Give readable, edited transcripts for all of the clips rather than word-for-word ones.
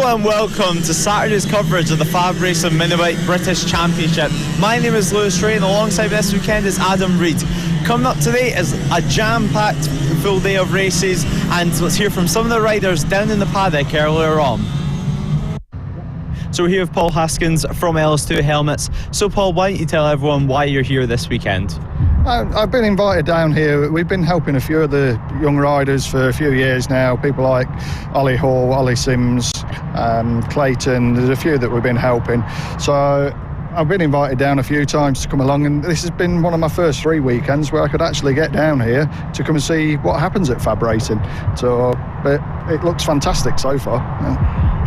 Hello and welcome to Saturday's coverage of the FAB-Racing Minibike British Championship. My name is Lewis Ray and alongside this weekend is Adam Reid. Coming up today is a jam-packed full day of races, and let's hear from some of the riders down in the paddock earlier on. So we're here with Paul Haskins from LS2 Helmets. So Paul, why don't you tell everyone why you're here this weekend? I've been invited down here. We've been helping a few of the young riders for a few years now. People like Ollie Hall, Ollie Sims, Clayton. There's a few that we've been helping. So I've been invited down a few times to come along, and this has been one of my first 3 weekends where I could actually get down here to come and see what happens at FAB-Racing. So it looks fantastic so far.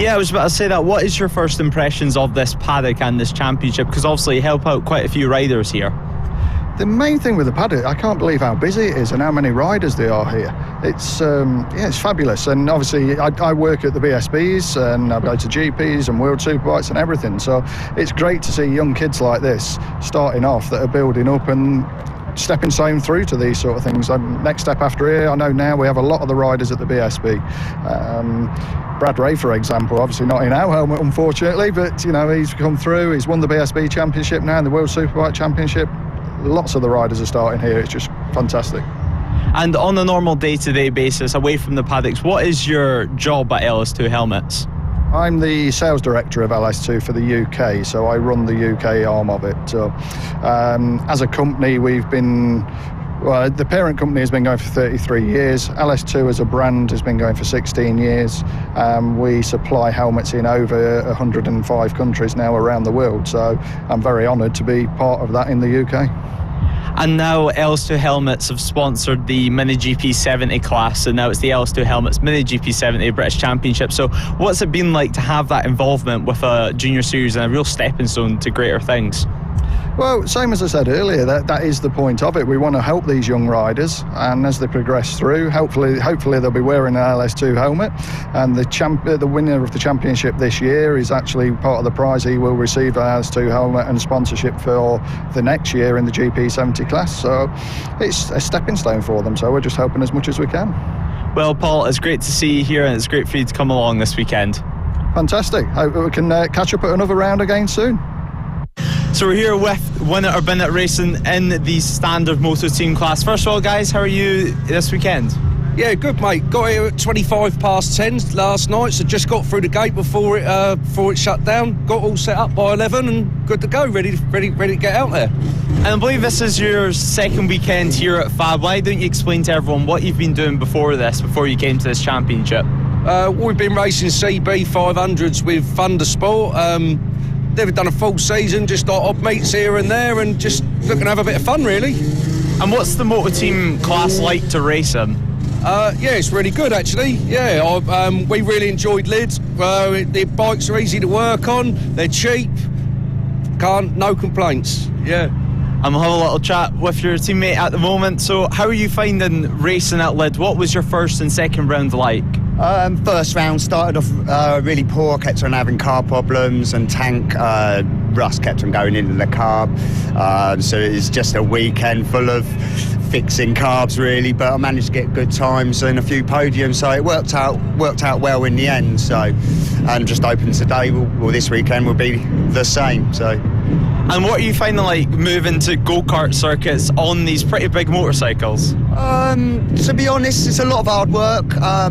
Yeah, I was about to say that. What is your first impressions of this paddock and this championship? Because obviously you help out quite a few riders here. The main thing with the paddock, I can't believe how busy it is and how many riders there are here. It's it's fabulous. And obviously I work at the BSBs and I go to GPs and World Superbikes and everything. So it's great to see young kids like this starting off that are building up and stepping stone through to these sort of things. Next step after here, I know now we have a lot of the riders at the BSB. Brad Ray, for example, obviously not in our helmet, unfortunately, but you know, he's come through. He's won the BSB Championship now and the World Superbike Championship. Lots of the riders are starting here. It's just fantastic. And on a normal day-to-day basis, away from the paddocks, what is your job at LS2 Helmets? I'm the sales director of LS2 for the UK, so I run the UK arm of it. So, as a company, we've been... Well, the parent company has been going for 33 years. LS2 as a brand has been going for 16 years. We supply helmets in over 105 countries now around the world. So I'm very honoured to be part of that in the UK. And now LS2 Helmets have sponsored the MotoGP 70 class, and now it's the LS2 Helmets MotoGP 70 British Championship. So what's it been like to have that involvement with a junior series and a real stepping stone to greater things? Well, same as I said earlier, that is the point of it. We want to help these young riders, and as they progress through, hopefully they'll be wearing an LS2 helmet. And the winner of the championship this year is actually part of the prize. He will receive an LS2 helmet and sponsorship for the next year in the GP 70 class. So it's a stepping stone for them. So we're just helping as much as we can. Well, Paul, it's great to see you here, and it's great for you to come along this weekend. Fantastic. Hope we can catch up at another round again soon. So we're here with Winner or Bennett Racing in the standard moto team class. First of all, guys, how are you this weekend? Yeah, good, mate. Got here at 25 past 10 last night, so just got through the gate before it shut down. Got all set up by 11 and good to go, ready to get out there. And I believe this is your second weekend here at FAB. Why don't you explain to everyone what you've been doing before you came to this championship? We've been racing CB 500s with Thundersport. Never done a full season, just like odd meets here and there, and just looking to have a bit of fun, really. And what's the motor team class like to race in? Yeah, it's really good, actually. Yeah, we really enjoyed Lids. The bikes are easy to work on, they're cheap, no complaints. Yeah. I'm having a little chat with your teammate at the moment. So how are you finding racing at Lid? What was your first and second round like? First round started off really poor, kept on having car problems, and tank rust kept on going into the carb. So it was just a weekend full of fixing carbs, really, but I managed to get good times and a few podiums, so it worked out well in the end. So, and just hoping today, this weekend will be the same. So. And what are you finding like moving to go-kart circuits on these pretty big motorcycles? To be honest, it's a lot of hard work.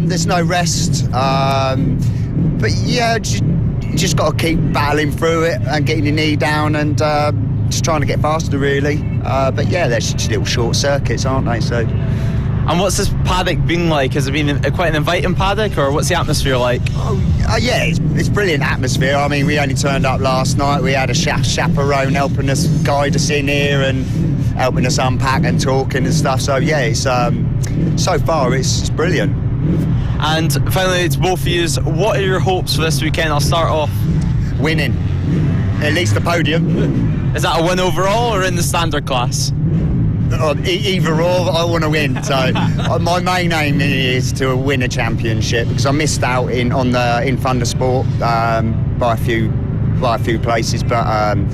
There's no rest. But yeah, you just got to keep battling through it and getting your knee down and just trying to get faster, really. But yeah, they're just little short circuits, aren't they? So. And what's this paddock been like? Has it been quite an inviting paddock, or what's the atmosphere like? Yeah, it's brilliant atmosphere. I mean, we only turned up last night. We had a chaperone helping us, guide us in here and helping us unpack and talking and stuff. So yeah, it's so far it's brilliant. And finally, it's both of you. What are your hopes for this weekend? I'll start off. Winning, at least the podium. Is that a win overall or in the standard class? Either or, I want to win. So my main aim is to win a championship, because I missed out in Thundersport by a few places, but I'm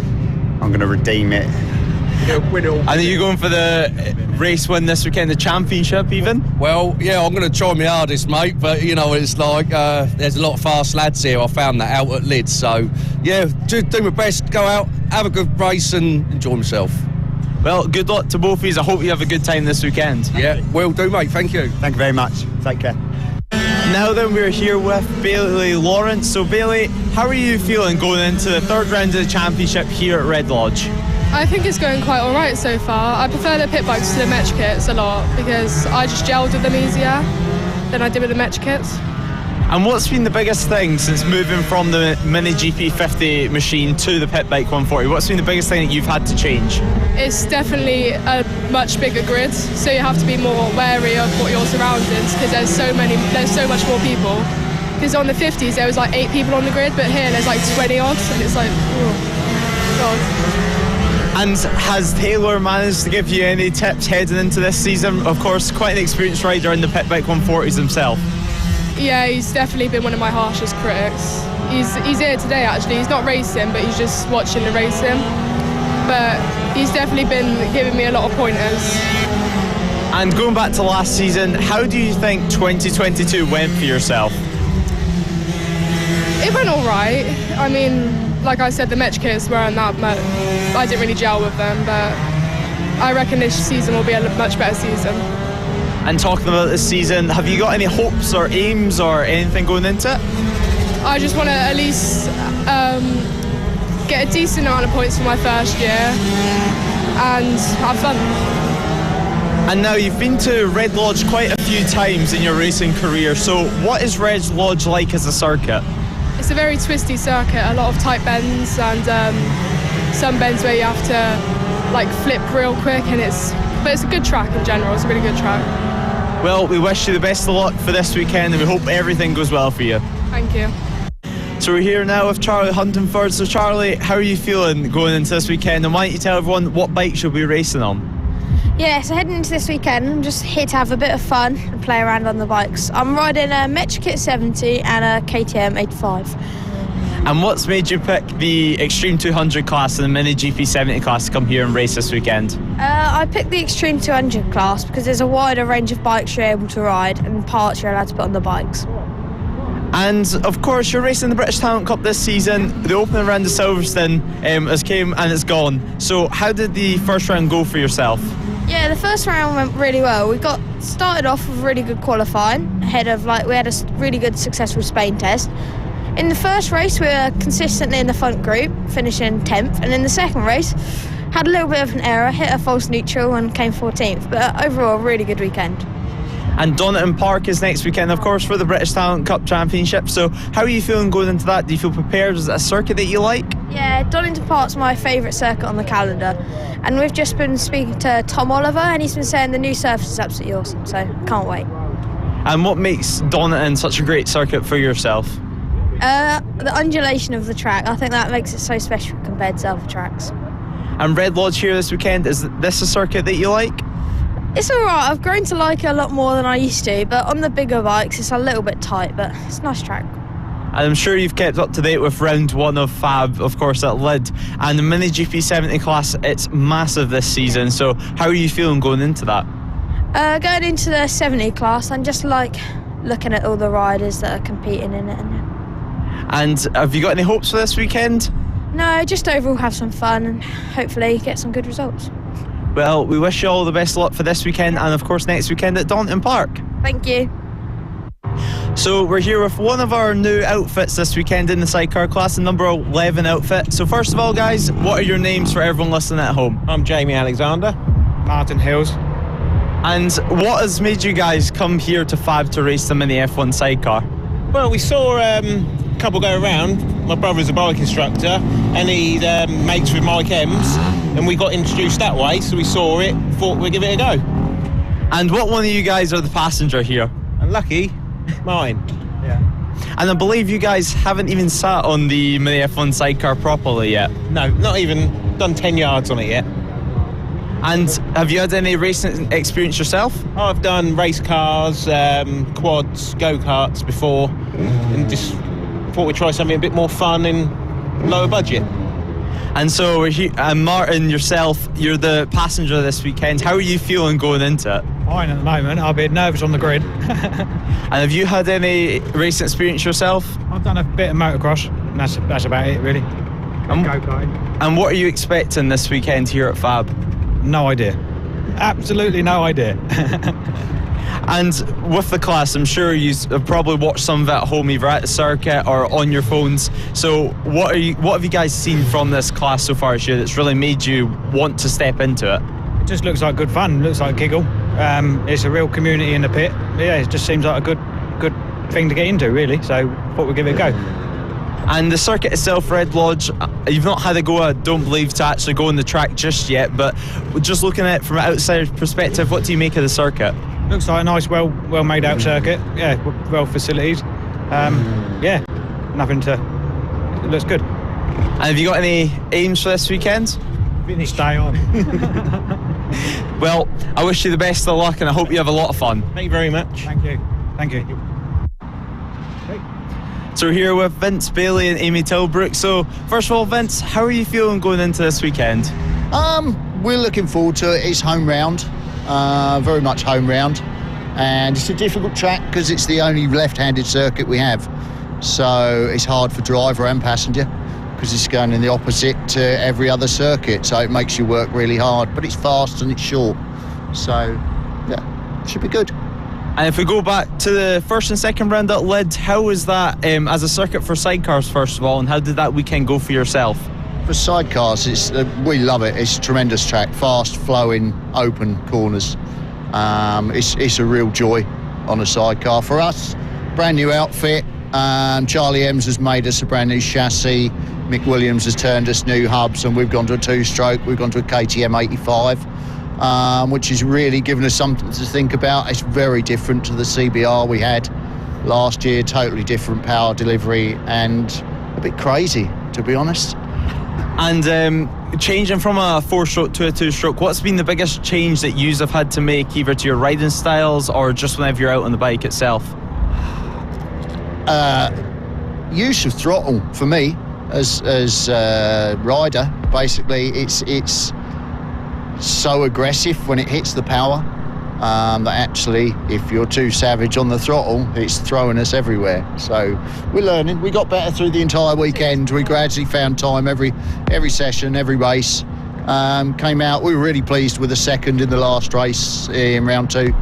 going to redeem it. And are you going for the race win this weekend, the championship even? Well, yeah, I'm going to try my hardest, mate, but, you know, it's like there's a lot of fast lads here. I found that out at Lids, so, yeah, do my best, go out, have a good race and enjoy myself. Well, good luck to both of you. I hope you have a good time this weekend. Yeah, will do, mate, thank you. Thank you very much. Take care. Now then, we're here with Bailey Lawrence. So Bailey, how are you feeling going into the third round of the championship here at Red Lodge? I think it's going quite alright so far. I prefer the pit bikes to the match kits a lot because I just gelled with them easier than I did with the match kits. And what's been the biggest thing since moving from the Mini GP 50 machine to the pit bike 140? What's been the biggest thing that you've had to change? It's definitely a much bigger grid, so you have to be more wary of what your surroundings because there's so much more people. Because on the 50s there was like 8 people on the grid, but here there's like 20 odd, and it's like, oh god. And has Taylor managed to give you any tips heading into this season? Of course, quite an experienced rider in the pit bike 140s himself. Yeah, he's definitely been one of my harshest critics. He's here today actually. He's not racing, but he's just watching the racing. But he's definitely been giving me a lot of pointers. And going back to last season, how do you think 2022 went for yourself? It went all right. I mean, like I said, the match kits weren't that much. I didn't really gel with them, but I reckon this season will be a much better season. And talking about this season, have you got any hopes or aims or anything going into it? I just want to at least get a decent amount of points for my first year and have fun. And now you've been to Red Lodge quite a few times in your racing career, so what is Red Lodge like as a circuit? It's a very twisty circuit, a lot of tight bends and some bends where you have to like flip real quick, and but it's a good track in general. It's a really good track. Well, we wish you the best of luck for this weekend and we hope everything goes well for you. Thank you. So we're here now with Charlie Huntingford. So Charlie, how are you feeling going into this weekend, and why don't you tell everyone what bikes you'll be racing on? Yeah, so heading into this weekend, I'm just here to have a bit of fun and play around on the bikes. I'm riding a MetroKit 70 and a KTM 85. And what's made you pick the Extreme 200 class and the Mini GP 70 class to come here and race this weekend? I picked the Extreme 200 class because there's a wider range of bikes you're able to ride and parts you're allowed to put on the bikes. And of course you're racing the British Talent Cup this season. The opening round of Silverstone has came and it's gone. So how did the first round go for yourself? Yeah, the first round went really well. We got started off with really good qualifying ahead of we had a really good successful Spain test. In the first race we were consistently in the front group, finishing 10th, and in the second race had a little bit of an error, hit a false neutral and came 14th, but overall really good weekend. And Donington Park is next weekend, of course, for the British Talent Cup Championship. So how are you feeling going into that? Do you feel prepared? Is it a circuit that you like? Yeah, Donington Park's my favourite circuit on the calendar. And we've just been speaking to Tom Oliver and he's been saying the new surface is absolutely awesome, so can't wait. And what makes Donington such a great circuit for yourself? The undulation of the track. I think that makes it so special compared to other tracks. And Red Lodge here this weekend, is this a circuit that you like? It's alright, I've grown to like it a lot more than I used to, but on the bigger bikes it's a little bit tight, but it's a nice track. And I'm sure you've kept up to date with round one of FAB, of course, at Lid. And the Mini GP 70 class, it's massive this season, so how are you feeling going into that? Going into the 70 class, I'm just like looking at all the riders that are competing in it. And have you got any hopes for this weekend? No, just overall have some fun and hopefully get some good results. Well, we wish you all the best of luck for this weekend and of course next weekend at Donington Park. Thank you. So we're here with one of our new outfits this weekend in the sidecar class, the number 11 outfit. So first of all, guys, what are your names for everyone listening at home? I'm Jamie Alexander. Martin Hills. And what has made you guys come here to FAB to race the Mini F1 sidecar? Well, we saw a couple go around. My brother's a bike instructor and he's mates with Mike Ems, and we got introduced that way, so we saw it, thought we'd give it a go. And what one of you guys are the passenger here? And lucky, mine. Yeah. And I believe you guys haven't even sat on the Mini F1 sidecar properly yet. No, not even done 10 yards on it yet. And have you had any racing experience yourself? I've done race cars, quads, go-karts before, and just thought we'd try something a bit more fun and lower budget. And so we're here, and Martin, yourself, you're the passenger this weekend. How are you feeling going into it? Fine at the moment. I'll be nervous on the grid. And have you had any racing experience yourself? I've done a bit of motocross, and that's about it, really. Go-karting. And what are you expecting this weekend here at FAB? No idea. Absolutely no idea. And with the class, I'm sure you've probably watched some of it at home, either at the circuit or on your phones. So what have you guys seen from this class so far this year that's really made you want to step into it? It just looks like good fun. Looks like a giggle. It's a real community in the pit. Yeah, it just seems like a good thing to get into, really. So thought we'd give it a go. And the circuit itself, Red Lodge, you've not had a go, I don't believe, to actually go on the track just yet, but just looking at it from an outsider's perspective, what do you make of the circuit? Looks like a nice, well made out circuit. Yeah, well facilities. Yeah, nothing to. It looks good. And have you got any aims for this weekend? Stay on. Well, I wish you the best of luck and I hope you have a lot of fun. Thank you very much. Thank you. So we're here with Vince Bailey and Amy Tilbrook. So first of all, Vince, how are you feeling going into this weekend? We're looking forward to it. It's home round, very much home round, and it's a difficult track because it's the only left-handed circuit we have. So it's hard for driver and passenger because it's going in the opposite to every other circuit. So it makes you work really hard, but it's fast and it's short. So yeah, should be good. And if we go back to the first and second round at Lid, how was that as a circuit for sidecars, first of all, and how did that weekend go for yourself? For sidecars, we love it. It's a tremendous track, fast, flowing, open corners. It's a real joy on a sidecar. For us, brand new outfit. Charlie Ems has made us a brand new chassis. Mick Williams has turned us new hubs, and we've gone to a two-stroke. We've gone to a KTM 85. Which has really given us something to think about. It's very different to the CBR we had last year, totally different power delivery and a bit crazy, to be honest. And changing from a 4-stroke to a 2-stroke, what's been the biggest change that you have had to make, either to your riding styles or just whenever you're out on the bike itself? Use of throttle for me as a rider. Basically, it's so aggressive when it hits the power that actually, if you're too savage on the throttle, it's throwing us everywhere. So we're learning. We got better through the entire weekend. We gradually found time every session, every race. Came out. We were really pleased with the second in the last race in round 2.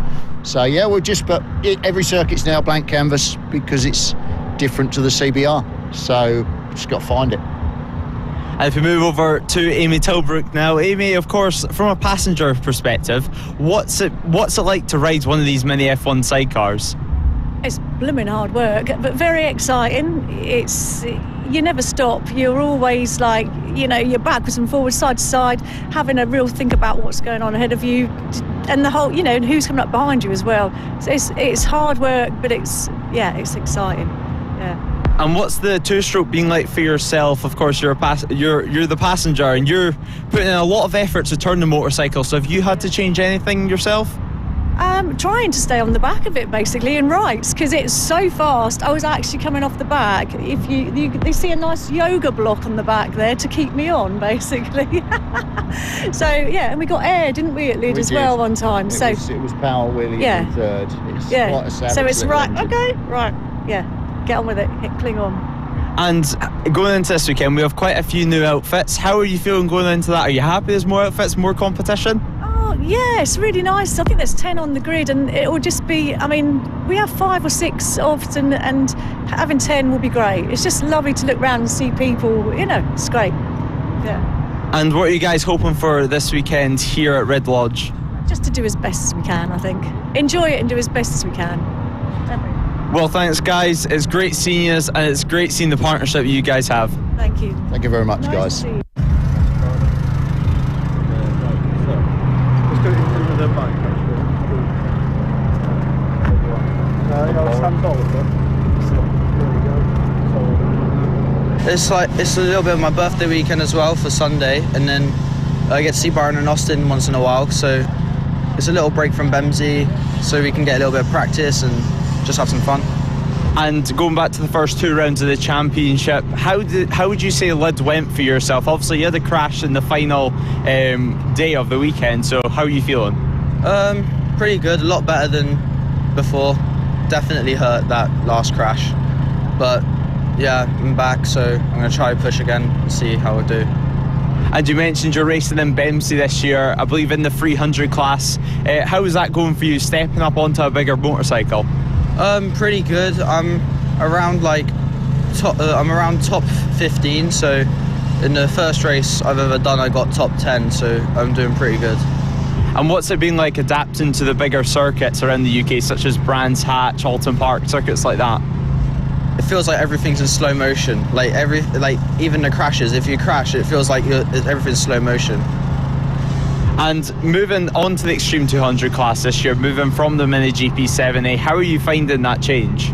So yeah, but every circuit's now blank canvas because it's different to the CBR. So just got to find it. And if we move over to Amy Tilbrook now, Amy, of course, from a passenger perspective, what's it like to ride one of these mini F1 sidecars? It's blooming hard work, but very exciting. You never stop. You're always you're backwards and forwards, side to side, having a real think about what's going on ahead of you, and the whole, and who's coming up behind you as well. So it's hard work, but it's exciting. Yeah. And what's the 2-stroke been like for yourself? Of course, you're the passenger, and you're putting in a lot of effort to turn the motorcycle. So have you had to change anything yourself? Trying to stay on the back of it, basically, in rights, because it's so fast. I was actually coming off the back. If you see a nice yoga block on the back there to keep me on, basically. So yeah, and we got air, didn't we, at Lid as well one time? It was power wheelie in third. It's quite a savage. So it's right. Engine. Okay, right. Yeah. Get on with it, cling on. And going into this weekend, we have quite a few new outfits. How are you feeling going into that? Are you happy there's more outfits, more competition? Oh, yeah, it's really nice. I think there's 10 on the grid, and it will just be, we have 5 or 6 often, and having 10 will be great. It's just lovely to look around and see people, it's great. Yeah. And what are you guys hoping for this weekend here at Red Lodge? Just to do as best as we can, I think. Enjoy it and do as best as we can. Well, thanks, guys. It's great seeing you, and it's great seeing the partnership you guys have. Thank you. Thank you very much, nice guys. To see you. It's a little bit of my birthday weekend as well for Sunday, and then I get to see Byron and Austin once in a while, so it's a little break from Bemsey so we can get a little bit of practice and just have some fun. And going back to the first 2 rounds of the championship, how would you say Lid went for yourself? Obviously you had a crash in the final day of the weekend, so how are you feeling? Pretty good, a lot better than before. Definitely hurt that last crash, but yeah, I'm back, so I'm going to try push again and see how I do. And you mentioned you're racing in Bemsey this year, I believe in the 300 class. How is that going for you, stepping up onto a bigger motorcycle? Pretty good. I'm around top 15, so in the first race I've ever done I got top 10, so I'm doing pretty good. And what's it been like adapting to the bigger circuits around the UK, such as Brands Hatch, Alton Park, circuits like that? It feels like everything's in slow motion. Like even the crashes, if you crash, it feels like everything's slow motion. And moving on to the Extreme 200 class this year, moving from the MotoGP 7A, how are you finding that change?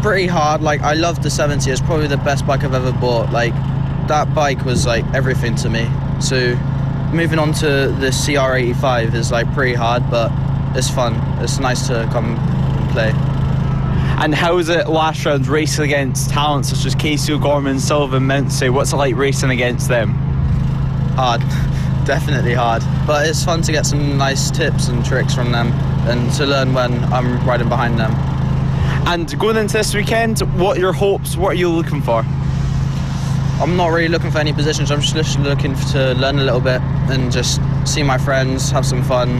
Pretty hard. Like, I love the 70. It's probably the best bike I've ever bought. Like, that bike was like everything to me. So moving on to the CR85 is like pretty hard, but it's fun. It's nice to come and play. And how is it last round racing against talents such as Casey O'Gorman, Sullivan Mountsie? What's it like racing against them? Hard, definitely hard, but it's fun to get some nice tips and tricks from them and to learn when I'm riding behind them. And going into this weekend, what are your hopes? What are you looking for? I'm not really looking for any positions. I'm just looking to learn a little bit and just see my friends, have some fun,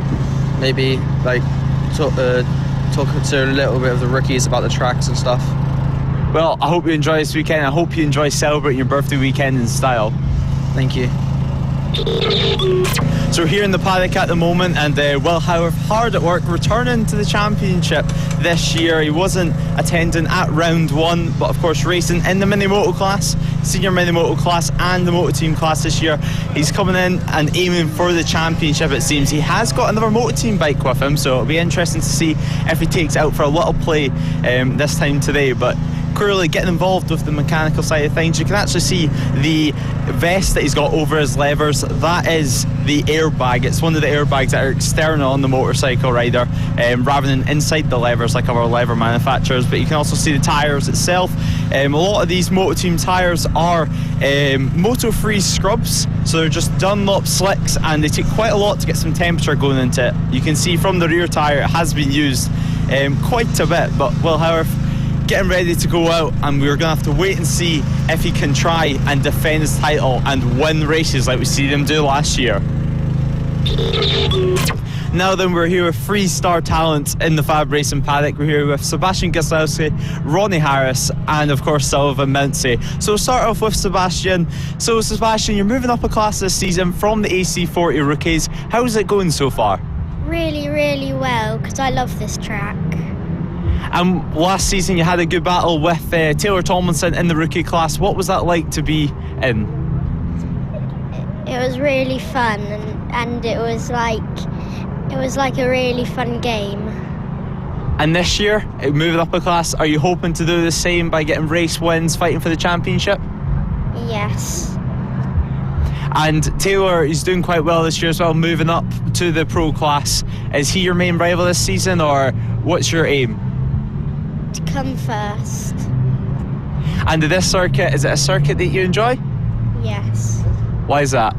maybe like talk to a little bit of the rookies about the tracks and stuff. Well, I hope you enjoy this weekend. I hope you enjoy celebrating your birthday weekend in style. Thank you. So we're here in the paddock at the moment, and Will Howarth hard at work returning to the championship this year. He wasn't attending at round 1, but of course racing in the mini moto class, senior mini moto class and the moto team class this year. He's coming in and aiming for the championship, it seems. He has got another moto team bike with him, so it'll be interesting to see if he takes it out for a little play this time today. But clearly getting involved with the mechanical side of things. You can actually see the vest that he's got over his levers. That is the airbag. It's one of the airbags that are external on the motorcycle rider, rather than inside the levers like our lever manufacturers. But you can also see the tyres itself. A lot of these Moto Team tyres are Moto Free scrubs, so they're just Dunlop slicks, and they take quite a lot to get some temperature going into it. You can see from the rear tyre it has been used quite a bit, but Will Howarth getting ready to go out, and we're going to have to wait and see if he can try and defend his title and win races like we see him do last year. Now then, we're here with 3-star talent in the FAB-Racing paddock. We're here with Sebastian Gieslowski, Ronnie Harris, and of course Sullivan Mountsie. So we'll start off with Sebastian. So Sebastian, you're moving up a class this season from the AC40 rookies. How's it going so far? Really, really well, because I love this track. And last season you had a good battle with Taylor Tomlinson in the rookie class. What was that like to be in? It was really fun, and it was like a really fun game. And this year, moving up a class, are you hoping to do the same by getting race wins, fighting for the championship? Yes. And Taylor, he's doing quite well this year as well, moving up to the pro class. Is he your main rival this season, or what's your aim? To come first. And this circuit, is it a circuit that you enjoy? Yes. Why is that?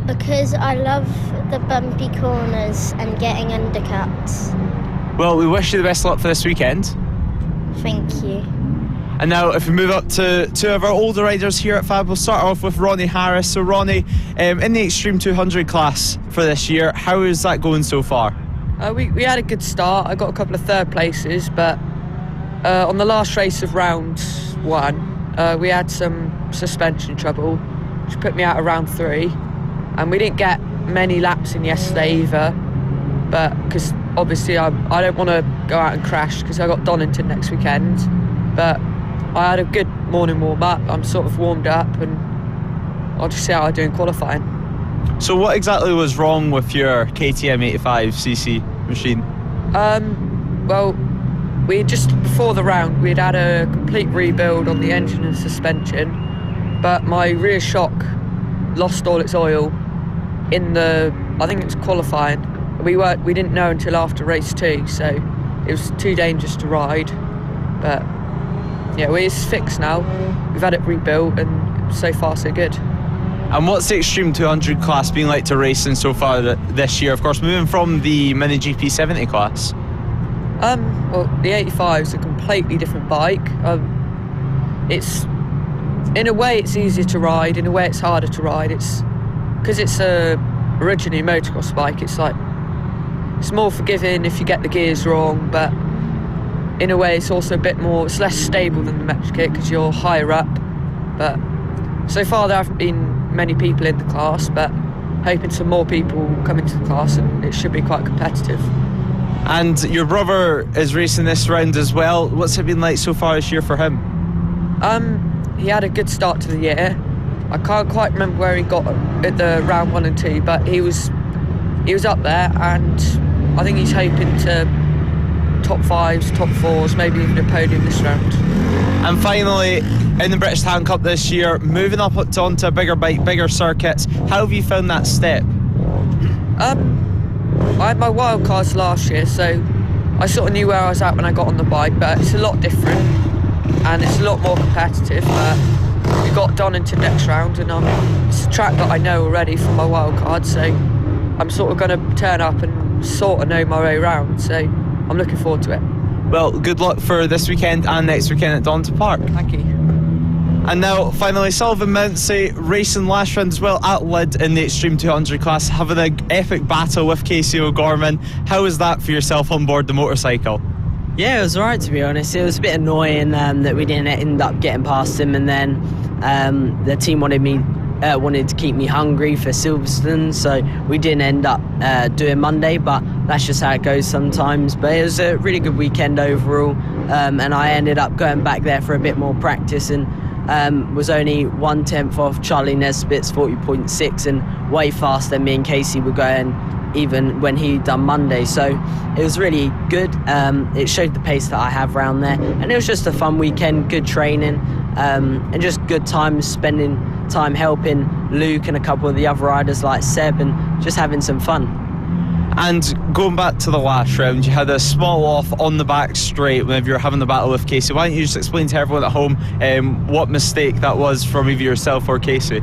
Because I love the bumpy corners and getting undercuts. Well, we wish you the best of luck for this weekend. Thank you. And now if we move up to two of our older riders here at FAB, we'll start off with Ronnie Harris. So Ronnie, in the Extreme 200 class for this year, how is that going so far? We had a good start. I got a couple of third places, but on the last race of round 1, we had some suspension trouble, which put me out of round 3. And we didn't get many laps in yesterday either, but because obviously I don't want to go out and crash because I got Donington next weekend. But I had a good morning warm-up. I'm sort of warmed up, and I'll just see how I do in qualifying. So what exactly was wrong with your KTM 85cc machine? Well, we just before the round we'd had a complete rebuild on the engine and suspension, but my rear shock lost all its oil in the, I think it was qualifying. We didn't know until after race 2, so it was too dangerous to ride. But yeah, well, it's fixed now. We've had it rebuilt, and so far so good. And what's the Extreme 200 class been like to race in so far this year? Of course, moving from the MotoGP 70 class. Well, the 85 is a completely different bike. It's, in a way, it's easier to ride. In a way, it's harder to ride. It's because it's originally a motocross bike. It's more forgiving if you get the gears wrong, but in a way, it's also a bit more. It's less stable than the Metro kit because you're higher up. But so far, there haven't been many people in the class, but hoping some more people come into the class, and it should be quite competitive. And your brother is racing this round as well. What's it been like so far this year for him? He had a good start to the year. I can't quite remember where he got at the round 1 and 2, but he was up there, and I think he's hoping to top 5s, top 4s, maybe even a podium this round. And finally, in the British Talent Cup this year, moving up onto a bigger bike, bigger circuits, how have you found that step? I had my wild cards last year, so I sort of knew where I was at when I got on the bike, but it's a lot different and it's a lot more competitive. We got Donington next round, and it's a track that I know already from my wild card, so I'm sort of going to turn up and sort of know my way around, so I'm looking forward to it. Well, good luck for this weekend and next weekend at Donington Park. Thank you. And now, finally, Sullivan Mountsie racing last round as well at Lyd in the Extreme 200 class, having an epic battle with Casey O'Gorman. How was that for yourself on board the motorcycle? Yeah, it was alright, to be honest. It was a bit annoying that we didn't end up getting past him, and then the team wanted to keep me hungry for Silverstone, so we didn't end up doing Monday, but that's just how it goes sometimes. But it was a really good weekend overall, and I ended up going back there for a bit more practice, and was only 1/10 off Charlie Nesbitt's 40.6 and way faster than me and Casey were going even when he'd done Monday, so it was really good. It showed the pace that I have around there, and it was just a fun weekend, good training, and just good time spending time helping Luke and a couple of the other riders like Seb, and just having some fun. And going back to the last round, you had a small off on the back straight whenever you were having the battle with Casey. Why don't you just explain to everyone at home what mistake that was from either yourself or Casey?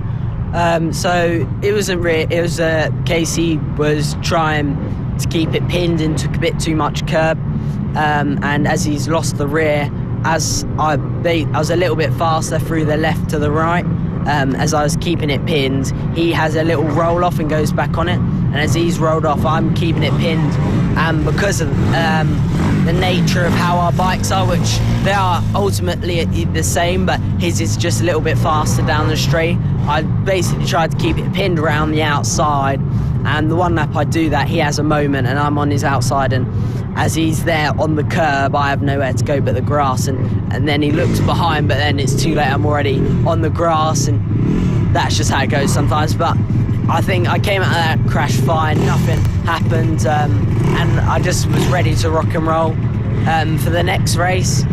So it wasn't really, it was Casey was trying to keep it pinned and took a bit too much curb, and as he's lost the rear, as I was a little bit faster through the left to the right, as I was keeping it pinned, he has a little roll off and goes back on it, and as he's rolled off, I'm keeping it pinned, and because of the nature of how our bikes are, which they are ultimately the same, but his is just a little bit faster down the straight, I basically tried to keep it pinned around the outside, and the one lap I do that, he has a moment and I'm on his outside, and as he's there on the curb, I have nowhere to go but the grass, and then he looks behind, but then it's too late, I'm already on the grass, and that's just how it goes sometimes. But I think I came out of that crash fine, nothing happened, and I just was ready to rock and roll for the next race.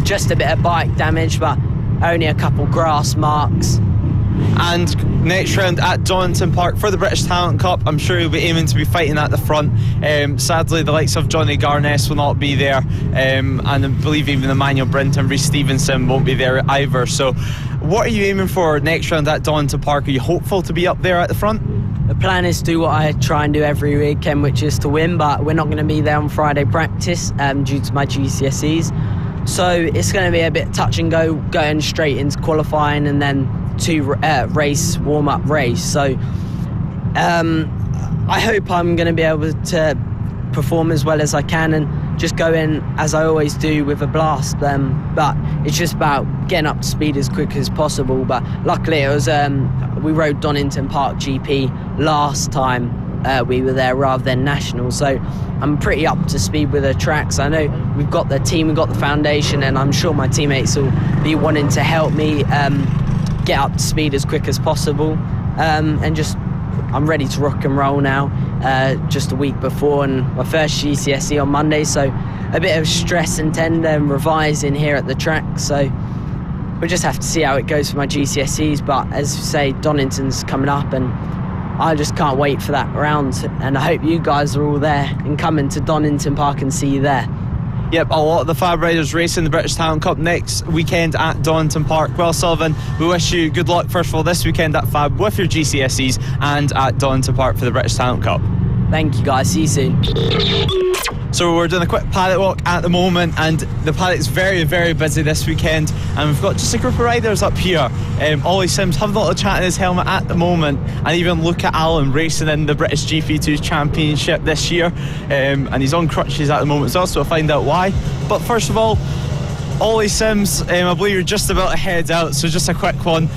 Just a bit of bike damage, but only a couple grass marks. And next round at Donington Park for the British Talent Cup, I'm sure you'll be aiming to be fighting at the front. Sadly, the likes of Johnny Garness will not be there, and I believe even Emmanuel Brint and Reece Stevenson won't be there either. So what are you aiming for next round at Donington Park? Are you hopeful to be up there at the front? The plan is to do what I try and do every weekend, which is to win, but we're not going to be there on Friday practice due to my GCSEs. So it's going to be a bit touch and go, going straight into qualifying and then race, warm-up race. So I hope I'm going to be able to perform as well as I can and just go in as I always do with a blast. But it's just about getting up to speed as quick as possible. But luckily it was we rode Donington Park GP last time we were there rather than National, so I'm pretty up to speed with the tracks. I know we've got the team, we've got the foundation, and I'm sure my teammates will be wanting to help me get up to speed as quick as possible, and just I'm ready to rock and roll now. Just a week before and my first GCSE on Monday, so a bit of stress and tender and revising here at the track, so we'll just have to see how it goes for my GCSEs. But as you say, Donington's coming up and I just can't wait for that round, and I hope you guys are all there and coming to Donington Park and see you there. Yep, a lot of the Fab riders racing the British Talent Cup next weekend at Donington Park. Well, Sullivan, we wish you good luck, first of all, this weekend at Fab with your GCSEs and at Donington Park for the British Talent Cup. Thank you, guys. See you soon. So we're doing a quick paddock walk at the moment, and the paddock's very, very busy this weekend, and we've got just a group of riders up here. Ollie Sims having a little chat in his helmet at the moment, and even look at Alan racing in the British GP2 Championship this year, and he's on crutches at the moment as well, so we'll find out why. But first of all, Ollie Sims, I believe you're just about to head out, so just a quick one.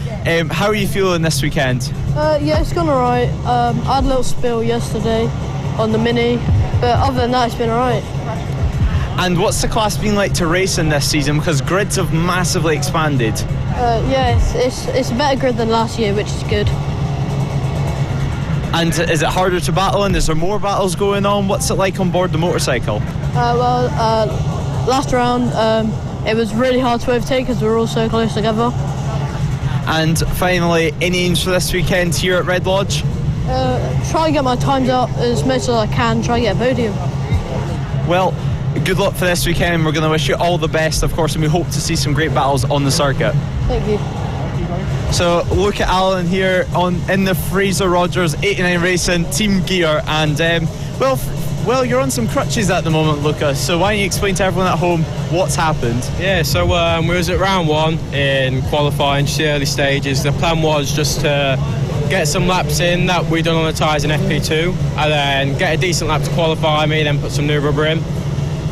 How are you feeling this weekend? Yeah, it's gone alright. I had a little spill yesterday on the Mini, but other than that, it's been alright. And what's the class been like to race in this season, because grids have massively expanded? Yeah, it's a better grid than last year, which is good. And is it harder to battle in? Is there more battles going on? What's it like on board the motorcycle? Last round, it was really hard to overtake because we were all so close together. And finally, any aims for this weekend here at Red Lodge? Try and get my times up as much as I can, try and get a podium. Well, good luck for this weekend, and we're going to wish you all the best, of course, and we hope to see some great battles on the circuit. Thank you. So look at Alan here in the Fraser Rogers 89 Racing Team Gear, and well, you're on some crutches at the moment, Lucas, so why don't you explain to everyone at home what's happened? Yeah, so we was at round 1 in qualifying, just the early stages. The plan was just to get some laps in that we done on the tyres in FP2, and then get a decent lap to qualify me, then put some new rubber in.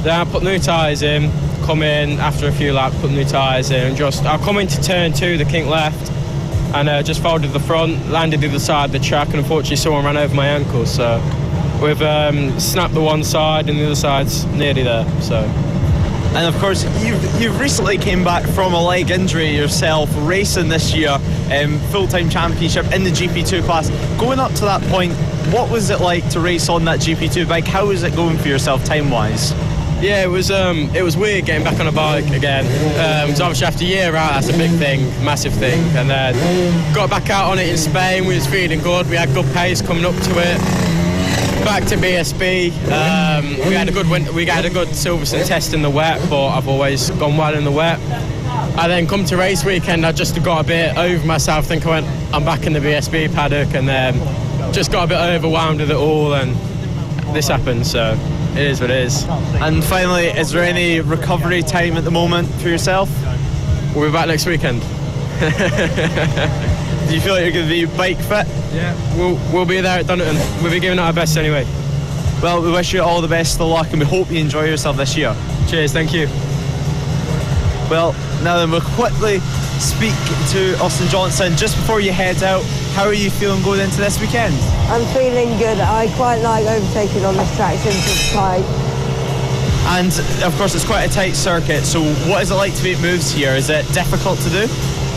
Then I put new tyres in, come in after a few laps, put new tyres in, and I come into turn 2, the kink left, and just folded the front, landed the other side of the track, and unfortunately someone ran over my ankle, so we've snapped the one side and the other side's nearly there. So, and of course you've recently came back from a leg injury yourself, racing this year, full-time championship in the GP2 class. Going up to that point, what was it like to race on that GP2 bike? How was it going for yourself time-wise? Yeah, it was weird getting back on a bike again. So obviously after a year out, that's a big thing, massive thing. And then got back out on it in Spain. We was feeling good. We had good pace coming up to it. Back to BSB. We had a good winter. We had a good Silverstone test in the wet, but I've always gone well in the wet. I then come to race weekend. I just got a bit over myself. I think I'm back in the BSB paddock, and then just got a bit overwhelmed with it all, and this happened. So it is what it is. And finally, is there any recovery time at the moment for yourself? We'll be back next weekend. Do you feel like you're going to be bike fit? Yeah, we'll be there at Donington. We'll be giving it our best anyway. Well, we wish you all the best of luck, and we hope you enjoy yourself this year. Cheers, thank you. Well, now then, we'll quickly speak to Austin Johnson. Just before you head out, how are you feeling going into this weekend? I'm feeling good. I quite like overtaking on this track since it's tight. And of course it's quite a tight circuit, so what is it like to make moves here? Is it difficult to do?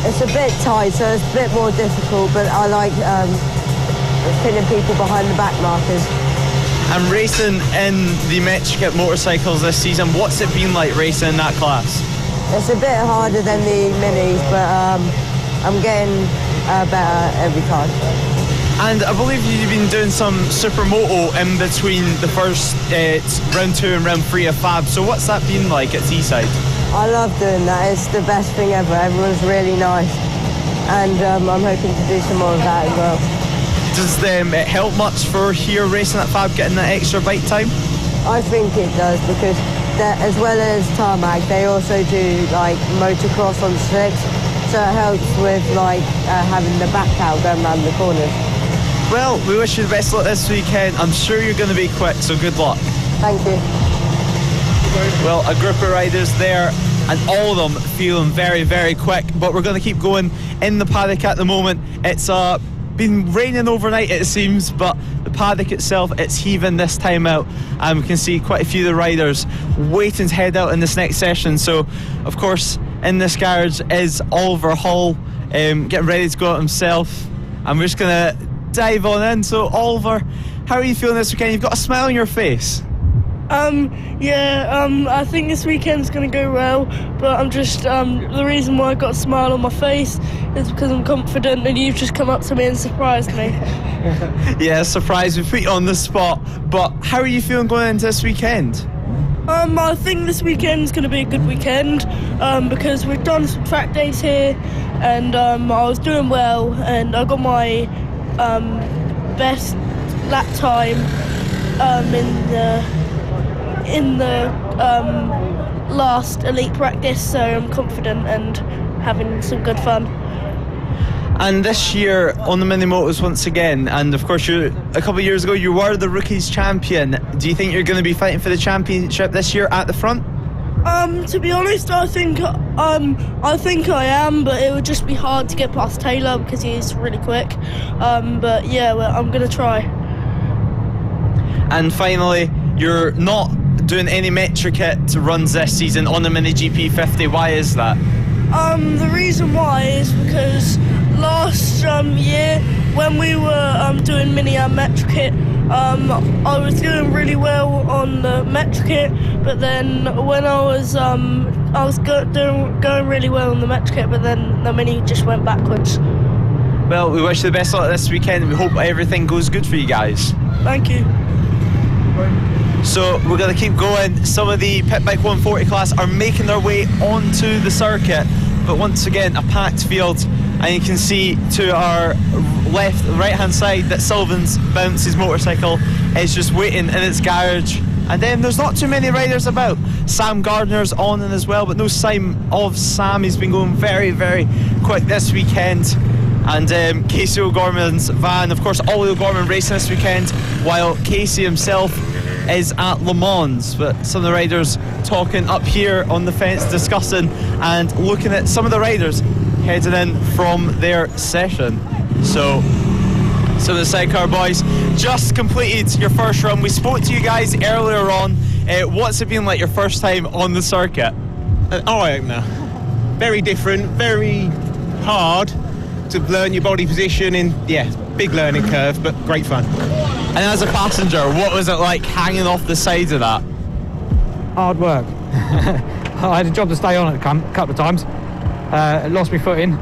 It's a bit tight, so it's a bit more difficult, but I like pinning people behind the back markers. And racing in the MotoGP motorcycles this season, what's it been like racing in that class? It's a bit harder than the minis, but I'm getting better every time. And I believe you've been doing some supermoto in between the first round 2 and round 3 of Fab, so what's that been like at Teesside? I love doing that. It's the best thing ever. Everyone's really nice, and I'm hoping to do some more of that as well. Does it help much for here racing at Fab, getting that extra bike time? I think it does, because as well as tarmac, they also do like motocross on slicks, so it helps with like having the back out going around the corners. Well, we wish you the best of luck this weekend. I'm sure you're going to be quick, so good luck. Thank you. Well, a group of riders there, and all of them feeling very, very quick, but we're going to keep going in the paddock at the moment. It's been raining overnight, it seems, but the paddock itself, it's heaving this time out, and we can see quite a few of the riders waiting to head out in this next session. So, of course, in this garage is Oliver Hall, getting ready to go out himself, and we're just going to dive on in. So, Oliver, how are you feeling this weekend? You've got a smile on your face. I think this weekend's going to go well, but I'm just, the reason why I got a smile on my face is because I'm confident and you've just come up to me and surprised me. Yeah, surprise, we put you on the spot, but how are you feeling going into this weekend? I think this weekend's going to be a good weekend because we've done some track days here, and I was doing well, and I got my best lap time in the last elite practice, so I'm confident and having some good fun. And this year on the mini motos once again, and of course a couple of years ago you were the rookies champion. Do you think you're going to be fighting for the championship this year at the front? To be honest, I think I am, but it would just be hard to get past Taylor because he's really quick. But yeah, well, I'm going to try. And finally, you're not doing any Metrokit runs this season on the Mini GP 50. Why is that? The reason why is because last year when we were doing Mini and Metrokit, I was doing really well on the Metrokit, but then when I was going really well on the Metrokit, but then the Mini just went backwards. Well, we wish you the best luck this weekend. We hope everything goes good for you guys. Thank you. So we're going to keep going. Some of the Pit Bike 140 class are making their way onto the circuit, but once again a packed field, and you can see to our right hand side that Sullivan's Bounce's motorcycle is just waiting in its garage, and then there's not too many riders about. Sam Gardner's on in as well, but no sign of Sam. He's been going very, very quick this weekend. And Casey O'Gorman's van, of course, Ollie O'Gorman racing this weekend, while Casey himself is at Le Mans. But some of the riders talking up here on the fence, discussing and looking at some of the riders heading in from their session. So some of the sidecar boys just completed your first run. We spoke to you guys earlier on. What's it been like your first time on the circuit? An eye-opener. Very different, very hard to learn your body position, and big learning curve, but great fun. And as a passenger, what was it like hanging off the sides of that? Hard work. I had a job to stay on a couple of times. Lost my footing,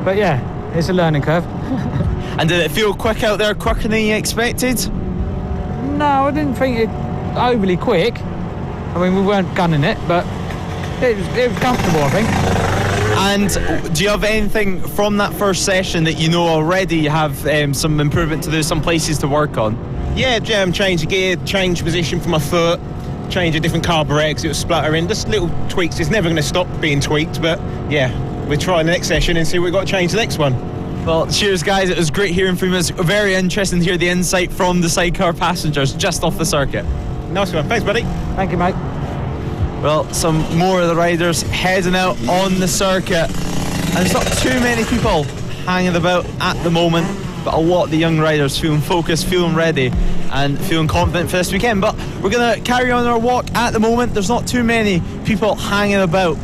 but yeah, it's a learning curve. And did it feel quick out there, quicker than you expected? No, I didn't think it overly quick. I mean, we weren't gunning it, but it was comfortable, I think. And do you have anything from that first session that you know already you have some improvement to do, some places to work on? Yeah, change the gear, change position for my foot, change a different carburetor because it was spluttering, just little tweaks. It's never going to stop being tweaked, but yeah, we'll try the next session and see what we've got to change the next one. Well, cheers guys, it was great hearing from you. It's very interesting to hear the insight from the sidecar passengers just off the circuit. Nice one, thanks buddy. Thank you mate. Well, some more of the riders heading out on the circuit, and there's not too many people hanging about at the moment, but a lot of the young riders feeling focused, feeling ready and feeling confident for this weekend. But we're going to carry on our walk at the moment. There's not too many people hanging about,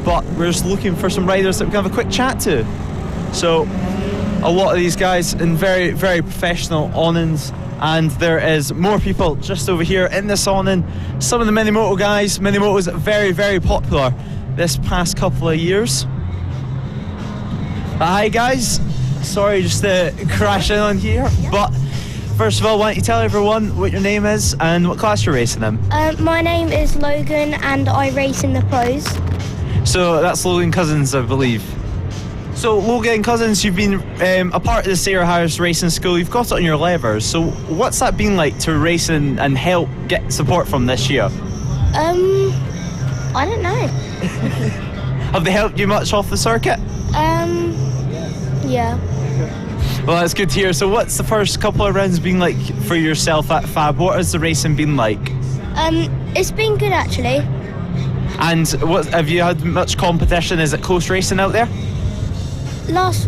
but we're just looking for some riders that we can have a quick chat to. So a lot of these guys in very, very professional awnings, and there is more people just over here in this awning. Some of the Minimoto guys. Minimoto's very, very popular this past couple of years. Hi guys, sorry just to crash in on here, but first of all, why don't you tell everyone what your name is and what class you're racing in? My name is Logan and I race in the pros. So that's Logan Cousins, I believe. So Logan Cousins, you've been a part of the Sarah Harris Racing School. You've got it on your levers. So what's that been like to race and help get support from this year? I don't know. Have they helped you much off the circuit? Yeah. Well, that's good to hear. So what's the first couple of rounds been like for yourself at FAB? What has the racing been like? It's been good actually. And what have you had much competition? Is it close racing out there? It's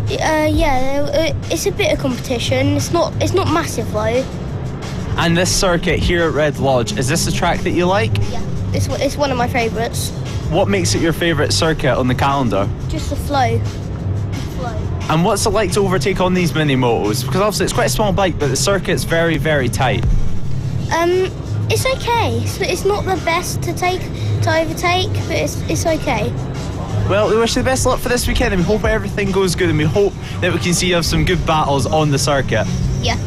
a bit of competition. It's not massive though. And this circuit here at Red Lodge, is this a track that you like? Yeah, it's one of my favourites. What makes it your favourite circuit on the calendar? Just the flow. And what's it like to overtake on these mini motos? Because obviously it's quite a small bike, but the circuit's very, very tight. It's okay. It's not the best to overtake, but it's okay. Well, we wish you the best luck for this weekend, and we hope everything goes good, and we hope that we can see you have some good battles on the circuit. Yeah.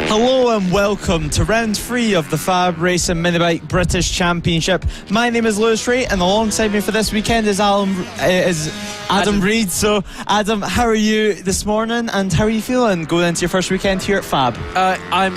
Hello and welcome to round 3 of the FAB-Racing Minibike British Championship. My name is Lewis Reid, and alongside me for this weekend is Adam Reid. So, Adam, how are you this morning, and how are you feeling going into your first weekend here at FAB? I'm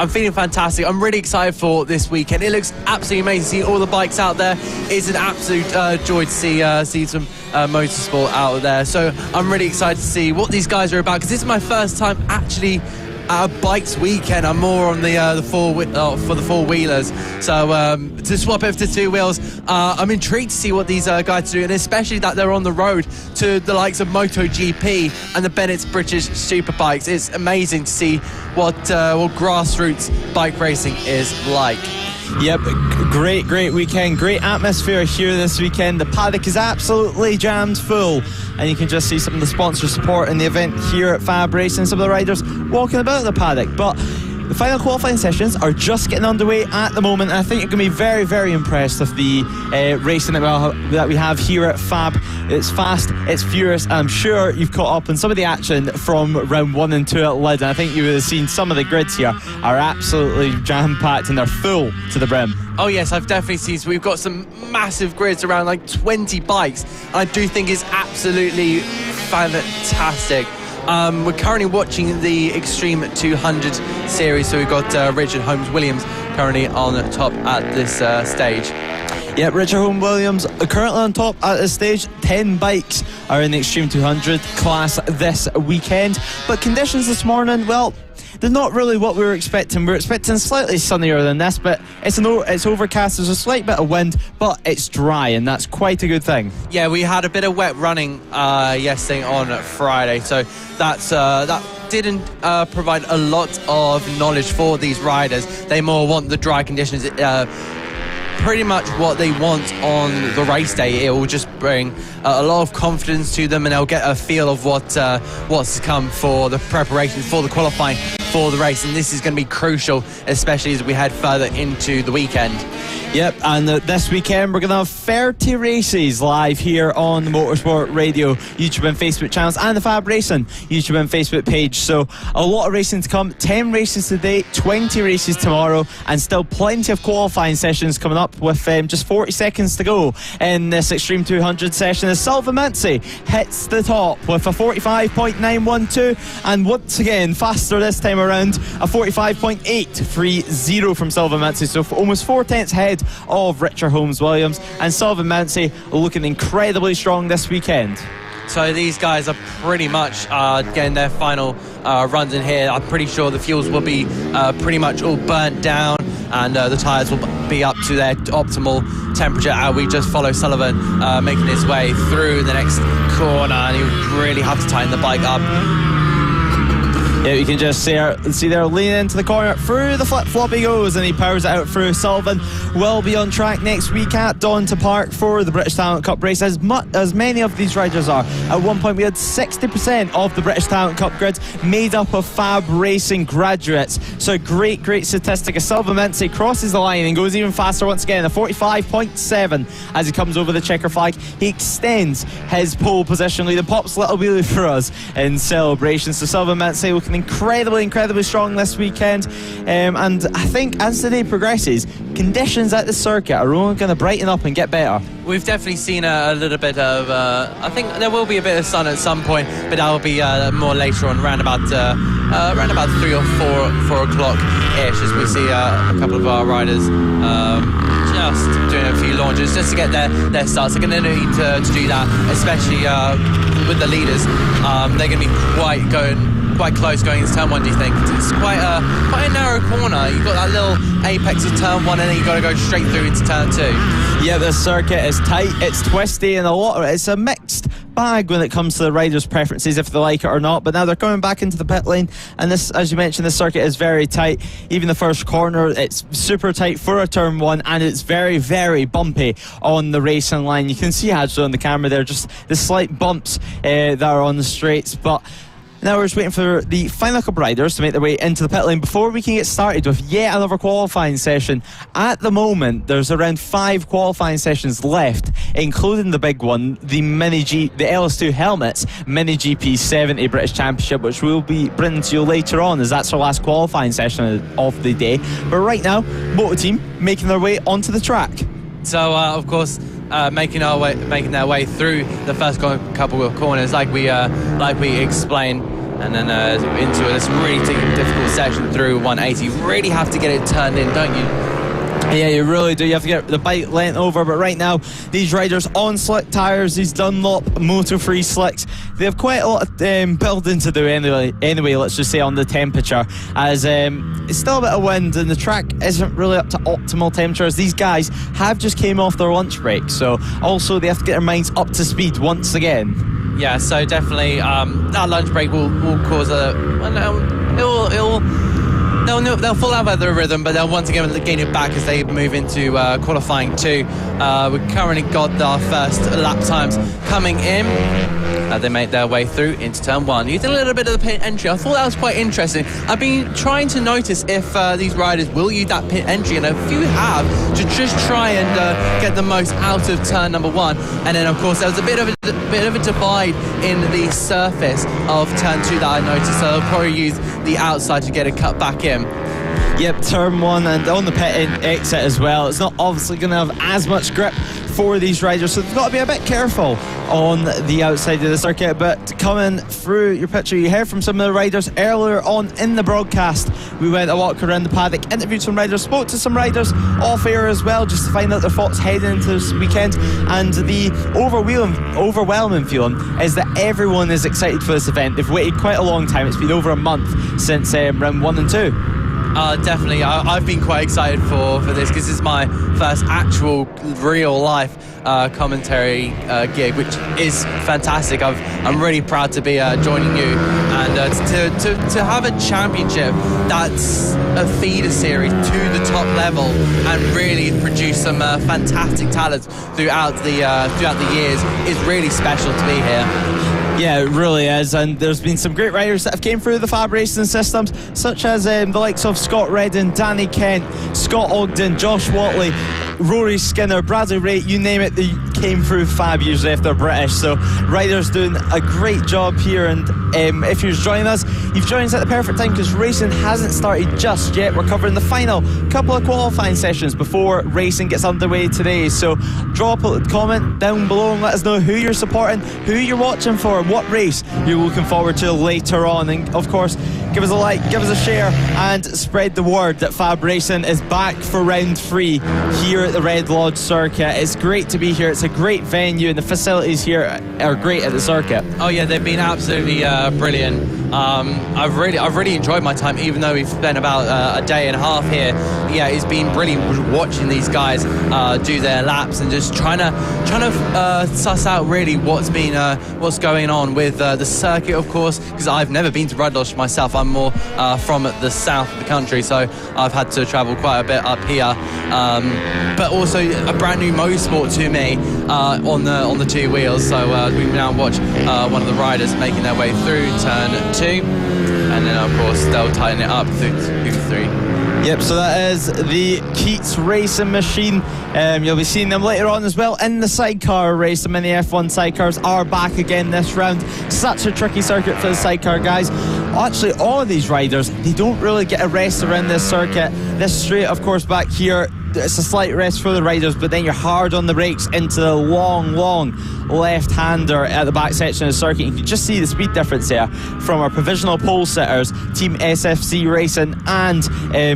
feeling fantastic. I'm really excited for this weekend. It looks absolutely amazing to see all the bikes out there. It's an absolute joy to see some motorsport out there. So I'm really excited to see what these guys are about, because this is my first time actually at a bikes weekend. I'm more on the for the four-wheelers. So to swap over to two wheels, I'm intrigued to see what these guys do, and especially that they're on the road to the likes of MotoGP and the Bennett's British Superbikes. It's amazing to see what grassroots bike racing is like. Yep, great weekend, great atmosphere here this weekend. The paddock is absolutely jammed full, and you can just see some of the sponsor support in the event here at FAB-Racing, some of the riders walking about the paddock. But the final qualifying sessions are just getting underway at the moment, and I think you're going to be very, very impressed with the racing that we have here at FAB. It's fast, it's furious, and I'm sure you've caught up on some of the action from round 1 and 2 at Lyd, and I think you would have seen some of the grids here are absolutely jam-packed and they're full to the brim. Oh yes, I've definitely seen. So we've got some massive grids, around like 20 bikes. I do think it's absolutely fantastic. We're currently watching the Extreme 200 series, so we've got Richard Holmes-Williams currently on top at this stage. Yeah, Richard Holmes-Williams currently on top at this stage. 10 bikes are in the Extreme 200 class this weekend, but conditions this morning, well, they're not really what we were expecting. We were expecting slightly sunnier than this, but it's overcast. There's a slight bit of wind, but it's dry, and that's quite a good thing. Yeah, we had a bit of wet running yesterday on Friday, so that didn't provide a lot of knowledge for these riders. They more want the dry conditions. Pretty much what they want on the race day. It will just bring a lot of confidence to them, and they'll get a feel of what's to come for the preparation for the qualifying for the race, and this is going to be crucial, especially as we head further into the weekend. Yep, and this weekend we're going to have 30 races live here on the Motorsport Radio YouTube and Facebook channels, and the FAB-Racing YouTube and Facebook page. So a lot of racing to come. 10 races today, 20 races tomorrow, and still plenty of qualifying sessions coming up with just 40 seconds to go in this Extreme 200 session as Salvamanzi hits the top with a 45.912, and once again faster this time around, a 45.830 from Salvamanzi, so almost 4 tenths ahead of Richard Holmes-Williams, and Salvamanzi looking incredibly strong this weekend. So these guys are pretty much getting their final runs in here. I'm pretty sure the fuels will be pretty much all burnt down, and the tyres will be up to their optimal temperature. We just follow Sullivan making his way through the next corner, and he'll really have to tighten the bike up. Yeah, you can just see there leaning into the corner, through the flip-flop he goes, and he powers it out through. Sullivan will be on track next week at Donington Park for the British Talent Cup race, as many of these riders are. At one point we had 60% of the British Talent Cup grid made up of FAB-Racing graduates, so great statistic as Salvamanzi crosses the line and goes even faster once again, a 45.7 as he comes over the checker flag. He extends his pole position lead and pops little wheelie for us in celebration. So Salvamanzi looking incredibly strong this weekend, and I think as the day progresses, conditions at the circuit are only going to brighten up and get better. We've definitely seen a little bit of I think there will be a bit of sun at some point, but that will be more later on, around about 3 or 4 o'clock ish, as we see a couple of our riders just doing a few launches just to get their starts. They're going to need to do that, especially with the leaders. They're going to be quite close going into turn 1, do you think? It's quite a narrow corner. You've got that little apex of turn 1, and then you've got to go straight through into turn 2. Yeah, the circuit is tight, it's twisty, and it's a mixed bag when it comes to the riders' preferences, if they like it or not. But now they're coming back into the pit lane, and this, as you mentioned, the circuit is very tight. Even the first corner, it's super tight for a turn 1, and it's very bumpy on the racing line. You can see actually on the camera there just the slight bumps that are on the straights, but Now we're just waiting for the final couple riders to make their way into the pit lane before we can get started with yet another qualifying session. At the moment, there's around 5 qualifying sessions left, including the big one, the LS2 Helmets Mini GP 70 British Championship, which we'll be bringing to you later on, as that's our last qualifying session of the day. But right now, Moto Team making their way onto the track. So, of course, making their way through the first couple of corners, like we explained, and then into this really difficult section through 180. You really have to get it turned in, don't you? Yeah, you really do. You have to get the bike lent over, but right now these riders on slick tyres, these Dunlop Moto-Free slicks, they have quite a lot of building to do anyway, let's just say, on the temperature, as it's still a bit of wind and the track isn't really up to optimal temperatures. These guys have just came off their lunch break, so also they have to get their minds up to speed once again. Yeah, so definitely that lunch break will cause they'll fall out of their rhythm, but they'll once again gain it back as they move into qualifying 2. We've currently got our first lap times coming in. They make their way through into turn 1. You did a little bit of the pit entry. I thought that was quite interesting. I've been trying to notice if these riders will use that pit entry, and a few have, to just try and get the most out of turn number 1. And then, of course, there was a bit of a divide in the surface of turn 2 that I noticed, so they'll probably use the outside to get it cut back in. Yep, turn 1 and on the pit exit as well. It's not obviously going to have as much grip for these riders, so they've got to be a bit careful on the outside of the circuit. But coming through your picture, you heard from some of the riders earlier on in the broadcast. We went a walk around the paddock, interviewed some riders, spoke to some riders off air as well, just to find out their thoughts heading into this weekend. And the overwhelming feeling is that everyone is excited for this event. They've waited quite a long time. It's been over a month since round 1 and 2. Definitely, I've been quite excited for this, because it's my first actual real life commentary gig, which is fantastic. I'm really proud to be joining you, and to have a championship that's a feeder series to the top level and really produce some fantastic talents throughout the years is really special to be here. Yeah, it really is, and there's been some great riders that have came through the FAB-Racing systems, such as the likes of Scott Redden, Danny Kent, Scott Ogden, Josh Watley, Rory Skinner, Bradley Reid, you name it, they came through Fab usually if they're British. So riders doing a great job here, and if you're joining us, you've joined us at the perfect time, because racing hasn't started just yet. We're covering the final couple of qualifying sessions before racing gets underway today. So drop a comment down below and let us know who you're supporting, who you're watching for, what race you're looking forward to later on. And of course, give us a like, give us a share, and spread the word that FAB-Racing is back for round 3 here at the Red Lodge circuit. It's great to be here. It's a great venue, and the facilities here are great at the circuit. Oh yeah, they've been absolutely brilliant. I've really enjoyed my time, even though we've spent about a day and a half here. Yeah, it's been brilliant watching these guys do their laps and just trying to suss out really what's going on with the circuit, of course, because I've never been to Red Lodge myself. I'm more from the south of the country, so I've had to travel quite a bit up here. But also a brand new motorsport to me on the 2 wheels. So we now watch one of the riders making their way through turn 2, and then of course they'll tighten it up through 3. Yep, so that is the Keats Racing machine. You'll be seeing them later on as well in the sidecar race. The mini F1 sidecars are back again this round. Such a tricky circuit for the sidecar guys. Actually, all of these riders, they don't really get a rest around this circuit. This straight, of course, back here, it's a slight rest for the riders, but then you're hard on the brakes into the long left-hander at the back section of the circuit. You can just see the speed difference there from our provisional pole sitters, Team SFC Racing, and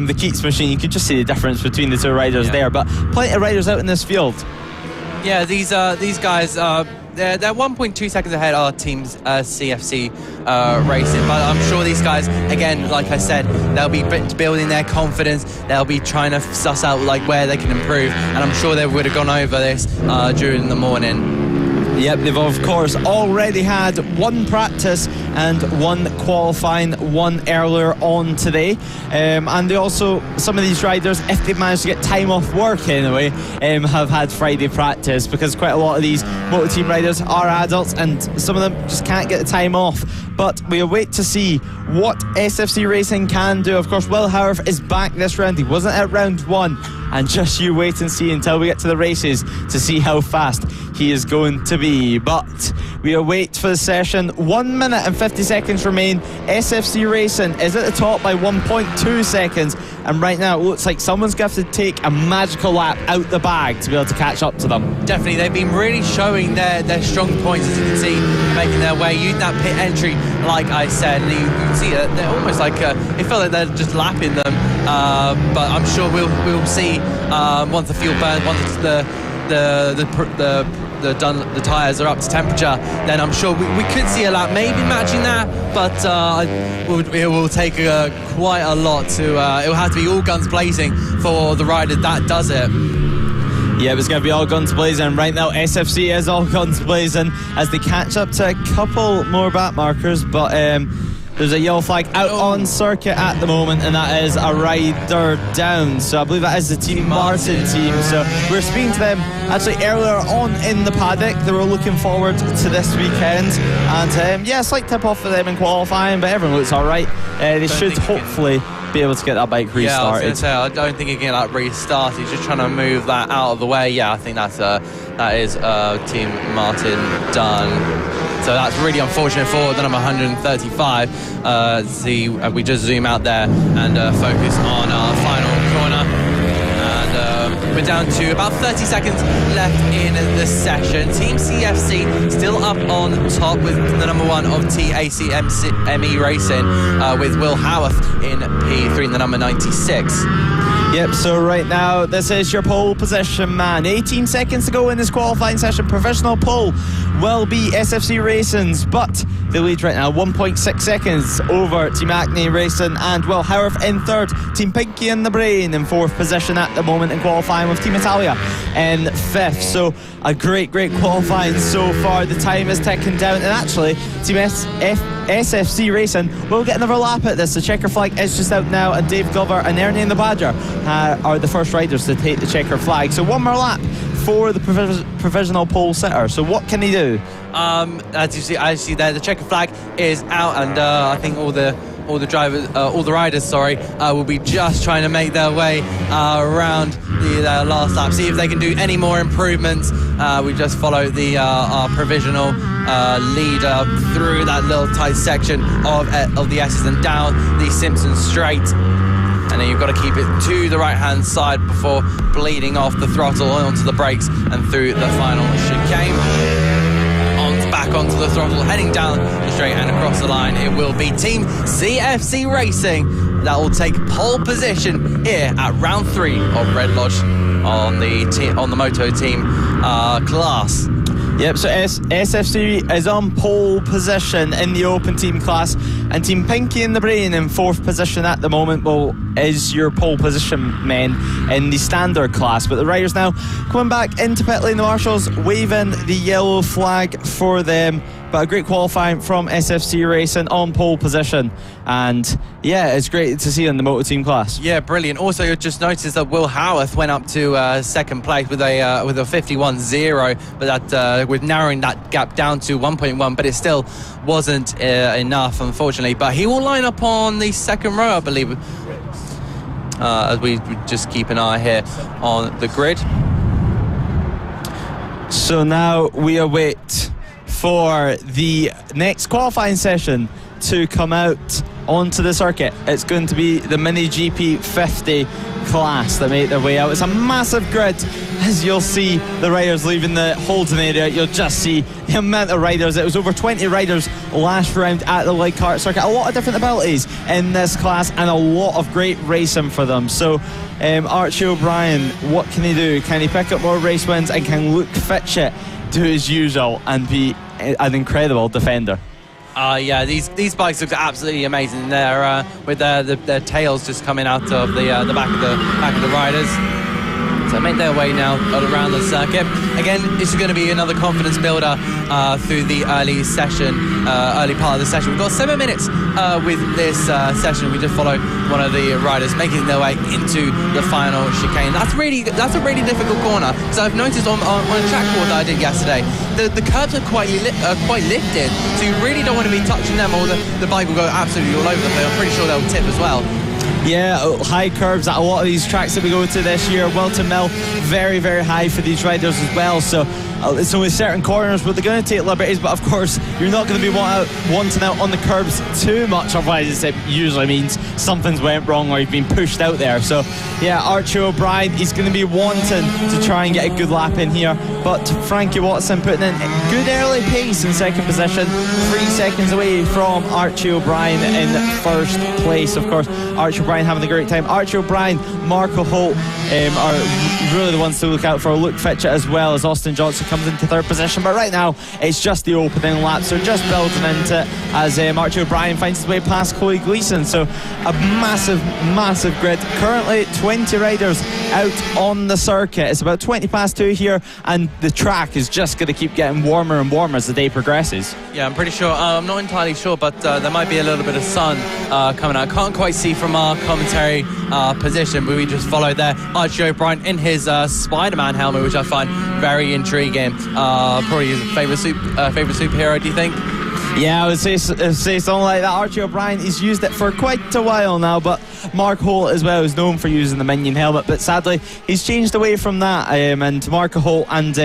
the Keats machine. You can just see the difference between the 2 riders there, but plenty of riders out in this field. Yeah, these guys they're 1.2 seconds ahead of our team's CFC Racing, but I'm sure these guys, again, like I said, they'll be building their confidence. They'll be trying to suss out like where they can improve, and I'm sure they would have gone over this during the morning. Yep, they've of course already had one practice and one qualifying, one earlier on today. And they also, some of these riders, if they've managed to get time off work anyway, have had Friday practice, because quite a lot of these motor team riders are adults and some of them just can't get the time off. But we await to see what SFC Racing can do. Of course, Will Howarth is back this round. He wasn't at round one, and just you wait and see until we get to the races to see how fast he is going to be. But we await for the session. 1 minute and 50 seconds remain. SFC Racing is at the top by 1.2 seconds, and right now it looks like someone's going to have to take a magical lap out the bag to be able to catch up to them. Definitely, they've been really showing their strong points, as you can see, making their way, using that pit entry, like I said. And you can see that they're almost like it felt like they're just lapping them. But I'm sure we'll see once the fuel burns, once the tyres are up to temperature, then I'm sure we could see a lap maybe matching that, but it will take quite a lot to it will have to be all guns blazing for the rider that does it. Yeah, it's going to be all guns blazing, and right now SFC is all guns blazing as they catch up to a couple more back markers, but there's a yellow flag out on circuit at the moment, and that is a rider down. So I believe that is the Team Martin team. So we're speaking to them actually earlier on in the paddock. They were looking forward to this weekend, and yeah, slight tip off for them in qualifying, but everyone looks all right. They should hopefully be able to get that bike restarted. Yeah, I was going to say, I don't think he can get that restarted. He's just trying to move that out of the way. Yeah, I think that is Team Martin done. So that's really unfortunate for the number 135. We just zoom out there and focus on our final corner. And we're down to about 30 seconds left in the session. Team CFC still up on top with the number one of TACME Racing, with Will Howarth in P3 in the number 96. Yep, so right now, this is your pole position, man. 18 seconds to go in this qualifying session. Provisional pole will be SFC Racing's, but the lead right now, 1.6 seconds over Team Acne Racing and Will Howarth in third. Team Pinky and the Brain in fourth position at the moment in qualifying, with Team Italia in fifth. So a great qualifying so far. The time is ticking down, and actually, Team SFC Racing will get another lap at this. The checker flag is just out now, and Dave Glover and Ernie and the Badger are the first riders to take the checker flag. So one more lap for the provisional pole sitter. So what can he do? As you see there, the checker flag is out, and I think all the riders, will be just trying to make their way around the last lap, see if they can do any more improvements. We just follow our provisional leader through that little tight section of the S's and down the Simpson Straight. And then you've got to keep it to the right-hand side before bleeding off the throttle onto the brakes and through the final chicane. Back onto the throttle, heading down the straight and across the line. It will be Team CFC Racing that will take pole position here at round 3 of Red Lodge on the Moto Team class. Yep, so SFC is on pole position in the open team class, and Team Pinky and the Brain in fourth position at the moment is your pole position men in the standard class. But the riders now coming back into pit lane, the marshals waving the yellow flag for them. But a great qualifying from SFC Racing on pole position, and yeah, it's great to see in the motor team class. Yeah, brilliant. Also, you just noticed that Will Howarth went up to second place with a 51.0, but that with narrowing that gap down to 1.1, but it still wasn't enough, unfortunately. But he will line up on the second row, I believe, as we just keep an eye here on the grid. So now we await for the next qualifying session to come out onto the circuit. It's going to be the Mini GP 50 class that make their way out. It's a massive grid. As you'll see the riders leaving the holding area, you'll just see the amount of riders. It was over 20 riders last round at the light kart circuit. A lot of different abilities in this class and a lot of great racing for them. So Archie O'Brien, what can he do? Can he pick up more race wins, and can Luke Fitchett do his usual and be an incredible defender? Yeah, these bikes look absolutely amazing. They're with their tails just coming out of the back of the riders. to make their way now around the circuit. Again, this is going to be another confidence builder through the early part of the session. We've got 7 minutes with this session. We just follow one of the riders making their way into the final chicane. That's a really difficult corner, because I've noticed on a track board that I did yesterday, the curbs are quite lifted, so you really don't want to be touching them, or the bike will go absolutely all over the place. I'm pretty sure they'll tip as well. Yeah, high curbs at a lot of these tracks that we go to this year. Wilton Mill, very, very high for these riders as well. So it's only certain corners where they're going to take liberties, but of course you're not going to be wanting out on the curbs too much, otherwise it usually means something's went wrong or you've been pushed out there. So yeah, Archie O'Brien, he's going to be wanting to try and get a good lap in here, but Frankie Watson putting in good early pace in second position, 3 seconds away from Archie O'Brien in first place. Of course, Archie O'Brien having a great time. Archie O'Brien, Marco Holt are really the ones to look out for. Luke Fitchett as well, as Austin Johnson comes into third position. But right now, it's just the opening lap, so just building into it as Archie O'Brien finds his way past Chloe Gleeson. So a massive grid. Currently 20 riders out on the circuit. It's about 20 past 2 here, and the track is just going to keep getting warmer and warmer as the day progresses. Yeah, I'm pretty sure. I'm not entirely sure, but there might be a little bit of sun coming out. Can't quite see from our commentary position, but we just followed there Archie O'Brien in his Spider-Man helmet, which I find very intriguing. Probably his favourite superhero, do you think? Yeah, I would say something like that. Archie O'Brien, he's used it for quite a while now, but Mark Holt as well is known for using the Minion helmet, but sadly he's changed away from that, and Mark Holt and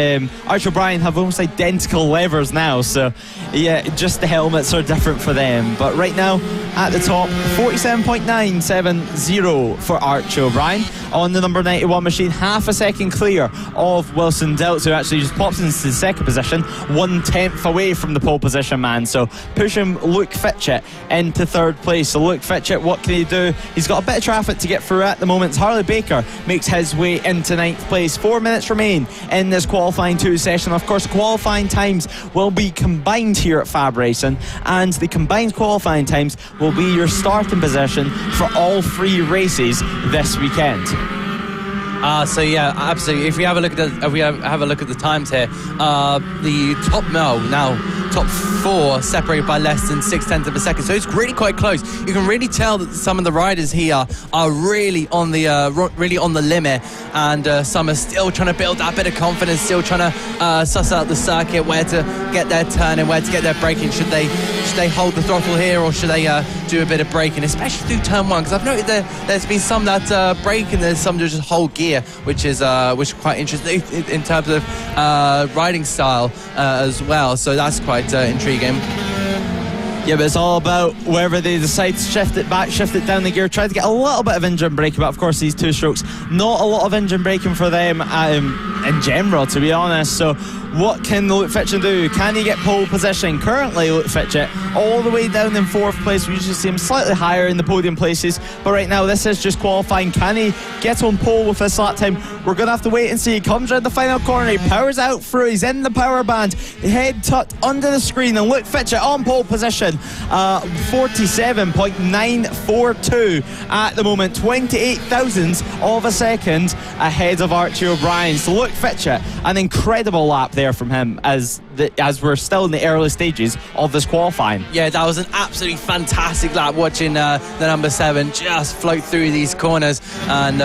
Archie O'Brien have almost identical levers now, so yeah, just the helmets are different for them. But right now at the top, 47.970 for Archie O'Brien on the number 91 machine, half a second clear of Wilson Dilts, who actually just pops into the second position, 1/10 away from the pole position man. So pushing Luke Fitchett into third place. So Luke Fitchett, what can he do? He's got a bit of traffic to get through at the moment. Harley Baker makes his way into 9th place. 4 minutes remain in this qualifying 2 session. Of course, qualifying times will be combined here at FAB-Racing, and the combined qualifying times will be your starting position for all 3 races this weekend. So yeah, absolutely. If we have a look at the times here, the top 4 separated by less than 0.6 of a second. So it's really quite close. You can really tell that some of the riders here are really on the limit, and some are still trying to build that bit of confidence, still trying to suss out the circuit, where to get their turn and where to get their braking. Should they hold the throttle here, or should they do a bit of braking, especially through turn 1? Because I've noted there's been some that brake, and there's some that just hold gear, which is quite interesting in terms of riding style as well. So that's quite intriguing. Yeah, but it's all about wherever they decide to shift it back, shift it down the gear, try to get a little bit of engine braking. But of course, these 2 strokes, not a lot of engine braking for them in general, to be honest. So what can Luke Fitchett do? Can he get pole position? Currently, Luke Fitchett all the way down in 4th place. We usually see him slightly higher in the podium places, but right now this is just qualifying. Can he get on pole with this lap time? We're going to have to wait and see. He comes around the final corner, he powers out through, he's in the power band, head tucked under the screen, and Luke Fitchett on pole position. 47.942 at the moment, 28 thousandths of a second ahead of Archie O'Brien. So Luke Fitchett, an incredible lap there from him as we're still in the early stages of this qualifying. Yeah, that was an absolutely fantastic lap, watching the number 7 just float through these corners and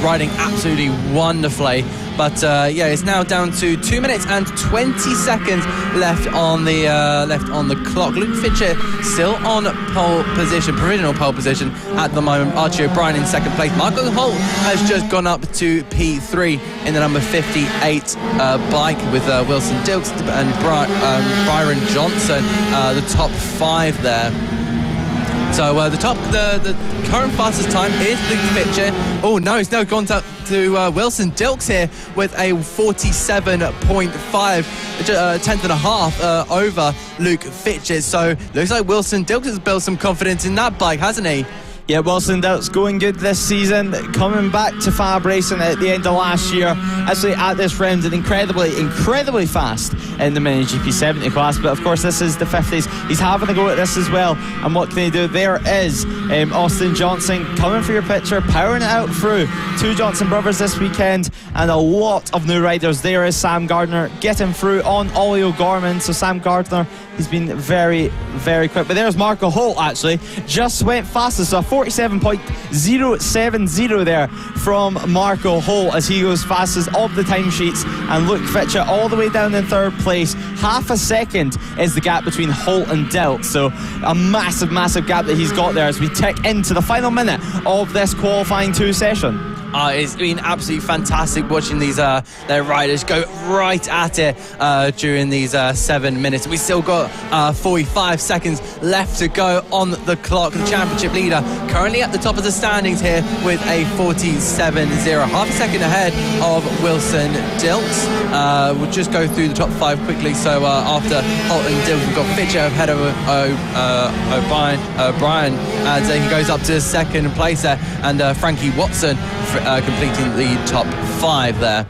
riding absolutely wonderfully. But yeah, it's now down to 2 minutes and 20 seconds left on the clock. Luke Fitchett still on pole position, provisional pole position at the moment. Archie O'Brien in second place. Michael Holt has just gone up to P3 in the number 58 bike with Wilson Dilks and Byron Johnson, the top 5 there. So the current fastest time is Luke Fitchett. Oh no, he's now gone up to Wilson Dilks here with a 47.5, 10.5 over Luke Fitchett. So looks like Wilson Dilks has built some confidence in that bike, hasn't he? Yeah, Wilson Doubt's going good this season, coming back to FAB-Racing at the end of last year. Actually, at this round, and incredibly fast in the Mini GP 70 class. But of course, this is the 50s. He's having a go at this as well. And what can he do? There is Austin Johnson coming for your picture, powering it out through. 2 Johnson brothers this weekend, and a lot of new riders. There is Sam Gardner getting through on Ollie O'Gorman. So Sam Gardner, he's been very, very quick. But there's Marco Holt, actually, just went fastest. So 47.070 there from Marco Holt as he goes fastest of the timesheets. And Luke Fitchett all the way down in 3rd place. Half a second is the gap between Holt and Delt. So a massive gap that he's got there as we tick into the final minute of this qualifying 2 session. It's been absolutely fantastic watching these their riders go right at it during these 7 minutes. We still got 45 seconds left to go on the clock. The championship leader currently at the top of the standings here with a 47.0, half a second ahead of Wilson Dilts. We'll just go through the top 5 quickly. So after Holt and Dilts, we've got Fitcher ahead of O'Brien as he goes up to 2nd place there, and Frankie Watson completing the top 5 there.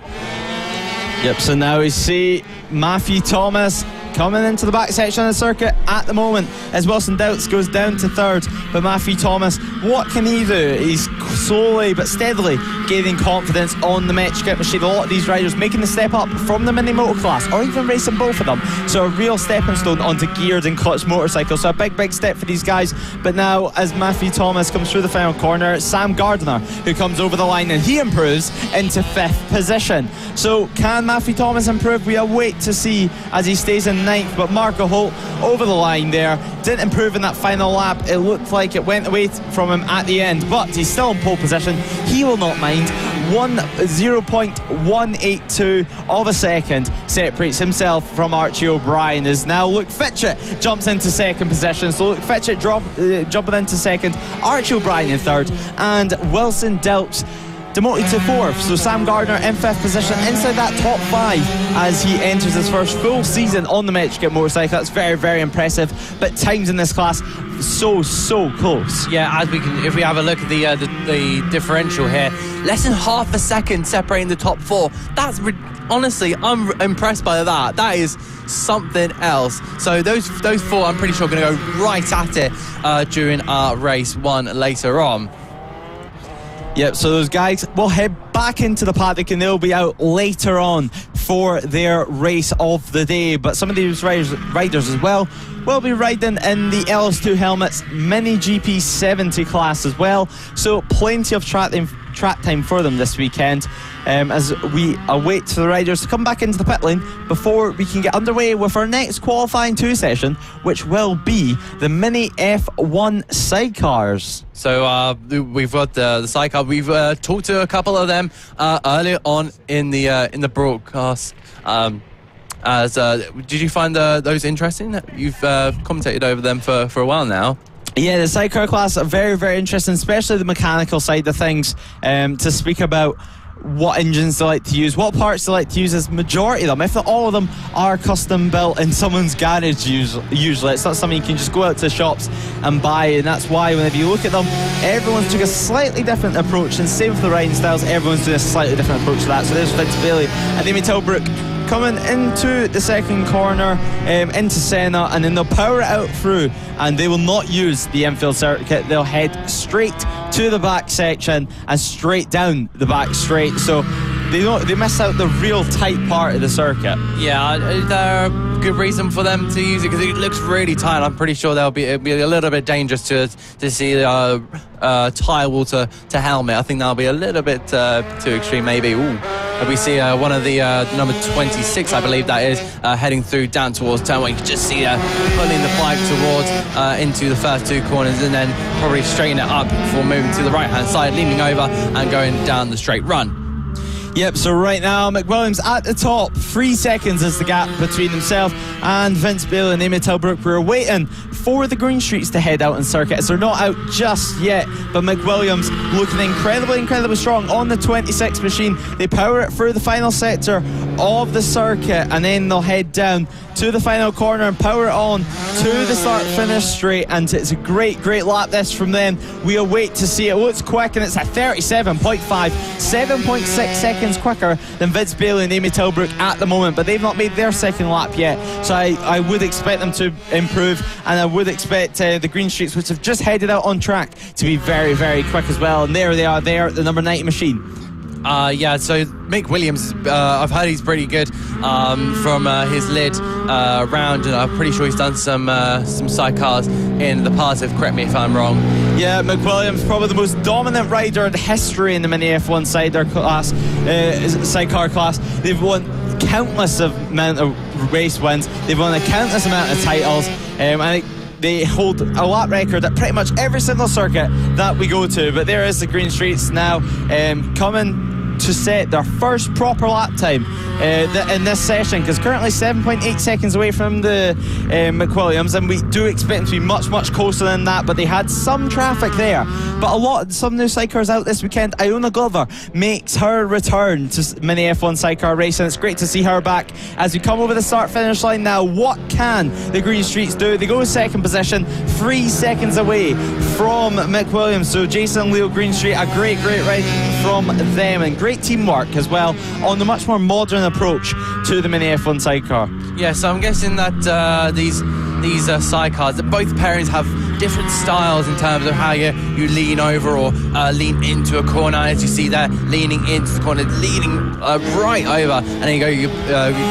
Yep, so now we see Matthew Thomas coming into the back section of the circuit at the moment as Wilson Doubts goes down to 3rd. But Matthew Thomas, what can he do? He's slowly but steadily gaining confidence on the MotoGP machine. A lot of these riders making the step up from the mini moto class, or even racing both of them. So a real stepping stone onto geared and clutch motorcycles. So a big step for these guys. But now as Matthew Thomas comes through the final corner, it's Sam Gardner who comes over the line, and he improves into 5th position. So can Matthew Thomas improve? We await to see as he stays in 9th. But Marco Holt over the line there, didn't improve in that final lap. It looked like it went away from him at the end, but he's still in pole position. He will not mind. 0.182 of a second separates himself from Archie O'Brien, as now Luke Fitchett jumps into 2nd position. So Luke Fitchett jumping into 2nd, Archie O'Brien in 3rd, and Wilson Delps demoted to 4th. So Sam Gardner in 5th position inside that top 5 as he enters his first full season on the MotoGP motorcycle. That's very impressive, but times in this class so close. Yeah, as we can, if we have a look at the differential here, less than half a second separating the top 4. That's honestly, I'm impressed by that. That is something else. So those 4, I'm pretty sure, are going to go right at it during our race 1 later on. Yep, so those guys will head back into the paddock and they'll be out later on for their race of the day. But some of these riders as well will be riding in the LS2 helmets Mini GP 70 class as well. So plenty of track time for them this weekend as we await for the riders to come back into the pit lane before we can get underway with our next qualifying 2 session, which will be the Mini F1 sidecars. So we've got the sidecar. We've talked to a couple of them earlier on in the broadcast. Did you find those interesting? You've commentated over them for a while now. Yeah, the sidecar class are very interesting, especially the mechanical side of things, to speak about what engines they like to use, what parts they like to use, as majority of them, if not all of them, are custom built in someone's garage usually. It's not something you can just go out to the shops and buy, and that's why whenever you look at them, everyone's took a slightly different approach, and same with the riding styles, everyone's doing a slightly different approach to that. So there's Vince Bailey and Amy Tilbrook coming into the 2nd corner, into Senna, and then they'll power it out through, and they will not use the infield circuit. They'll head straight to the back section and straight down the back straight. So they miss out the real tight part of the circuit. Yeah, is there a good reason for them to use it? Because it looks really tight. I'm pretty sure it'll be a little bit dangerous to see tyre wall to helmet. I think that'll be a little bit too extreme, maybe. Ooh. We see one of the number 26, I believe that is, heading through down towards turn 1. You can just see pulling the bike towards into the first 2 corners, and then probably straighten it up before moving to the right-hand side, leaning over and going down the straight run. Yep, so right now McWilliams at the top. 3 seconds is the gap between himself and Vince Bailey and Amy Tilbrook. We're waiting for the green streets to head out on circuit. So they're not out just yet, but McWilliams looking incredibly strong on the 26 machine. They power it through the final sector of the circuit, and then they'll head down to the final corner and power it on to the start-finish straight, and it's a great lap this from them. We await to see it. Looks quick, and it's at 37.5, 7.6 seconds quicker than Vince Bailey and Amy Tilbrook at the moment, but they've not made their second lap yet, so I would expect them to improve, and I would expect the green streets, which have just headed out on track, to be very quick as well. And there they are, there at the number 90 machine. So Mick Williams, I've heard he's pretty good from his lid round, and I'm pretty sure he's done some sidecars in the past. Correct me if I'm wrong. Yeah, McWilliams, probably the most dominant rider in history in the Mini F1 sidecar class. They've won countless amount of race wins. They've won a countless amount of titles. I think they hold a lap record at pretty much every single circuit that we go to. But there is the green streets now coming to set their first proper lap time in this session, because currently 7.8 seconds away from the McWilliams, and we do expect them to be much closer than that, but they had some traffic there. But some new sidecars out this weekend. Iona Glover makes her return to Mini F1 sidecar racing. It's great to see her back as we come over the start finish line now. What can the green streets do? They go second position, 3 seconds away from McWilliams. So Jason and Leo Greenstreet, a great ride from them, and great teamwork as well on the much more modern approach to the Mini F1 sidecar. Yeah, so I'm guessing that these sidecars, that both pairings have different styles in terms of how you lean over or lean into a corner. As you see there, leaning into the corner, leaning right over, and then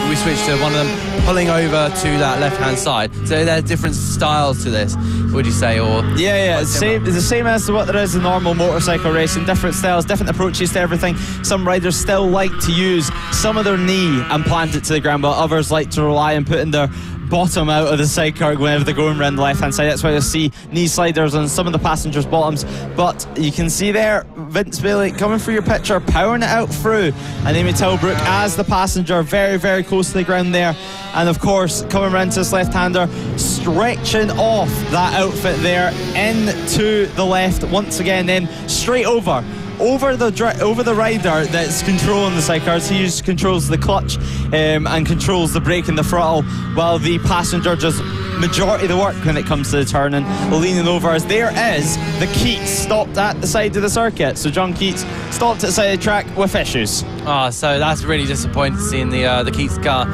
we switch to one of them pulling over to that left-hand side. So there's different styles to this, would you say? Or yeah, it's the same as what there is in normal motorcycle racing. Different styles, different approaches to everything. Some riders still like to use some of their knee and plant it to the ground, while others like to rely on putting their bottom out of the sidecar whenever they're going around the left hand side. That's why you'll see knee sliders on some of the passengers' bottoms. But you can see there Vince Bailey coming through your picture, powering it out through, and Amy Tilbrook as the passenger, very close to the ground there. And of course, coming around to this left-hander, stretching off that outfit there into the left once again, then straight over the rider that's controlling the sidecars. He just controls the clutch and controls the brake and the throttle, while the passenger just majority of the work when it comes to the turning, leaning over. As there is the Keats stopped at the side of the circuit. So John Keats stopped at the side of the track with issues. So that's really disappointing, seeing the Keats car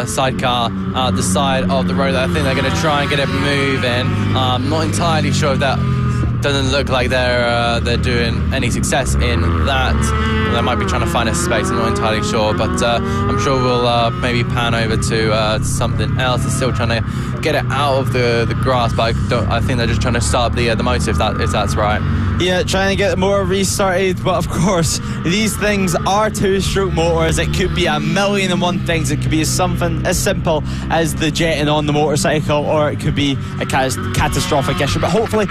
sidecar at the side of the road. I think they're going to try and get it moving. I'm not entirely sure if that doesn't look like they're doing any success in that. They might be trying to find a space, I'm not entirely sure, but I'm sure we'll maybe pan over to something else. They're still trying to get it out of the grass, but I think they're just trying to start up the motor, if that's right. Yeah, trying to get the motor restarted, but of course these things are two-stroke motors. It could be a million and one things. It could be something as simple as the jetting on the motorcycle, or it could be a catastrophic issue. But hopefully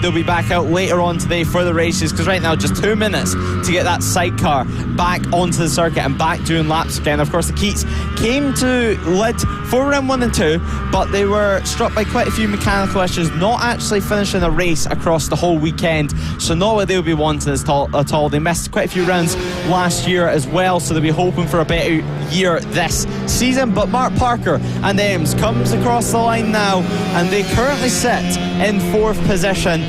they'll be back out later on today for the races, because right now just 2 minutes to get that sidecar back onto the circuit and back doing laps again. Of course, the Keats came to lead for round 1 and 2, but they were struck by quite a few mechanical issues, not actually finishing a race across the whole weekend. So not what they'll be wanting at all. They missed quite a few rounds last year as well, so they'll be hoping for a better year this season. But Mark Parker and Ems comes across the line now, and they currently sit in 4th position,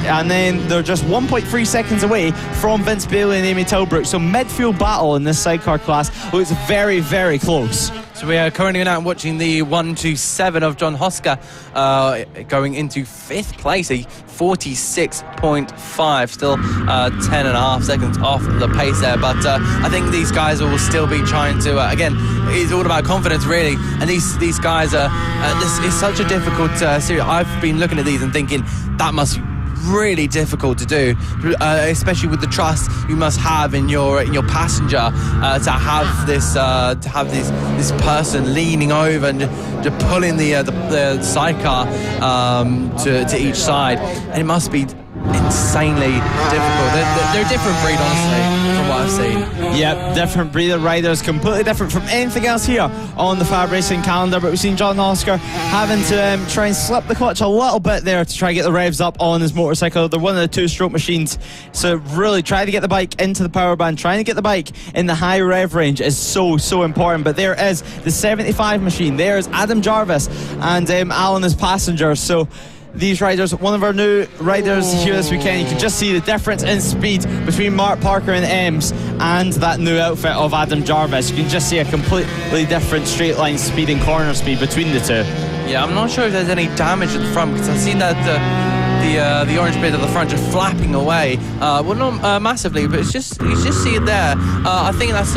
and then they're just 1.3 seconds away from Vince Bailey and Amy Tilbrook. So midfield battle in this sidecar class looks very close. So we are currently now watching the 127 of John Hosker going into 5th place, a 46.5, still 10.5 seconds off the pace there. But I think these guys will still be trying to, again, it's all about confidence really. And these guys are, this is such a difficult series. I've been looking at these and thinking that must be really difficult to do, especially with the trust you must have in your passenger to have this person leaning over and to pulling the sidecar to each side, and it must be insanely difficult. They're a different breed, honestly, from from what I've seen. Yep, different breed of riders, completely different from anything else here on the FAB-Racing calendar. But we've seen John Oscar having to try and slip the clutch a little bit there to try and get the revs up on his motorcycle. They're one of the two-stroke machines, so really trying to get the bike into the power band, trying to get the bike in the high rev range is so important. But there is the 75 machine. There's Adam Jarvis and Alan as passengers. So these riders, one of our new riders here this weekend, you can just see the difference in speed between Mark Parker and Ems and that new outfit of Adam Jarvis. You can just see a completely different straight line speed and corner speed between the two. Yeah, I'm not sure if there's any damage at the front, because I've seen that the orange bit at the front just flapping away. Well, not massively, but you just see it there. I think that's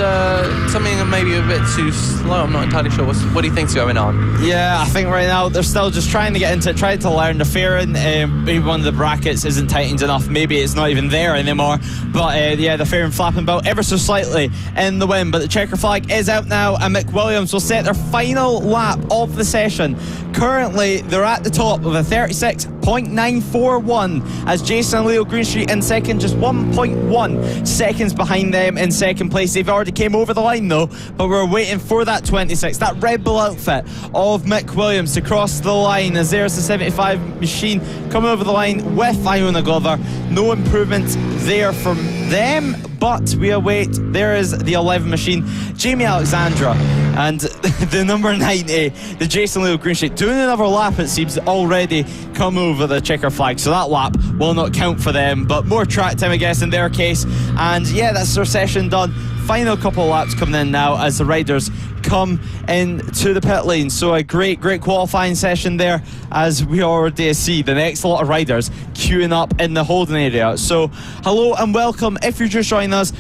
something maybe a bit too slow. I'm not entirely sure. What do you think's going on? Yeah, I think right now they're still just trying to get into it, trying to learn the fairing. Maybe one of the brackets isn't tightened enough. Maybe it's not even there anymore. But yeah, the fairing flapping about ever so slightly in the wind. But the checker flag is out now, and Mick Williams will set their final lap of the session. Currently, they're at the top of a 36.941 as Jason and Leo Greenstreet in second, just 1.1 seconds behind them in second place. They've already came over the line though, but we're waiting for that 26, that Red Bull outfit of Mick Williams to cross the line, as there's the 75 machine coming over the line with Iona Glover. No improvement there from them, but we await. There is the 11 machine, Jamie Alexandra, and the number 90, the Jason Leo Greenstreet, doing another lap, it seems, already come over the checker flag, so that lap will not count for them, but more track time I guess in their case. And yeah, that's their session done. Final couple of laps coming in now as the riders come into the pit lane. So a great qualifying session there, as we already see the next lot of riders queuing up in the holding area. So hello and welcome if you're just joining us.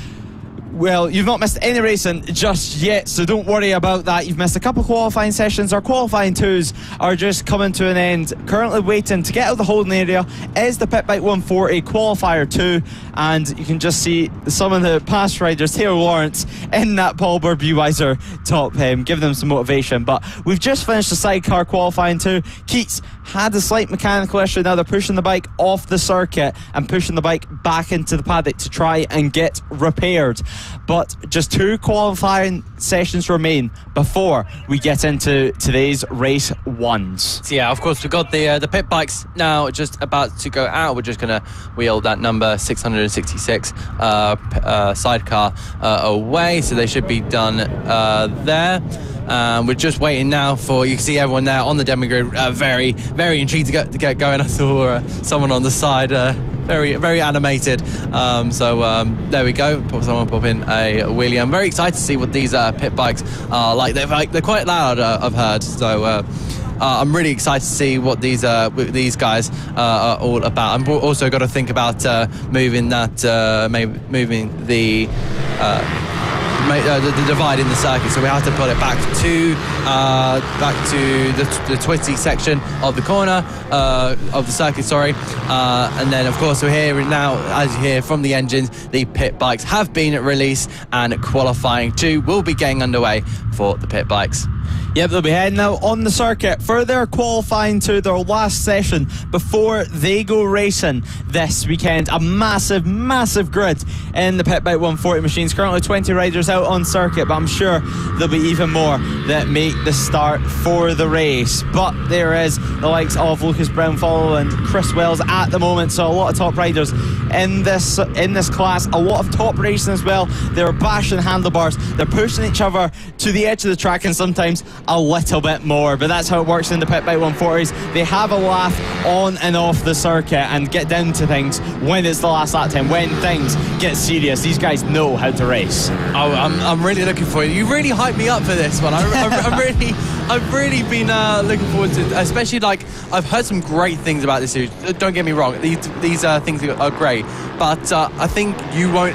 Well, you've not missed any racing just yet, so don't worry about that. You've missed a couple of qualifying sessions. Our qualifying twos are just coming to an end. Currently waiting to get out of the holding area is the Pit Bike 140 qualifier 2, and you can just see some of the past riders, Taylor Lawrence in that Paul Burr-Buweiser top, giving them some motivation. But we've just finished the sidecar qualifying 2. Keats had a slight mechanical issue. Now they're pushing the bike off the circuit and pushing the bike back into the paddock to try and get repaired. But just 2 qualifying sessions remain before we get into today's race ones. So yeah, of course, we've got the pit bikes now just about to go out. We're just going to wheel that number 666 sidecar away, so they should be done there. We're just waiting now for, you can see everyone there on the demo grid, very, very intrigued to get going. I saw someone on the side, very, very animated. So there we go. Someone pop in a wheelie. I'm very excited to see what these pit bikes are like. They're quite loud, I've heard. So I'm really excited to see what these guys are all about. I'm also got to think about moving that, moving the divide in the circuit, so we have to put it back to the twisty section of the corner of the circuit, and then of course we're here now, as you hear from the engines, the pit bikes have been released and qualifying 2 will be getting underway for the pit bikes. Yep, they'll be heading now on the circuit for their qualifying to their last session before they go racing this weekend. A massive grid in the Pit Bike 140 machines. Currently 20 riders out on circuit, but I'm sure there'll be even more that make the start for the race. But there is the likes of Lucas Brownfollow and Chris Wells at the moment, so a lot of top riders in this class. A lot of top racing as well. They're bashing handlebars, they're pushing each other to the edge of the track, and sometimes a little bit more, but that's how it works in the Pit Bike 140s. They have a laugh on and off the circuit and get down to things when it's the last lap time, when things get serious. These guys know how to race. Oh, I'm really looking forward. You really hyped me up for this one. I've really been looking forward to it, especially like I've heard some great things about this series. Don't get me wrong, these things are great, but I think you won't.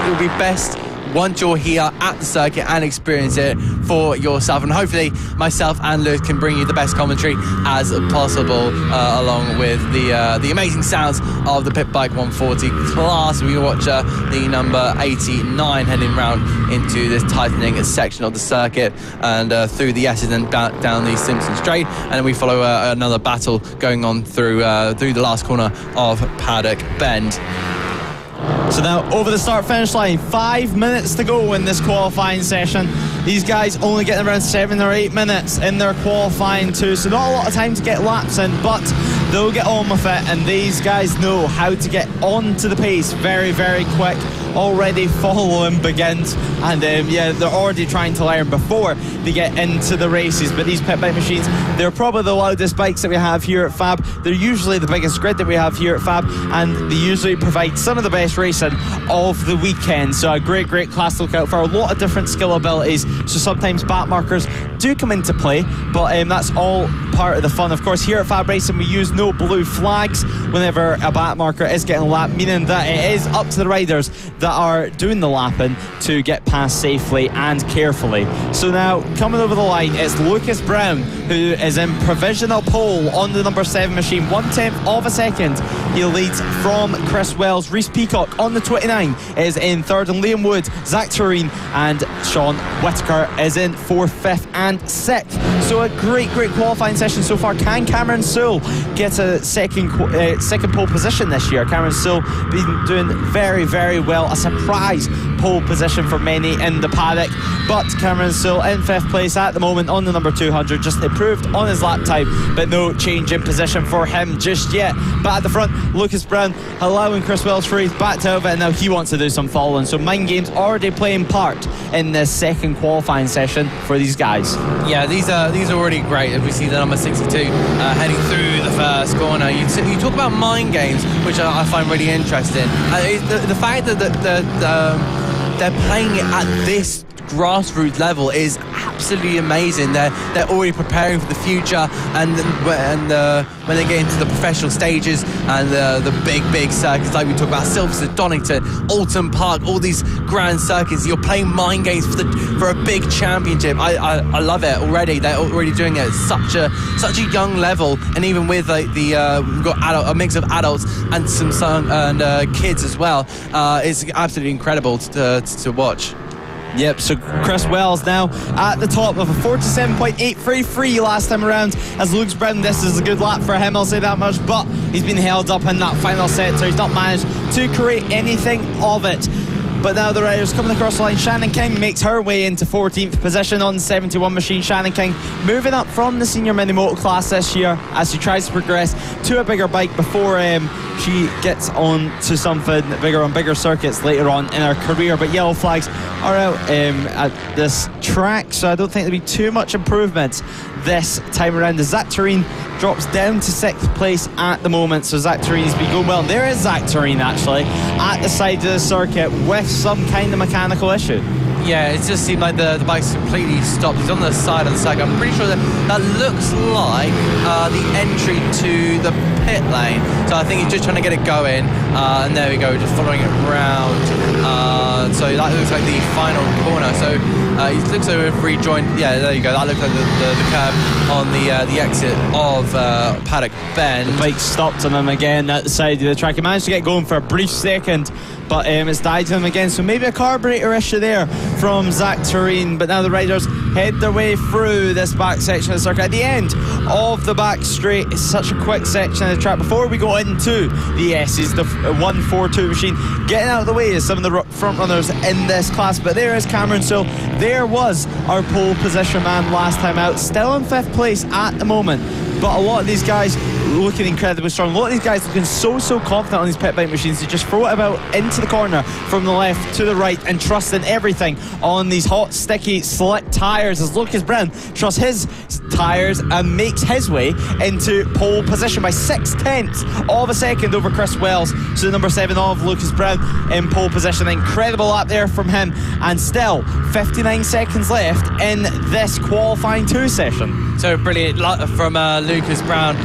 It'll be best once you're here at the circuit and experience it for yourself, and hopefully myself and Lewis can bring you the best commentary as possible, along with the amazing sounds of the Pit Bike 140 class. We watch the number 89 heading round into this tightening section of the circuit and through the S's and down the Simpson Straight, and then we follow another battle going on through the last corner of Paddock Bend. So now over the start-finish line, 5 minutes to go in this qualifying session. These guys only getting around 7 or 8 minutes in their qualifying too, so not a lot of time to get laps in, but they'll get on with it, and these guys know how to get onto the pace very, very quick. Already following begins, and they're already trying to learn before they get into the races. But these pit bike machines, they're probably the loudest bikes that we have here at FAB. They're usually the biggest grid that we have here at FAB, and they usually provide some of the best racing of the weekend. So a great class to look out for. A lot of different skill abilities, so sometimes back markers do come into play, but that's all part of the fun. Of course, here at FAB-Racing we use no blue flags whenever a back marker is getting lapped, meaning that it is up to the riders that are doing the lapping to get past safely and carefully. So now coming over the line, it's Lucas Brown who is in provisional pole on the number 7 machine, 1/10 of a second. He leads from Chris Wells. Reese Peacock on the 29 is in 3rd, and Liam Wood, Zach Tureen and Sean Whitaker is in 4th, 5th and 6th. So a great qualifying session so far. Can Cameron Sewell get a second pole position this year? Cameron Sewell been doing very, very well. A surprise pole position for many in the paddock, but Cameron Sewell in 5th place at the moment on the number 200, just improved on his lap time, but no change in position for him just yet. But at the front, Lucas Brown allowing Chris Wells free back to over, and now he wants to do some following. So mind games already playing part in this second qualifying session for these guys. Yeah, these are already great. As we see the number 62 heading through the first corner. You talk about mind games, which I find really interesting. The fact that they're playing it at this grassroots level is absolutely amazing. They're already preparing for the future, and when they get into the professional stages and the big circuits like we talk about, Silverstone, Donington, Alton Park, all these grand circuits, you're playing mind games for a big championship. I love it already. They're already doing it at such a young level, and even with we've got a mix of adults and some kids as well. It's absolutely incredible to watch. Yep, so Chris Wells now at the top of a 47.833 last time around as Lucas Brown. This is a good lap for him, I'll say that much, but he's been held up in that final set, so he's not managed to create anything of it. But now the riders coming across the line. Shannon King makes her way into 14th position on the 71 machine. Shannon King moving up from the senior mini moto class this year as she tries to progress to a bigger bike before she gets on to something bigger on bigger circuits later on in her career. But yellow flags are out at this track, so I don't think there'll be too much improvement this time around as Zach Tureen drops down to 6th place at the moment. So Zach Tureen's been going well. And there is Zach Tureen actually at the side of the circuit with some kind of mechanical issue. Yeah, it just seemed like the bike's completely stopped. He's on the side of the circuit. I'm pretty sure that looks like the entry to the pit lane. So I think he's just trying to get it going. And there we go, just following it round. So that looks like the final corner. So he looks like we've rejoined. Yeah, there you go. That looks like the curb on the exit of Paddock Bend. The bike stopped on him again at the side of the track. He managed to get going for a brief second, but it's died to him again. So maybe a carburetor issue there from Zach Tureen. But now the riders head their way through this back section of the circuit. At the end of the back straight, it's such a quick section of the track. Before we go into the S's, the 142 machine getting out of the way is some of the front runners in this class. But there is Cameron Sewell. There was our pole position man last time out, still in 5th place at the moment. But a lot of these guys looking incredibly strong. A lot of these guys looking so confident on these pit bike machines. They just throw it about into the corner from the left to the right and trusting everything on these hot, sticky, slick tyres as Lucas Brown trusts his tyres and makes his way into pole position by 0.6 of a second over Chris Wells. So the number 7 of Lucas Brown in pole position. Incredible lap there from him, and still 59 seconds left in this qualifying 2 session. So brilliant from Lucas Brown.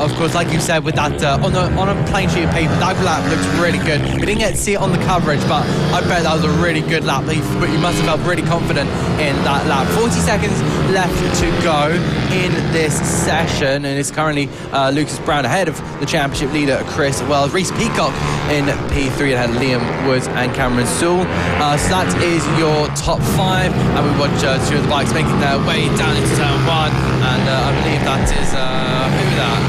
Of course, like you said, with that on a plain sheet of paper, that lap looks really good. We didn't get to see it on the coverage, but I bet that was a really good lap. But you must have felt really confident in that lap. 40 seconds left to go in this session, and it's currently Lucas Brown ahead of the championship leader Chris Wells. Reese Peacock in P3 ahead of Liam Woods and Cameron Sewell. So that is your top 5, and we watch 2 of the bikes making their way down into turn 1, and I believe that is who that.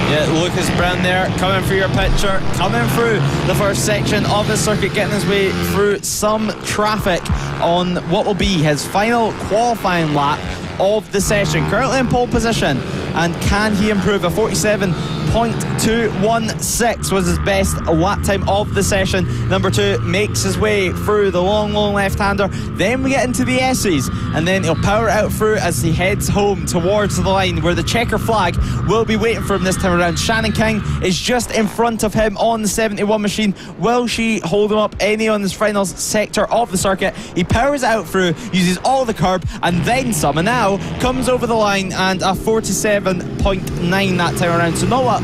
Yeah, Lucas Brown there, coming through your picture, coming through the first section of the circuit, getting his way through some traffic on what will be his final qualifying lap of the session. Currently in pole position, and can he improve? A 47.216 was his best lap time of the session. Number 2 makes his way through the long left-hander. Then we get into the S's, and then he'll power out through as he heads home towards the line where the checker flag will be waiting for him this time around. Shannon King is just in front of him on the 71 machine. Will she hold him up any on this final sector of the circuit? He powers out through, uses all the curb and then some, and now comes over the line, and a 47.9 that time around. So not what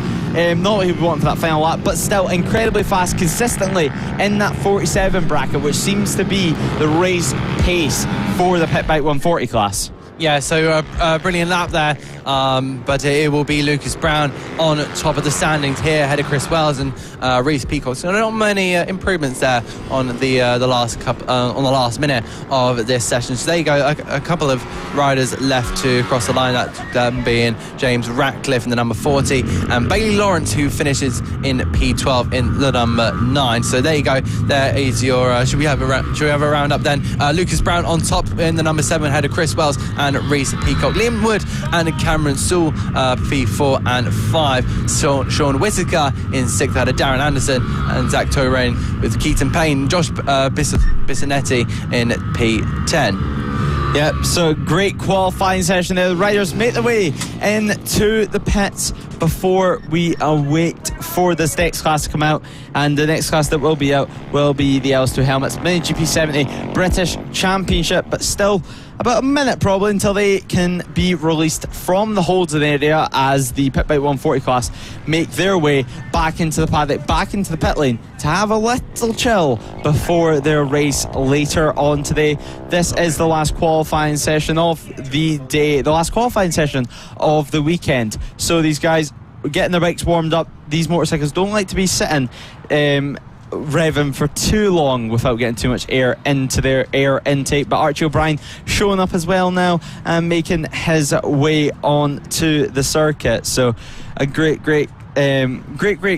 he would want for that final lap, but still incredibly fast, consistently in that 47 bracket, which seems to be the race pace for the Pit Bike 140 class. Yeah, so brilliant lap there, but it will be Lucas Brown on top of the standings here, ahead of Chris Wells and Reese Peacock. So not many improvements there on the last last minute of this session. So there you go, a couple of riders left to cross the line, that being James Ratcliffe in the number 40 and Bailey Lawrence, who finishes in P12 in the number 9. So there you go. There is your. Should we have a roundup then? Lucas Brown on top in the number 7, ahead of Chris Wells and Reese Peacock. Liam Wood and Cameron Sewell, P4 and 5. Sean Whittaker in 6th, ahead of Darren Anderson and Zach Torain, with Keaton Payne, Josh Bissonnetti in P10. Yep, so great qualifying session there. The riders make their way into the pits before we await for this next class to come out, and the next class that will be out will be the LS2 Helmets Mini GP 70 British Championship, but still about a minute probably until they can be released from the holding area as the Pit Bike 140 class make their way back into the paddock, back into the pit lane to have a little chill before their race later on today. This is the last qualifying session of the day, the last qualifying session of the weekend. So these guys are getting their bikes warmed up. These motorcycles don't like to be sitting revving for too long without getting too much air into their air intake, but Archie O'Brien showing up as well now and making his way on to the circuit. So a great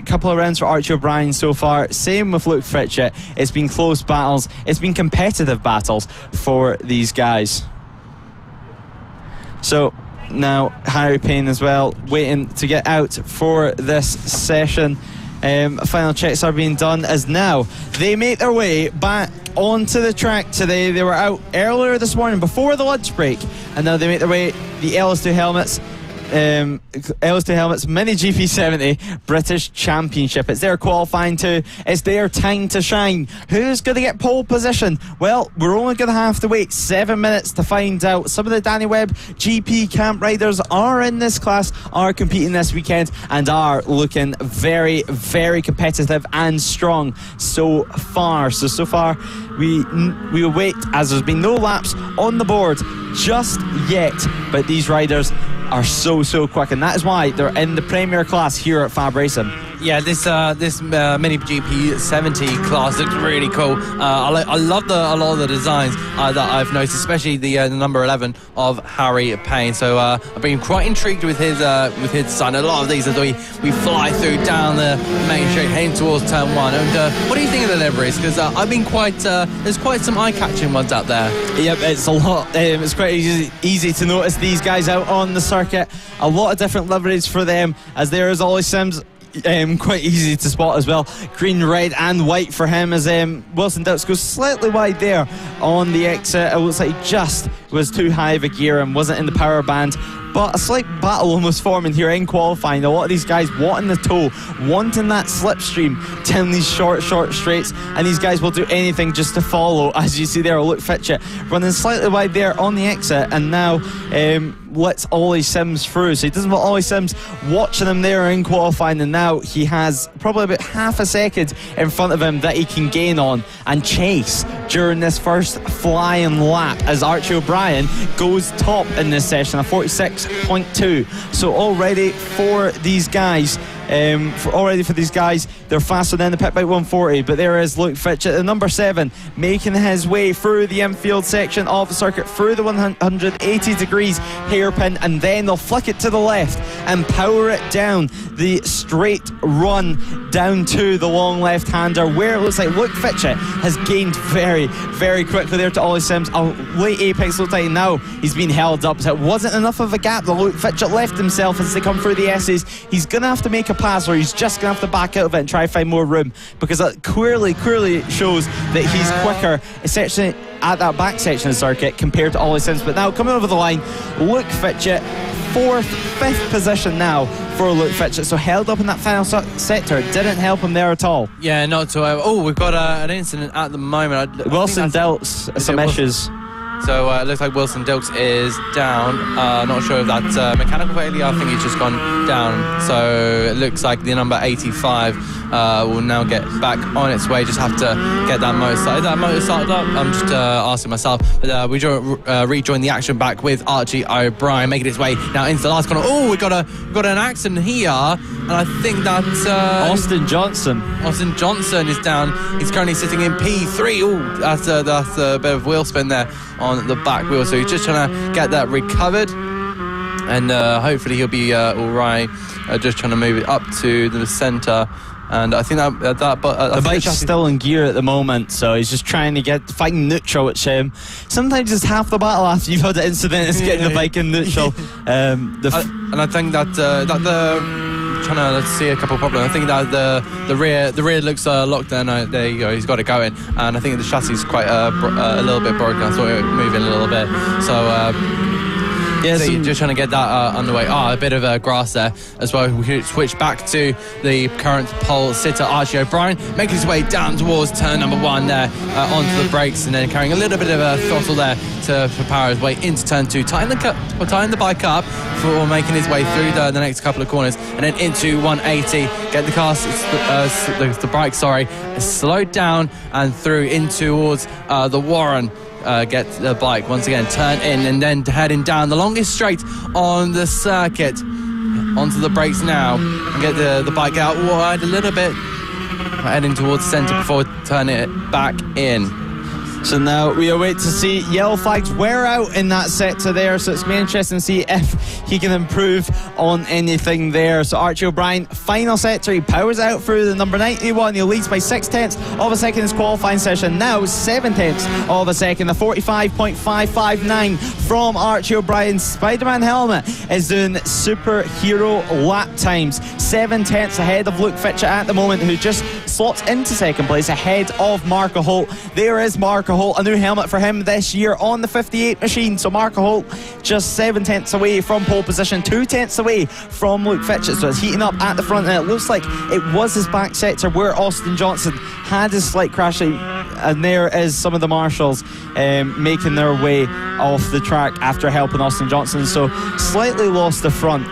couple of rounds for Archie O'Brien so far. Same with Luke Fritchett. It's been close battles, it's been competitive battles for these guys. So now Harry Payne as well, waiting to get out for this session. Final checks are being done as now they make their way back onto the track today. They were out earlier this morning before the lunch break, and now they make their way the LS2 Helmets Mini GP 70 British Championship. It's their qualifying too. It's their time to shine. Who's going to get pole position? Well, we're only going to have to wait 7 minutes to find out. Some of the Danny Webb GP camp riders are in this class, are competing this weekend, and are looking very, very competitive and strong so far. So far we will wait, as there's been no laps on the board just yet, but these riders are so quick, and that is why they're in the premier class here at FAB-Racing. Yeah, this Mini GP 70 class looks really cool. I love a lot of the designs that I've noticed, especially the number 11 of Harry Payne. So I've been quite intrigued with his design. A lot of these as we fly through down the main straight heading towards turn 1. And what do you think of the liveries? Because I've been there's quite some eye-catching ones out there. Yep, it's a lot. It's quite easy to notice these guys out on the circuit. A lot of different liveries for them, as there is Ollie Sims. Quite easy to spot as well. Green, red and white for him, as Wilson Dowds goes slightly wide there on the exit. It looks like he just was too high of a gear and wasn't in the power band. But a slight battle almost forming here in qualifying. A lot of these guys wanting the toe, wanting that slipstream down these short straights, and these guys will do anything just to follow. As you see there, Luke Fitchett running slightly wide there on the exit, and now lets Ollie Sims through. So he doesn't want Ollie Sims watching him there in qualifying, and now he has probably about half a second in front of him that he can gain on and chase during this first flying lap, as Archie O'Brien goes top in this session, a 46.2. So already for these guys, already for these guys. They're faster than the pit bike 140, but there is Luke Fitchett, the number 7, making his way through the infield section of the circuit, through the 180 degrees hairpin, and then they'll flick it to the left and power it down the straight run down to the long left-hander, where it looks like Luke Fitchett has gained very, very quickly there to Ollie Sims. A late apex looks like now he's been held up, so it wasn't enough of a gap that Luke Fitchett left himself as they come through the S's. He's going to have to make a pass, or he's just going to have to back out of it and try to find more room, because it clearly shows that he's quicker, especially at that back section of the circuit, compared to Ollie Sims. But now coming over the line, Luke Fitchett, 4th, 5th position now for Luke Fitchett, so held up in that final sector didn't help him there at all. Yeah, not at all. We've got an incident at the moment. Wilson Dilks some issues. So it looks like Wilson Dilks is down. Not sure if that's mechanical failure. I think he's just gone down. So it looks like the number 85 will now get back on its way. Just have to get that motor started. Is that motor started up? I'm just asking myself. But we rejoin the action back with Archie O'Brien making his way now into the last corner. Oh, we got an accident here, and I think that's Austin Johnson. Austin Johnson is down. He's currently sitting in P3. Oh, that's a bit of wheel spin there on the back wheel, so he's just trying to get that recovered, and hopefully he'll be all right. Just trying to move it up to the centre, and I think that the bike's still in gear at the moment, so he's just trying to find neutral, which sometimes is half the battle after you've had an incident, is getting the bike in neutral. And I think that the trying to see a couple of problems. I think that the rear looks locked in. There you go, he's got it going, and I think the chassis is quite a little bit broken. I thought it would move in a little bit, so just trying to get that underway. A bit of grass there as well. We switch back to the current pole sitter, Archie O'Brien, making his way down towards turn number 1 there, onto the brakes, and then carrying a little bit of a throttle there to power his way into turn 2, tying the bike up for making his way through the next couple of corners, and then into 180, get the car, the bike, slowed down and through in towards the Warren. Get the bike once again, turn in, and then heading down the longest straight on the circuit, onto the brakes now, and get the bike out wide a little bit, heading towards the centre before turning it back in. So now we await to see yellow flags wear out in that sector there, so it's going to be interesting to see if he can improve on anything there. So Archie O'Brien, final sector, he powers out through the number 91, he leads by 6/10 of a second in his qualifying session, now 7/10 of a second. The 45.559 from Archie O'Brien's Spider-Man helmet is doing superhero lap times, 7/10 ahead of Luke Fitchett at the moment, who just slots into second place ahead of Marco Holt. There is Marco Holt, a new helmet for him this year on the 58 machine. So Marco Holt just 7/10 away from pole position, 2/10 away from Luke Fitchett. So it's heating up at the front, and it looks like it was his back sector where Austin Johnson had his slight crash, and there is some of the marshals making their way off the track after helping Austin Johnson. So slightly lost the front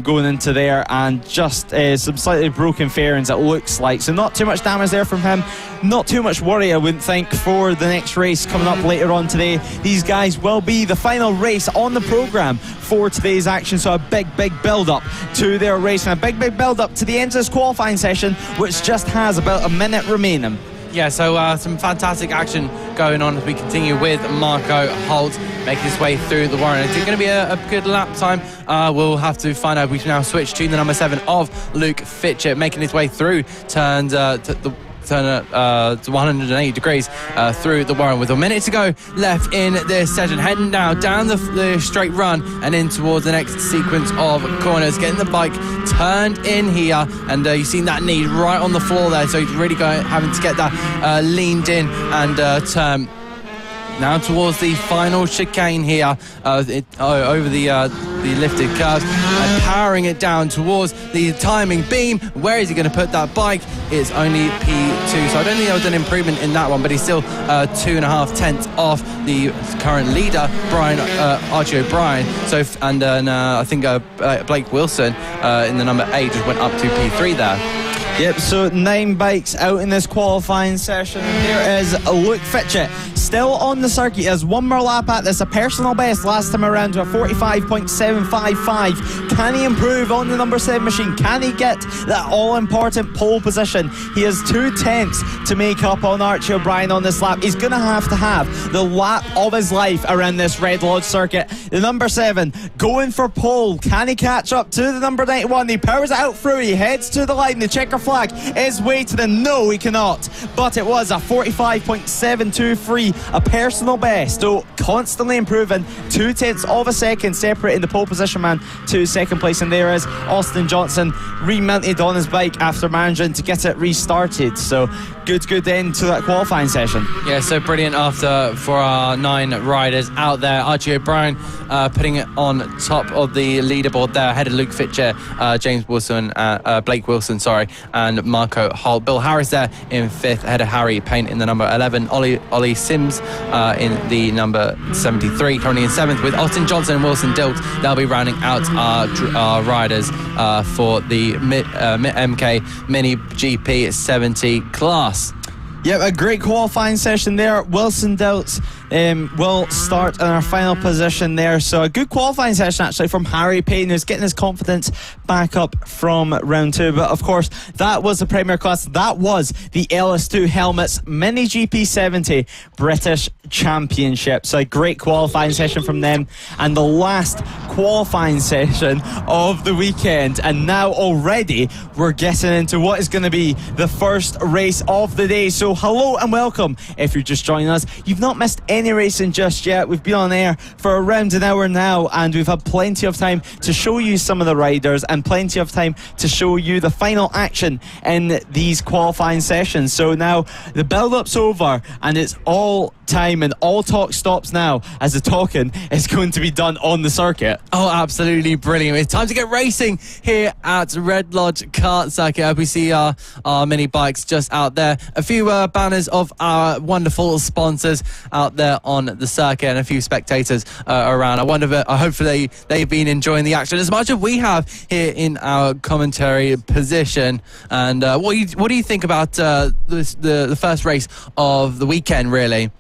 going into there, and just some slightly broken fairings, it looks like. So not too much damage there from him, not too much worry, I wouldn't think, for the next race coming up later on today. These guys will be the final race on the programme for today's action, so a big build up to their race, and a big build up to the end of this qualifying session, which just has about a minute remaining. Yeah, so some fantastic action going on as we continue with Marco Holt making his way through the Warren. Is it going to be a good lap time? We'll have to find out. We now switch to the number 7 of Luke Fitchett, making his way through turn 180 degrees through the Warren with a minute to go left in this session, heading down the straight run and in towards the next sequence of corners, getting the bike turned in here, and you've seen that knee right on the floor there, so he's really having to get that leaned in and turn now towards the final chicane here, over the lifted curves, and powering it down towards the timing beam. Where is he going to put that bike? It's only P2, so I don't think there was an improvement in that one, but he's still 2.5 off the current leader, Archie O'Brien. So, and then I think Blake Wilson in the number 8 just went up to P3 there. Yep, so 9 bikes out in this qualifying session. There is Luke Fitchett still on the circuit. He has one more lap at this, a personal best last time around, to a 45.755. Can he improve on the number 7 machine? Can he get that all-important pole position? He has 2 tenths to make up on Archie O'Brien on this lap. He's going to have the lap of his life around this Red Lodge circuit. The number 7 going for pole. Can he catch up to the number 91? He powers it out through. He heads to the line. The checker flag is waiting, and no, he cannot. But it was a 45.723, a personal best. So constantly improving, 2 tenths of a second separating the pole position man to second place. And there is Austin Johnson remounted on his bike after managing to get it restarted. So good end to that qualifying session. Yeah, so brilliant for our 9 riders out there. Archie O'Brien putting it on top of the leaderboard there, ahead of Luke Fitcher, James Wilson, Blake Wilson, and Marco Holt. Bill Harris there in 5th, ahead of Harry Payne in the number 11. Ollie Sims in the number 73, currently in 7th, with Austin Johnson and Wilson Dilt. They'll be rounding out our riders for the MK Mini GP 70 class. Yep, a great qualifying session there. Wilson Dilts will start in our final position there. So a good qualifying session actually from Harry Payne, who's getting his confidence back up from round 2. But of course, that was the Premier Class. That was the LS2 Helmets Mini GP 70 British Championship. So a great qualifying session from them. And the last qualifying session of the weekend. And now already we're getting into what is going to be the first race of the day. So hello and welcome if you're just joining us. You've not missed any racing just yet. We've been on air for around an hour now, and we've had plenty of time to show you some of the riders and plenty of time to show you the final action in these qualifying sessions. So now the build-up's over and it's all time and all talk stops now, as the talking is going to be done on the circuit. Oh, absolutely brilliant. It's time to get racing here at Red Lodge Kart Circuit. We see our mini bikes just out there. A few banners of our wonderful sponsors out there on the circuit, and a few spectators around. Hopefully they've been enjoying the action as much as we have here in our commentary position. And what do you think about the first race of the weekend, really?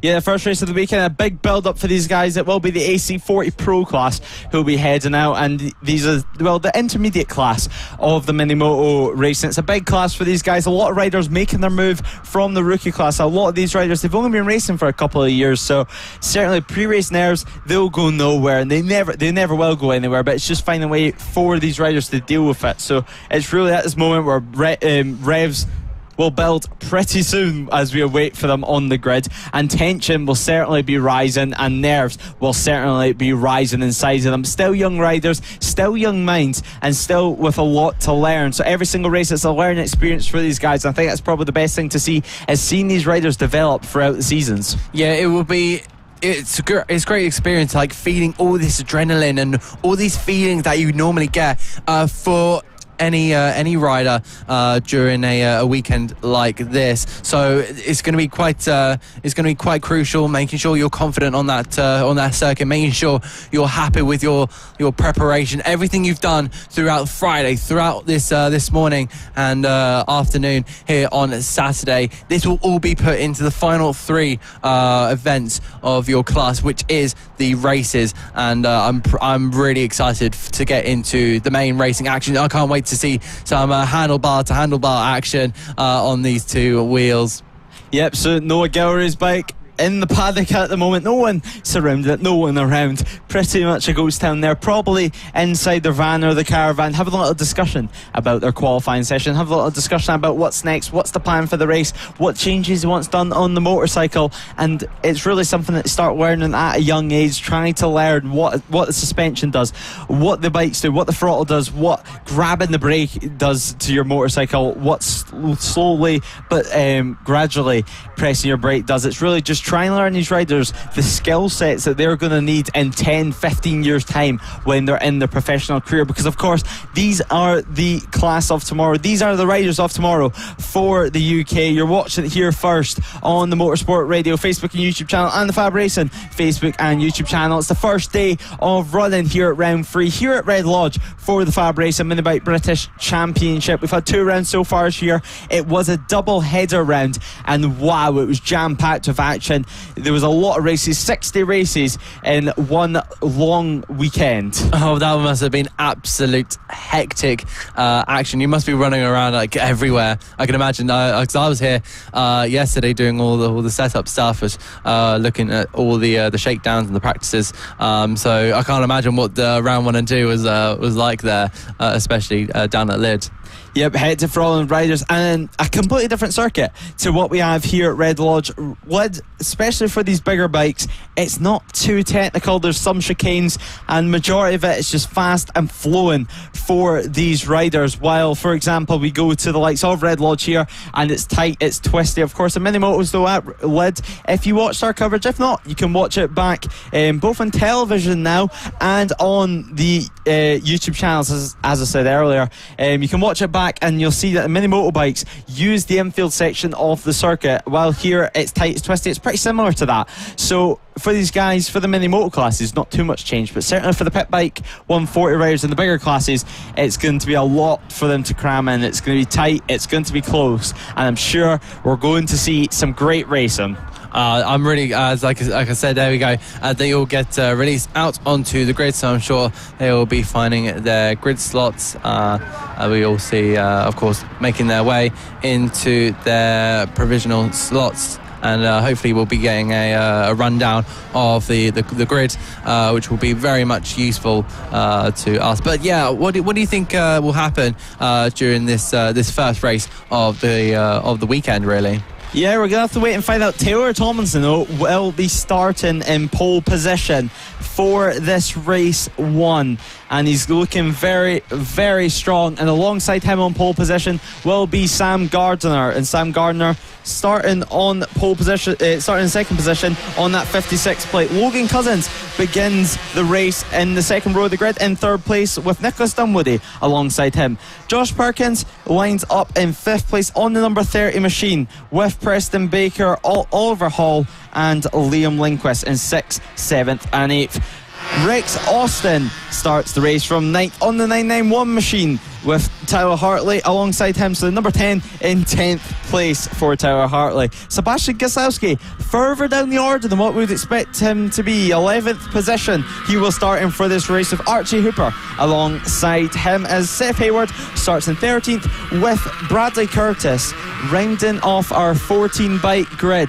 Yeah, the first race of the weekend, a big build-up for these guys. It will be the AC40 Pro class who'll be heading out, and these are, the intermediate class of the Mini Moto racing. It's a big class for these guys. A lot of riders making their move from the rookie class. A lot of these riders, they've only been racing for a couple of years, so certainly pre-race nerves, they'll go nowhere, and they never will go anywhere, but it's just finding a way for these riders to deal with it. So it's really at this moment where revs will build pretty soon as we await for them on the grid, and tension will certainly be rising, and nerves will certainly be rising inside of them. Still young riders, still young minds, and still with a lot to learn. So every single race is a learning experience for these guys. I think that's probably the best thing to see, is seeing these riders develop throughout the seasons. Yeah, it will be. It's a great experience, like feeling all this adrenaline and all these feelings that you normally get for any rider during a weekend like this. So it's going to be quite crucial, making sure you're confident on that circuit, making sure you're happy with your preparation, everything you've done throughout Friday, throughout this morning and afternoon here on Saturday. This will all be put into the final 3 events of your class, which is the races, and I'm really excited to get into the main racing action. I can't wait to see some handlebar to handlebar action on these 2 wheels. Yep, so Noah Gilroy's bike in the paddock at the moment. No one surrounded it, no one around. Pretty much a ghost town there. Probably inside their van or the caravan, having a little discussion about their qualifying session, have a little discussion about what's next, what's the plan for the race, what changes he wants done on the motorcycle. And it's really something that you start learning at a young age, trying to learn what the suspension does, what the bikes do, what the throttle does, what grabbing the brake does to your motorcycle, what slowly but gradually pressing your brake does. It's really just try and learn these riders the skill sets that they're going to need in 10-15 years time when they're in their professional career, because of course these are the class of tomorrow, these are the riders of tomorrow for the UK. You're watching it here first on the Motorsport Radio Facebook and YouTube channel, and the FAB-Racing Facebook and YouTube channel. It's the first day of running here at round 3 here at Red Lodge for the FAB-Racing Minibike British Championship. We've had 2 rounds so far this year. It was a double header round, and wow, it was jam-packed with action. mention, there was a lot of races, 60 races in one long weekend. Oh, that must have been absolute hectic action. You must be running around like everywhere. I can imagine. Because I was here yesterday doing all the setup stuff, was looking at all the shakedowns and the practices. So I can't imagine what the round 1 and 2 was like there, especially down at Lid. Yep, hectic for all the riders, and a completely different circuit to what we have here at Red Lodge. Lid, especially for these bigger bikes, it's not too technical. There's some chicanes, and majority of it is just fast and flowing for these riders. While, for example, we go to the likes of Red Lodge here, and it's tight, it's twisty. Of course, the mini motos though at Lid, if you watched our coverage, if not, you can watch it back both on television now and on the YouTube channels, as I said earlier. You can watch it back, and you'll see that the mini motorbikes use the infield section of the circuit, while here it's tight, it's twisty. It's pretty similar to that. So for these guys, for the mini moto classes, not too much change, but certainly for the pit bike 140 riders in the bigger classes, it's going to be a lot for them to cram in. It's going to be tight, it's going to be close, and I'm sure we're going to see some great racing. I'm really, like I said, there we go. They all get released out onto the grid, so I'm sure they will be finding their grid slots. We all see, of course, making their way into their provisional slots. And hopefully we'll be getting a rundown of the grid, which will be very much useful to us. But yeah, what do you think will happen during this first race of the weekend, really? Yeah, we're going to have to wait and find out. Taylor Tomlinson, though, will be starting in pole position for this race 1. And he's looking very, very strong. And alongside him on pole position will be Sam Gardner. And Sam Gardner starting on pole position, starting in second position on that 56 plate. Logan Cousins begins the race in the second row of the grid in third place with Nicholas Dunwoody alongside him. Josh Perkins lines up in fifth place on the number 30 machine with Preston Baker, Oliver Hall and Liam Lindquist in 6th, 7th and 8th. Rex Austin starts the race from 9th on the 991 machine with Tyler Hartley alongside him, so the number 10 in 10th place for Tyler Hartley. Sebastian Gieslowski further down the order than what we would expect him to be, 11th position. He will start in for this race with Archie Hooper alongside him, as Seth Hayward starts in 13th with Bradley Curtis rounding off our 14 bike grid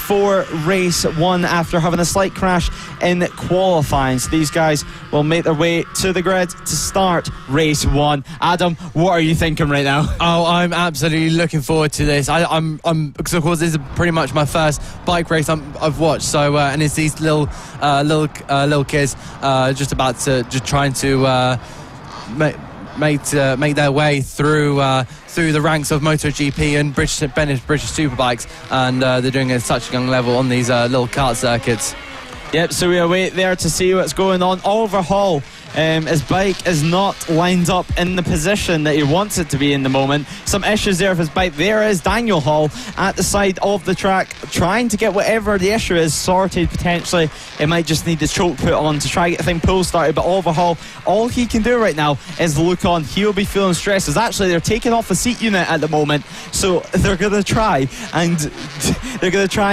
for race 1 after having a slight crash in qualifying. So these guys will make their way to the grid to start race 1. Adam, what are you thinking right now? Oh, I'm absolutely looking forward to this. I'm because of course this is pretty much my first bike race I've watched. So and it's these little kids just about to trying to make their way through the ranks of MotoGP and British Superbikes, and they're doing it at such a young level on these little kart circuits. Yep, so we await there to see what's going on. Oliver Hall, his bike is not lined up in the position that he wants it to be in the moment. Some issues there with his bike. There is Daniel Hall at the side of the track trying to get whatever the issue is sorted potentially. It might just need the choke put on to try to get the thing pull started, but Oliver Hall, all he can do right now is look on. He'll be feeling stressed, as actually they're taking off the seat unit at the moment, so they're going to try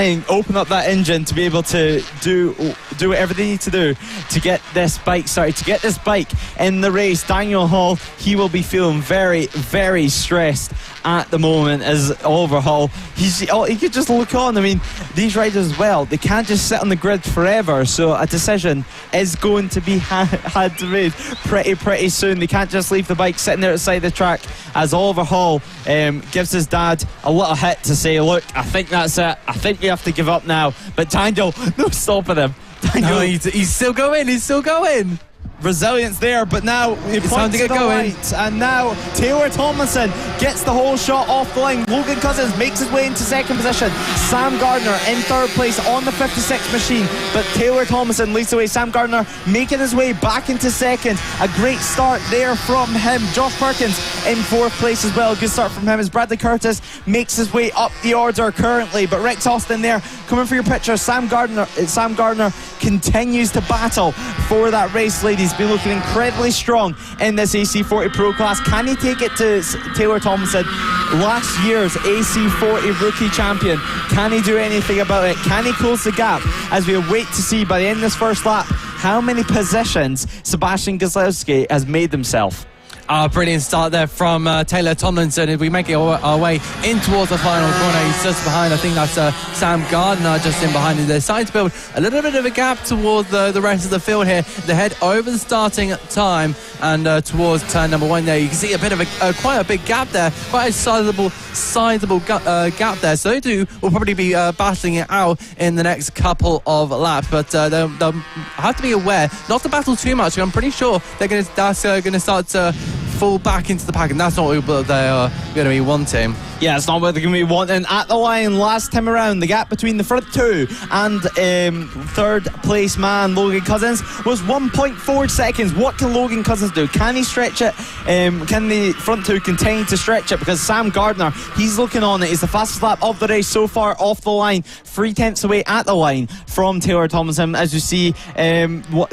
and open up that engine to be able to do whatever they need to do to get this bike started, to get this bike in the race. Daniel Hall, he will be feeling very, very stressed at the moment, as Oliver Hall, he could just look on. I mean, these riders as well, they can't just sit on the grid forever, so a decision is going to be had to be made pretty soon. They can't just leave the bike sitting there at the side of the track, as Oliver Hall gives his dad a little hit to say, look, I think that's it, I think we have to give up now. But Daniel, no stopping him. Daniel, no, he's still going. Resilience there, but now he points to the right, and now Taylor Tomlinson gets the whole shot off the line. Logan Cousins makes his way into second position. Sam Gardner in third place on the 56 machine, but Taylor Tomlinson leads the way. Sam Gardner making his way back into second. A great start there from him. Josh Perkins in fourth place as well. Good start from him as Bradley Curtis makes his way up the order currently, but Rex Austin there coming for your picture. Sam Gardner continues to battle for that race, ladies. He's been looking incredibly strong in this AC40 Pro class. Can he take it to Taylor Tomlinson, last year's AC40 rookie champion? Can he do anything about it? Can he close the gap as we await to see by the end of this first lap how many positions Sebastian Gieslowski has made himself? Brilliant start there from Taylor Tomlinson. If we make it our way in towards the final corner, he's just behind, I think that's Sam Gardner just in behind him. They're starting to build a little bit of a gap towards the rest of the field here. They head over the starting time and towards turn number 1 there. You can see a bit of quite a big gap there, quite a sizable gap there. So they two will probably be battling it out in the next couple of laps, but they'll have to be aware not to battle too much. I'm pretty sure that's going to start to fall back into the pack, and that's not what they are going to be wanting. Yeah, it's not what they're going to be wanting. At the line last time around, the gap between the front two and third place man Logan Cousins was 1.4 seconds. What can Logan Cousins do? Can he stretch it? Can the front two continue to stretch it? Because Sam Gardner, he's looking on it. He's the fastest lap of the race so far off the line, 3 tenths away at the line from Taylor Tomlinson. As you see,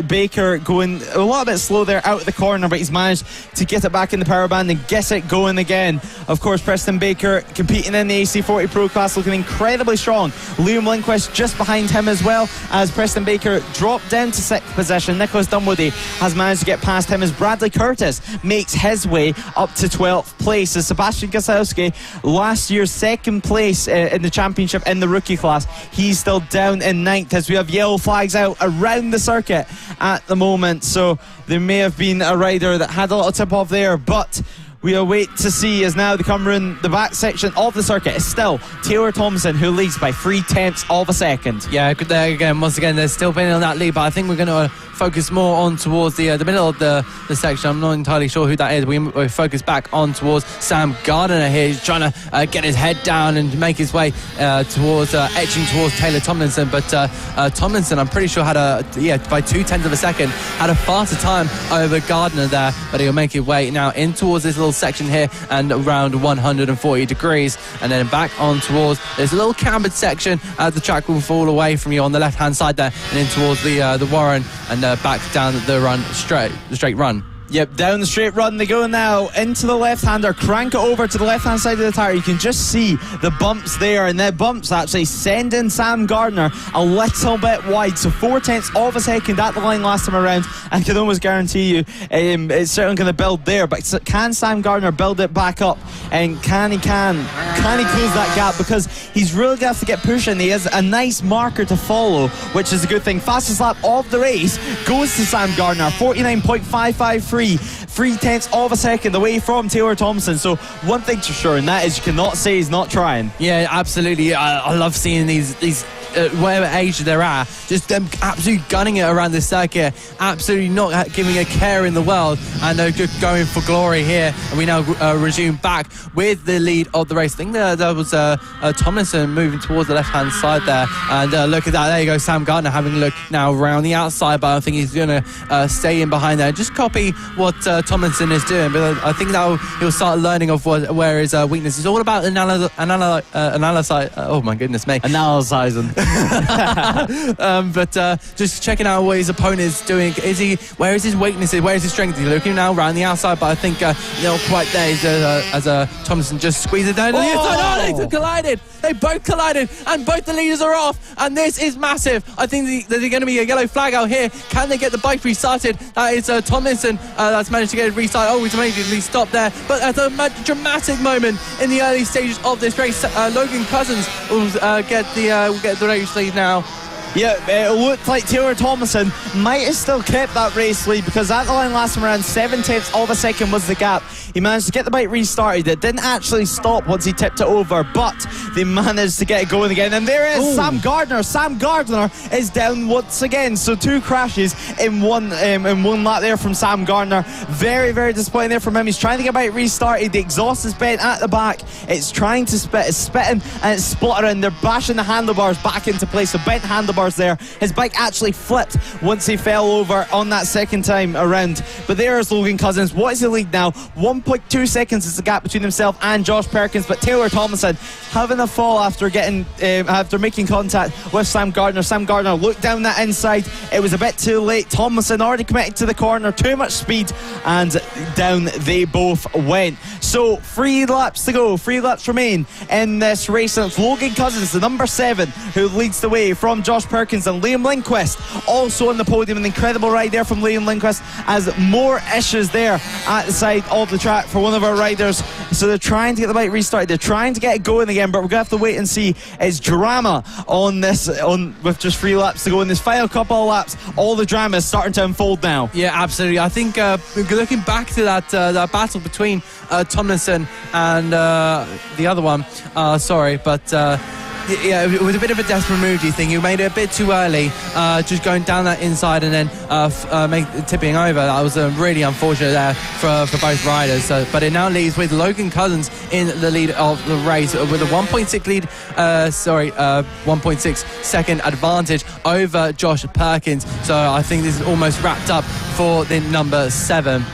Baker going a little bit slow there out of the corner, but he's managed to get it back in the power band and get it going again. Of course, Preston Baker competing in the AC40 Pro class, looking incredibly strong. Liam Lindquist just behind him as well, as Preston Baker dropped down to 6th position. Nicholas Dunwoody has managed to get past him as Bradley Curtis makes his way up to 12th place. As Sebastian Gieslowski, last year's 2nd place in the championship in the rookie class, he's still down in 9th as we have yellow flags out around the circuit at the moment. So there may have been a rider that had a little tip off there, but we await to see as now they come around the back section of the circuit. It's still Taylor Tomlinson who leads by 3 tenths of a second. Yeah, there again, once again, they're still been on that lead, but I think we're going to focus more on towards the middle of the section. I'm not entirely sure who that is. We focus back on towards Sam Gardner here. He's trying to get his head down and make his way towards etching towards Taylor Tomlinson, but Tomlinson, I'm pretty sure, had by 2 tenths of a second, had a faster time over Gardner there, but he'll make his way now in towards this little section here and around 140 degrees, and then back on towards this little cambered section. The track will fall away from you on the left hand side there and in towards the Warren, and back down the straight run. Yep, down the straight run they go now, into the left-hander, crank it over to the left-hand side of the tyre. You can just see the bumps there, and the bumps actually sending Sam Gardner a little bit wide, so 4 tenths of a second at the line last time around. I can almost guarantee you it's certainly going to build there, but can Sam Gardner build it back up, and can he close that gap, because he's really going to have to get pushing. He has a nice marker to follow, which is a good thing. Fastest lap of the race goes to Sam Gardner, 49.553, 3 tenths of a second away from Taylor Thompson. So one thing's for sure, and that is you cannot say he's not trying. Yeah, absolutely. I love seeing these whatever age they're at, just them absolutely gunning it around the circuit, absolutely not giving a care in the world, and they're just going for glory here. And we now resume back with the lead of the race. I think there was Tomlinson moving towards the left hand side there, and look at that, there you go, Sam Gardner having a look now around the outside, but I think he's going to stay in behind there, just copy what Tomlinson is doing. But I think that he'll start learning of where his weakness is. All about oh my goodness me, analysing. But just checking out what his opponent is doing. Where is his weaknesses? Where is his strength? He's looking now around the outside, but I think not quite there. As Tomlinson just squeezes it down to the inside. They collided. They both collided, and both the leaders are off. And this is massive. I think there's going to be a yellow flag out here. Can they get the bike restarted? That is Tomlinson that's managed to get it restarted. Oh, he's immediately stopped there. But at a dramatic moment in the early stages of this race, Logan Cousins will get the race lead now. Yeah, it looked like Taylor Tomlinson might have still kept that race lead, because at the line last time around, 7 tenths of a second was the gap. He managed to get the bike restarted. It didn't actually stop once he tipped it over, but they managed to get it going again. And there is Sam Gardner. Sam Gardner is down once again. So 2 crashes in one lap there from Sam Gardner. Very, very disappointing there from him. He's trying to get the bike restarted. The exhaust is bent at the back. It's trying to spit. It's spitting and it's spluttering. They're bashing the handlebars back into place. So bent handlebars handlebars there. His bike actually flipped once he fell over on that second time around. But there's Logan Cousins. What is the lead now? 1.2 seconds is the gap between himself and Josh Perkins. But Taylor Tomlinson having a fall after making contact with Sam Gardner. Sam Gardner looked down that inside. It was a bit too late. Tomlinson already committed to the corner. Too much speed, and down they both went. So 3 laps to go. 3 laps remain in this race. And it's Logan Cousins, the number 7, who leads the way from Josh Perkins, and Liam Lindquist also on the podium. An incredible ride there from Liam Lindquist, as more issues there at the side of the track for one of our riders. So they're trying to get the bike restarted. They're trying to get it going again, but we're going to have to wait and see. It's drama on this, with just 3 laps to go. In this final couple of laps, all the drama is starting to unfold now. Yeah, absolutely. I think looking back to that battle between Tomlinson and the other one, yeah, it was a bit of a desperate move, do you think? You made it a bit too early, just going down that inside and then tipping over. That was really unfortunate there for both riders. But it now leaves with Logan Cousins in the lead of the race with a 1.6 lead, 1.6 second advantage over Josh Perkins. So I think this is almost wrapped up for the number 7.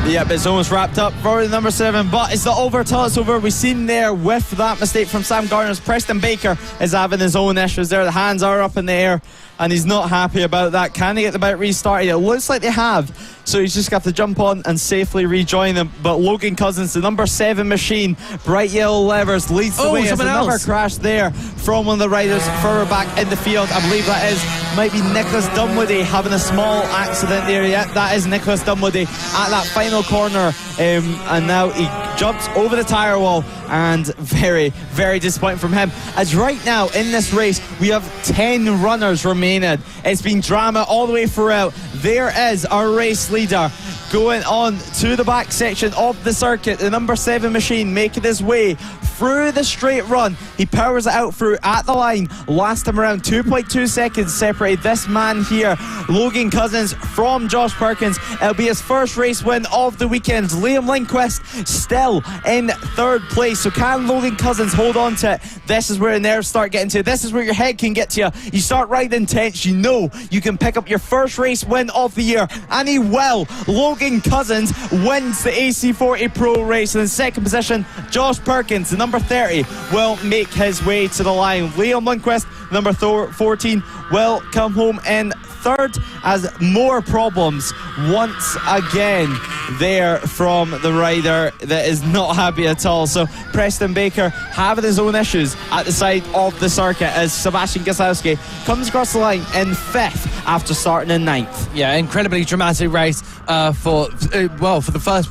Yep, it's almost wrapped up for the number 7, but it's not over till it's over. We've seen there with that mistake from Sam Gardner's. Preston Baker is having his own issues there. The hands are up in the air, and he's not happy about that. Can they get the bike restarted? It looks like they have, so he's just got to jump on and safely rejoin them. But Logan Cousins, the number 7 machine, bright yellow levers, leads the way. There's another crash there from one of the riders further back in the field. I believe might be Nicholas Dunwoody having a small accident there. Yeah, that is Nicholas Dunwoody at that final corner, and now he jumps over the tyre wall, and very, very disappointing from him. As right now in this race we have 10 runners remaining. It's been drama all the way throughout. There is our race leader going on to the back section of the circuit, the number 7 machine, making his way through the straight run. He powers it out through at the line. Last time around, 2.2 seconds separated this man here, Logan Cousins, from Josh Perkins. It'll be his first race win of the weekend. Liam Lindquist still in 3rd place. So can Logan Cousins hold on to it? This is where the nerves start getting to you. This is where your head can get to you. You start riding tense. You know you can pick up your first race win of the year, and he will. Logan Cousins wins the AC40 Pro race. In 2nd position, Josh Perkins, the number 30, will make his way to the line. Liam Lundquist, number 14, will come home in 3rd, as more problems once again there from the rider that is not happy at all. So Preston Baker having his own issues at the side of the circuit, as Sebastian Gosowski comes across the line in 5th after starting in 9th. Yeah, incredibly dramatic race for the first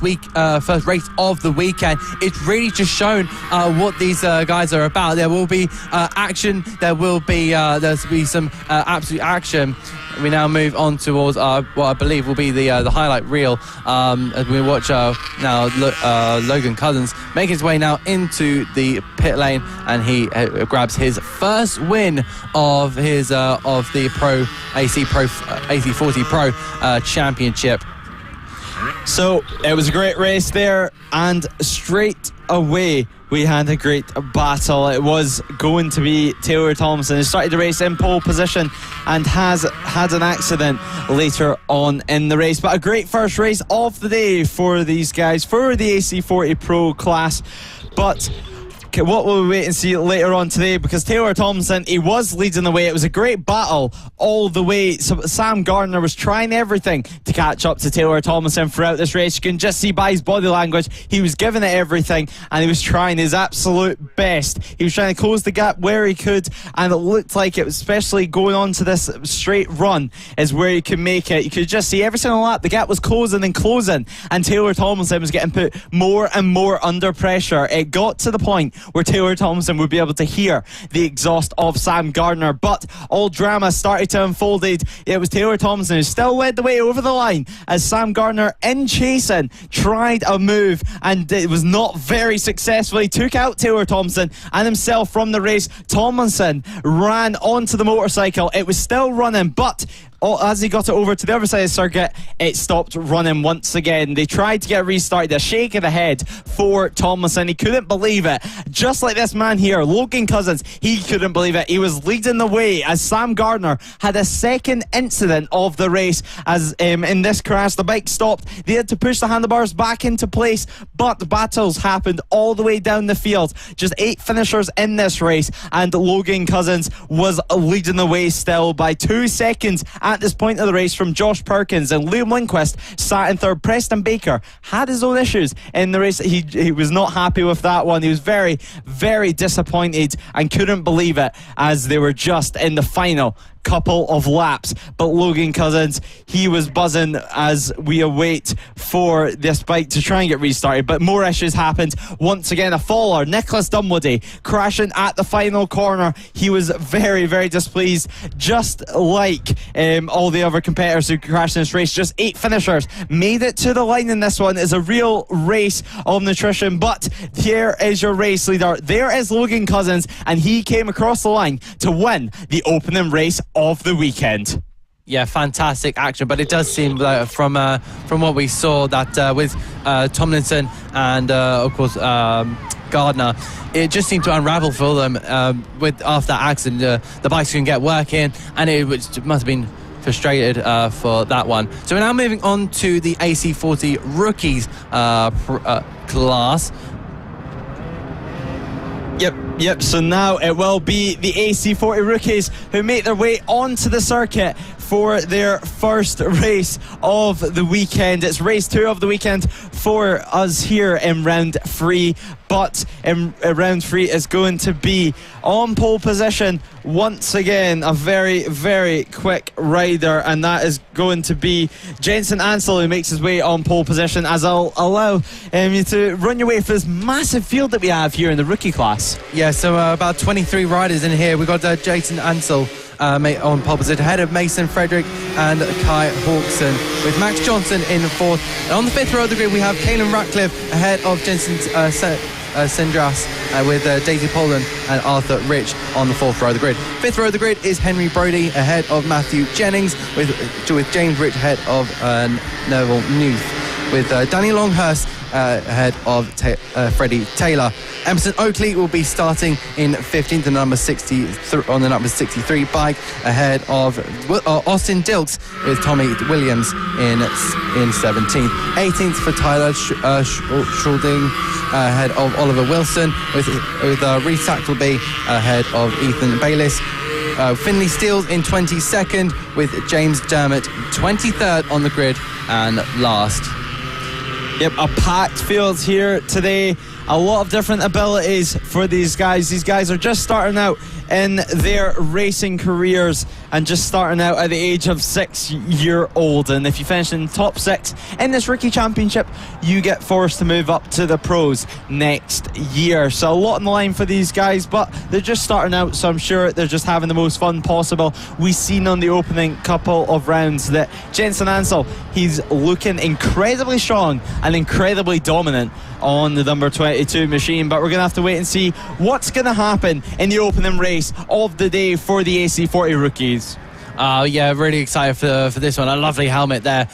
race of the weekend. It's really just shown what these guys are about. There will be action. There will be some absolute action. We now move on towards what I believe will be the highlight reel, as we watch now Logan Cousins make his way now into the pit lane, and he grabs his first win of his the Pro AC40 Pro Championship. So it was a great race there, and straight away we had a great battle. It was going to be Taylor Thompson, who started the race in pole position and has had an accident later on in the race. But a great first race of the day for these guys, for the AC40 Pro class. But what will we wait and see later on today, because Taylor Thompson, he was leading the way. It was a great battle all the way. So Sam Gardner was trying everything to catch up to Taylor Thompson throughout this race. You can just see by his body language, he was giving it everything, and he was trying his absolute best. He was trying to close the gap where he could, and it looked like it was, especially going on to this straight run, is where he could make it. You could just see every single lap the gap was closing and closing, and Taylor Thompson was getting put more and more under pressure. It got to the point where Taylor Thompson would be able to hear the exhaust of Sam Gardner, but all drama started to unfold. It was Taylor Thompson who still led the way over the line, as Sam Gardner, in chasing, tried a move, and it was not very successful. He took out Taylor Thompson and himself from the race. Tomlinson ran onto the motorcycle. It was still running, but as he got it over to the other side of the circuit, it stopped running once again. They tried to get restarted. A shake of the head for Tomlinson. He couldn't believe it. Just like this man here, Logan Cousins, he couldn't believe it. He was leading the way as Sam Gardner had a second incident of the race as in this crash, the bike stopped. They had to push the handlebars back into place, but the battles happened all the way down the field. Just 8 finishers in this race, and Logan Cousins was leading the way still by 2 seconds at this point of the race from Josh Perkins, and Liam Lindquist sat in third. Preston Baker had his own issues in the race. He was not happy with that one. He was very, very disappointed and couldn't believe it as they were just in the final couple of laps. But Logan Cousins, he was buzzing as we await for this bike to try and get restarted. But more issues happened. Once again, a faller, Nicholas Dunwoody, crashing at the final corner. He was very, very displeased, just like all the other competitors who crashed in this race. Just 8 finishers made it to the line in this one. It's a real race of nutrition. But here is your race leader. There is Logan Cousins, and he came across the line to win the opening race of the weekend. Yeah, fantastic action, but it does seem like from what we saw that with Tomlinson and of course Gardner, it just seemed to unravel for them after that accident. The bikes couldn't get working, and it must have been frustrated for that one. So we're now moving on to the AC40 rookies class. Yep, so now it will be the AC40 rookies who make their way onto the circuit for their first race of the weekend. It's race 2 of the weekend for us here in round 3, but in round 3 is going to be on pole position once again a very, very quick rider, and that is going to be Jensen Ansel, who makes his way on pole position, as I'll allow you to run your way for this massive field that we have here in the rookie class. Yeah, so about 23 riders in here. We've got Jason Ansel on pole position, ahead of Mason Frederick and Kai Hawkson, with Max Johnson in 4th. And on the 5th row of the grid, we have Caelan Ratcliffe ahead of Jensen Sendras, with Daisy Poland and Arthur Rich on the 4th row of the grid. 5th row of the grid is Henry Brodie ahead of Matthew Jennings, with James Rich ahead of Neville Newth, with Danny Longhurst ahead of Freddie Taylor. Emerson Oakley will be starting in 15th on the number 63 bike, ahead of Austin Dilks, with Tommy Williams in 17th. 18th for Tyler Schalding, ahead of Oliver Wilson, with Reid Sackleby ahead of Ethan Bayliss. Finley Steele in 22nd, with James Dermott 23rd on the grid and last. Yep, a packed field here today. A lot of different abilities for these guys. These guys are just starting out in their racing careers and just starting out at the age of 6-year-old. And if you finish in top 6 in this rookie championship, you get forced to move up to the pros next year. So a lot on the line for these guys, but they're just starting out, so I'm sure they're just having the most fun possible. We've seen on the opening couple of rounds that Jensen Ansel, he's looking incredibly strong and incredibly dominant on the number 22 machine, but we're going to have to wait and see what's going to happen in the opening race of the day for the AC40 rookies. Yeah, really excited for this one. A lovely helmet there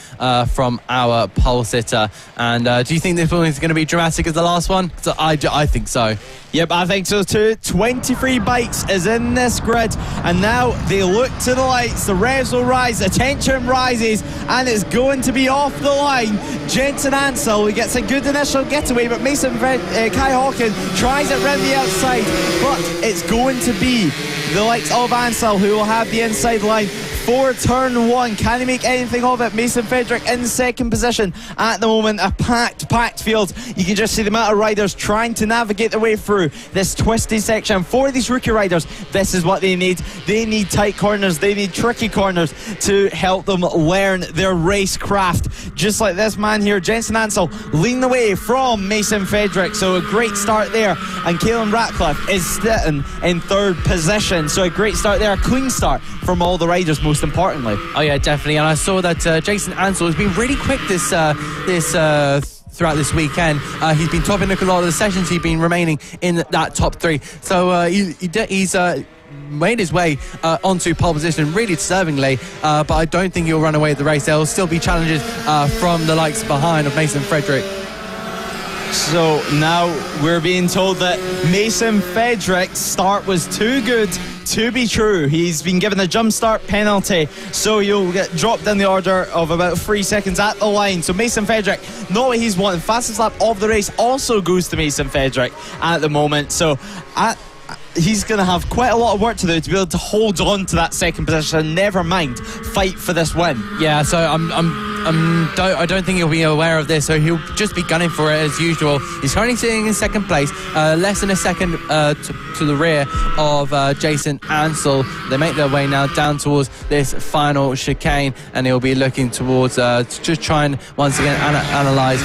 from our pole sitter. And do you think this one is going to be dramatic as the last one? So I think so. Yep, I think so too. 23 bikes is in this grid, and now they look to the lights. The revs will rise, the tension rises, and it's going to be off the line. Jensen Ansel, he gets a good initial getaway, but Kai Hawkins tries it round the outside, but it's going to be the likes of Ansel who will have the inside line for turn 1. Can he make anything of it? Mason Frederick in 2nd position at the moment. A packed field. You can just see the amount of riders trying to navigate their way through this twisty section. For these rookie riders, this is what they need. They need tight corners. They need tricky corners to help them learn their racecraft. Just like this man here, Jensen Ansel, leading the way from Mason Frederick. So a great start there. And Caelan Ratcliffe is sitting in 3rd position. So a great start there. A clean start from all the riders, most importantly. Oh yeah, definitely. And I saw that Jason Ansel has been really quick throughout this weekend. He's been topping a lot of the sessions. He's been remaining in that top 3. So he's made his way onto pole position really deservingly, but I don't think he'll run away with the race. There will still be challenges from the likes behind of Mason Frederick. So now we're being told that Mason Frederick's start was too good to be true. He's been given a jump start penalty, so he'll get dropped in the order of about 3 seconds at the line. So Mason Frederick, not what he's wanting. Fastest lap of the race also goes to Mason Frederick at the moment. So he's going to have quite a lot of work to do to be able to hold on to that second position, never mind fight for this win. Yeah, so I don't think he'll be aware of this, so he'll just be gunning for it as usual. He's currently sitting in second place, less than a second to the rear of Jason Ansell. They make their way now down towards this final chicane, and he'll be looking towards to just try and once again analyse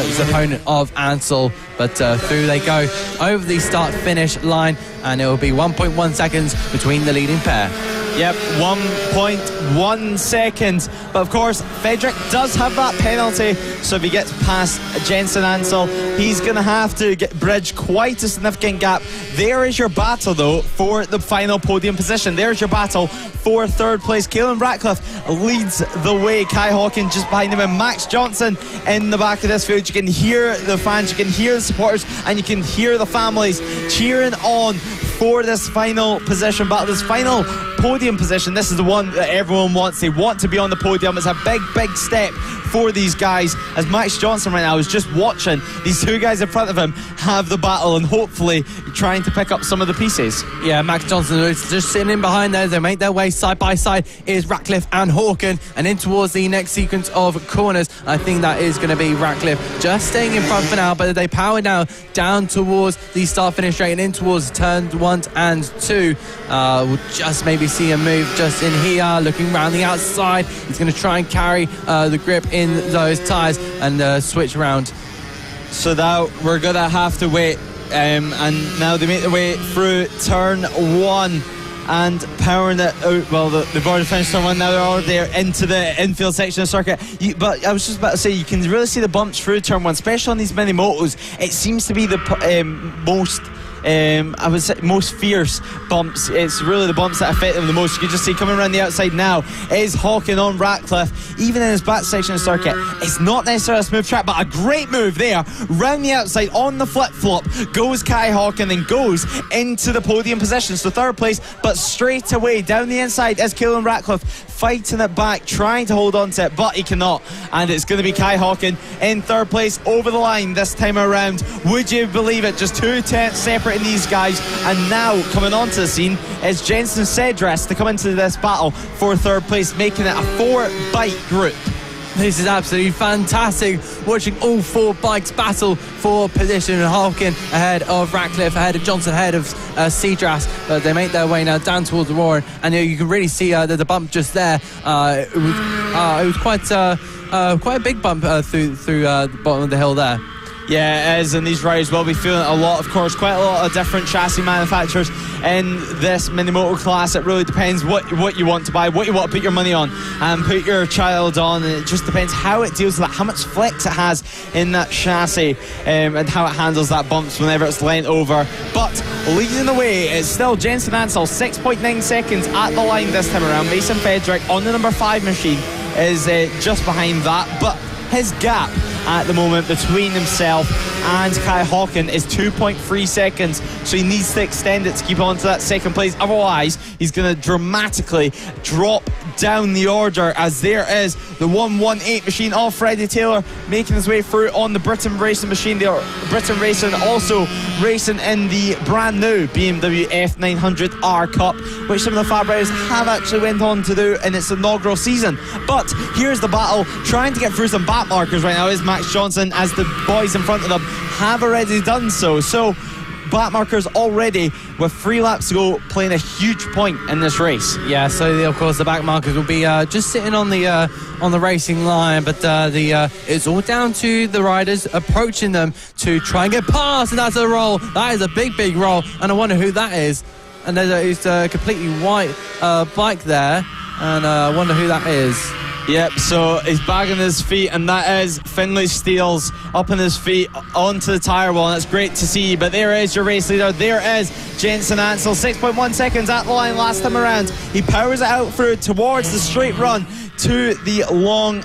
his opponent of Ansell. But through they go over the start-finish line, and it will be 1.1 seconds between the leading pair. Yep, 1.1 seconds. But of course, Frederick does have that penalty, so if he gets past Jensen Ansell, he's going to have to bridge quite a significant gap. There is your battle, though, for the final podium position. There's your battle for third place. Caelan Ratcliffe leads the way. Kai Hawkins just behind him, and Max Johnson in the back of this field. You can hear the fans, you can hear the supporters, and you can hear the families cheering on for this final position battle, this final podium position. This is the one that everyone wants. They want to be on the podium. It's a big, big step for these guys, as Max Johnson right now is just watching these two guys in front of him have the battle and hopefully trying to pick up some of the pieces. Yeah, Max Johnson is just sitting in behind there. They make their way side by side is Ratcliffe and Hawken, and in towards the next sequence of corners. I think that is going to be Ratcliffe just staying in front for now, but they power now down towards the start finish straight and in towards turns 1 and 2. We'll just maybe see a move just in here, looking around the outside. He's going to try and carry the grip in those tyres and switch around. So now we're going to have to wait, and now they make their way through turn 1 and powering it out. Well, they've already finished turn 1, now they're already there into the infield section of the circuit. But I was just about to say, you can really see the bumps through turn 1, especially on these mini motos. It seems to be the most I would say most fierce bumps. It's really the bumps that affect them the most. You can just see coming around the outside now is Hawken on Ratcliffe. Even in his back section of the circuit, it's not necessarily a smooth track, but a great move there. Round the outside on the flip-flop goes Kai Hawken and goes into the podium position. So third place, but straight away down the inside is Caelan Ratcliffe, fighting it back, trying to hold on to it, but he cannot. And it's going to be Kai Hawken in third place over the line this time around. Would you believe it? Just 2 tenths separating these guys. And now coming onto the scene is Jensen Cedras to come into this battle for third place, making it a 4-bike group. This is absolutely fantastic, watching all 4 bikes battle for position. Hawken ahead of Ratcliffe, ahead of Johnson, ahead of Cedras. But they make their way now down towards the Warren, and you can really see the bump just there. It was quite a big bump through the bottom of the hill there. Yeah, it is, and these riders will be feeling a lot, of course, quite a lot of different chassis manufacturers in this mini moto class. It really depends what you want to buy, what you want to put your money on and put your child on, and it just depends how it deals with that, how much flex it has in that chassis, and how it handles that bumps whenever it's leant over. But leading the way is still Jensen Ansell, 6.9 seconds at the line this time around. Mason Frederick on the number 5 machine is just behind that, but his gap at the moment between himself and Kai Hawken is 2.3 seconds, so he needs to extend it to keep on to that second place. Otherwise, he's going to dramatically drop down the order, as there is the 118 machine of Freddie Taylor making his way through on the Britain Racing machine. They are Britain Racing also racing in the brand new BMW F900R Cup, which some of the FAB riders have actually went on to do in its inaugural season. But here's the battle, trying to get through some back markers right now is Max Johnson, as the boys in front of them have already done so. So back markers already with 3 laps to go, playing a huge point in this race. Yeah, so of course the back markers will be just sitting on the racing line, but it's all down to the riders approaching them to try and get past, and that's a roll. That is a big roll, and I wonder who that is. And there's a completely white bike there, and I wonder who that is. Yep, so he's back on his feet, and that is Finlay Steele's up on his feet onto the tyre wall, and that's great to see. But there is your race leader. There is Jensen Ansell, 6.1 seconds at the line last time around. He powers it out through towards the straight run to the long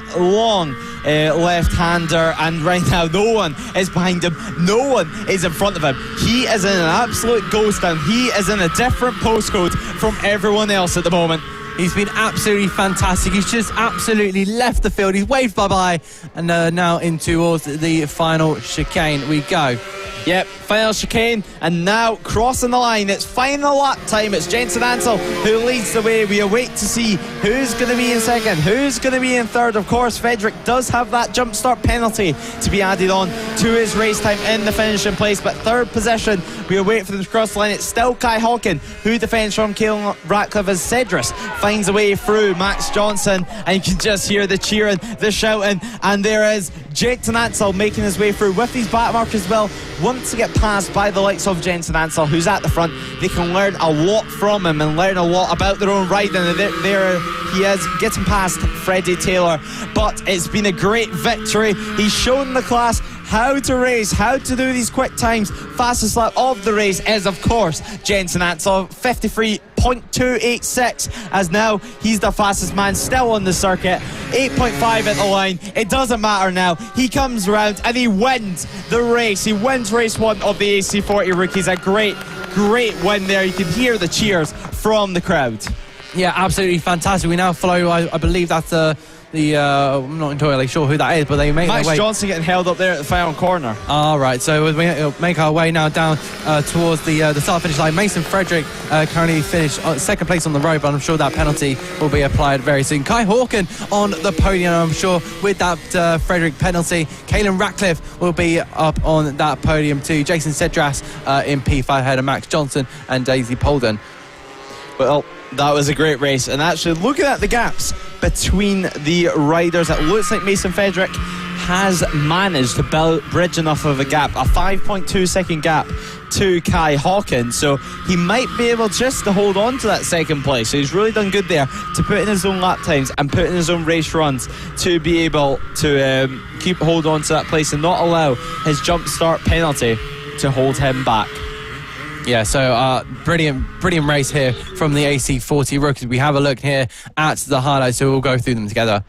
left-hander, and right now no one is behind him, no one is in front of him. He is in an absolute ghost town. He is in a different postcode from everyone else at the moment. He's been absolutely fantastic. He's just absolutely left the field. He's waved bye-bye, and now in towards the final chicane we go. Yep, final chicane, and now crossing the line. It's final lap time. It's Jensen Ansell who leads the way. We await to see who's going to be in second, who's going to be in third. Of course, Frederick does have that jump start penalty to be added on to his race time in the finishing place. But third position, we await for them to cross the line. It's still Kai Hawken who defends from Caelan Ratcliffe as Cedrus finds a way through Max Johnson, and you can just hear the cheering, the shouting, and there is Jensen Ansell making his way through with these back markers as well. Once to get passed by the likes of Jensen Ansell, who's at the front, they can learn a lot from him and learn a lot about their own riding. And there he is, getting past Freddie Taylor. But it's been a great victory. He's shown the class how to race, how to do these quick times. Fastest lap of the race is, of course, Jensen Ansell, 53.286, as now he's the fastest man still on the circuit. 8.5 at the line. It doesn't matter now. He comes around and he wins the race. He wins race one of the AC40 Rookies. A great win there. You can hear the cheers from the crowd. Yeah, absolutely fantastic. We now follow, I believe that's I'm not entirely sure who that is, but they make Max their way. Johnson getting held up there at the final corner. All right, so we make our way now down towards the start finish line. Mason Frederick currently finished second place on the road, but I'm sure that penalty will be applied very soon. Kai Hawken on the podium, I'm sure, with that Frederick penalty. Caelan Ratcliffe will be up on that podium too. Jason Cedras in P5 ahead of Max Johnson and Daisy Polden. Well, that was a great race, and actually looking at the gaps between the riders, it looks like Mason Frederick has managed to bridge enough of a gap, a 5.2 second gap to Kai Hawken, so he might be able just to hold on to that second place. So he's really done good there to put in his own lap times and put in his own race runs to be able to hold on to that place and not allow his jump start penalty to hold him back. Yeah, so brilliant race here from the AC40 Rookies. We have a look here at the highlights, so we'll go through them together.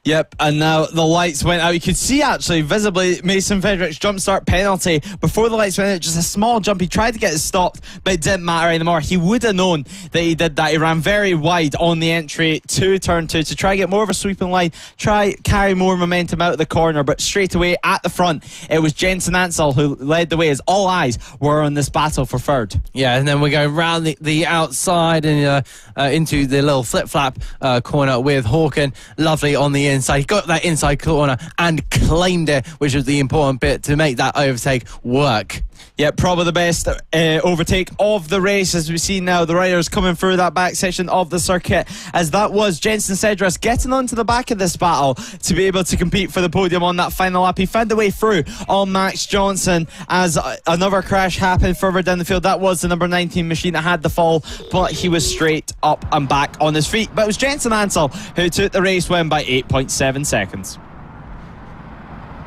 Yep, and now the lights went out. You could see actually visibly Mason Frederick's jump start penalty before the lights went out. Just a small jump. He tried to get it stopped, but it didn't matter anymore. He would have known that he did that. He ran very wide on the entry to turn 2 to try and get more of a sweeping line, try carry more momentum out of the corner, but straight away at the front it was Jensen Ansell who led the way as all eyes were on this battle for third. Yeah, and then we go round the outside and into the little flip-flap corner with Hawken. Lovely on the inside. He got that inside corner and claimed it, which was the important bit to make that overtake work. Yeah, probably the best overtake of the race, as we see now the riders coming through that back section of the circuit, as that was Jensen Cedras getting onto the back of this battle to be able to compete for the podium on that final lap. He found a way through on Max Johnson as another crash happened further down the field. That was the number 19 machine that had the fall, but he was straight up and back on his feet. But it was Jensen Ansell who took the race win by 8.7 seconds.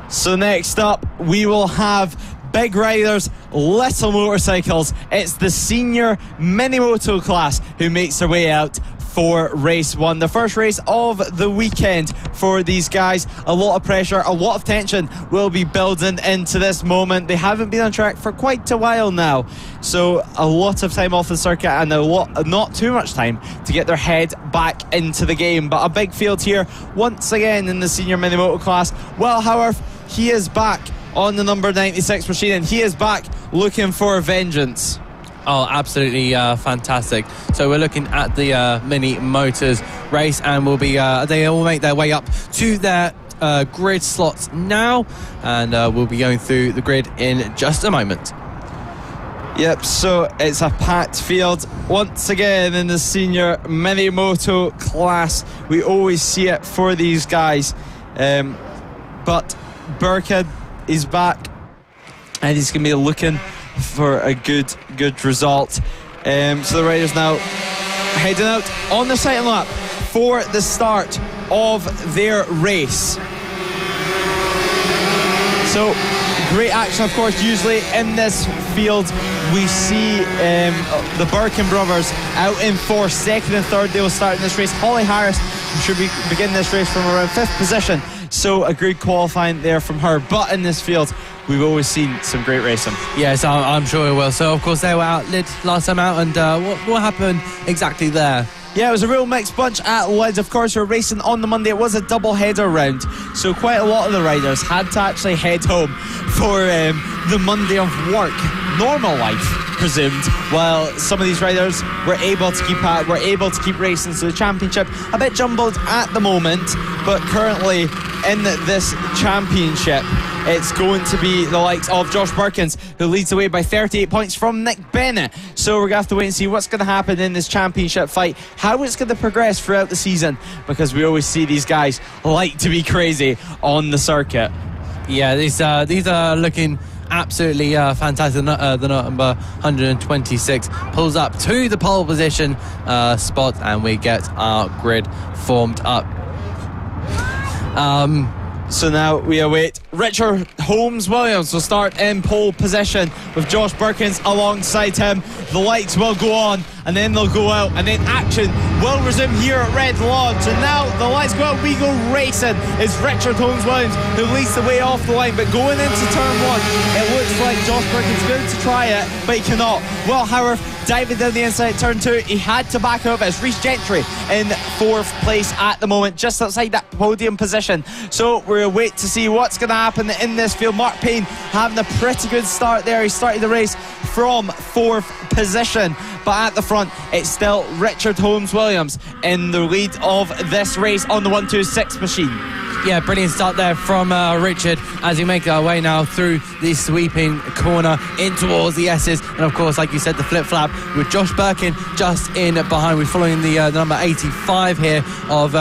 So next up we will have big riders, little motorcycles. It's the senior mini moto class who makes their way out for race one, the first race of the weekend for these guys. A lot of pressure, a lot of tension will be building into this moment. They haven't been on track for quite a while now, so a lot of time off the circuit and not too much time to get their head back into the game. But a big field here once again in the senior mini moto class. Well, however, he is back on the number 96 machine, and he is back looking for vengeance. Oh, absolutely fantastic. So we're looking at the mini motors race, and we'll be they all make their way up to their grid slots now, and we'll be going through the grid in just a moment. Yep, so it's a packed field once again in the senior mini moto class. We always see it for these guys, but Birkin is back, and he's going to be looking for a good result. So the riders now heading out on the second lap for the start of their race. So, great action, of course. Usually in this field, we see the Birkin brothers out in fourth, second and third. They will start in this race. Holly Harris should begin this race from around 5th position. So a good qualifying there from her. But in this field, we've always seen some great racing. Yes, I'm sure it will. So, of course, they were out Lid last time out. And what happened exactly there? Yeah, it was a real mixed bunch at Lid. Of course, we were racing on the Monday. It was a double header round, so quite a lot of the riders had to actually head home for the Monday of work, normal life presumed, while some of these riders were able to keep racing. So the championship a bit jumbled at the moment, but currently in this championship it's going to be the likes of Josh Birkins, who leads the way by 38 points from Nick Bennett. So we're going to have to wait and see what's going to happen in this championship fight, how it's going to progress throughout the season, because we always see these guys like to be crazy on the circuit. Yeah, these are looking absolutely fantastic. The number 126 pulls up to the pole position spot, and we get our grid formed up. So now we await Richard Holmes-Williams will start in pole position with Josh Birkins alongside him. The lights will go on and then they'll go out, and then action will resume here at Red Lodge. And now the lights go out, we go racing. It's Richard Holmes-Williams who leads the way off the line, but going into turn one, it looks like Josh Birkins going to try it, but he cannot. Will Howarth diving down the inside turn two, he had to back up. It's Reece Gentry in fourth place at the moment, just outside that podium position. So we'll wait to see what's going to happen in this field. Mark Payne having a pretty good start there. He started the race from fourth position, but at the front it's still Richard Holmes-Williams in the lead of this race on the 126 machine. Yeah, brilliant start there from Richard as we make our way now through the sweeping corner in towards the S's. And of course, like you said, the flip-flap with Josh Birkin just in behind. We're following the number 85 here of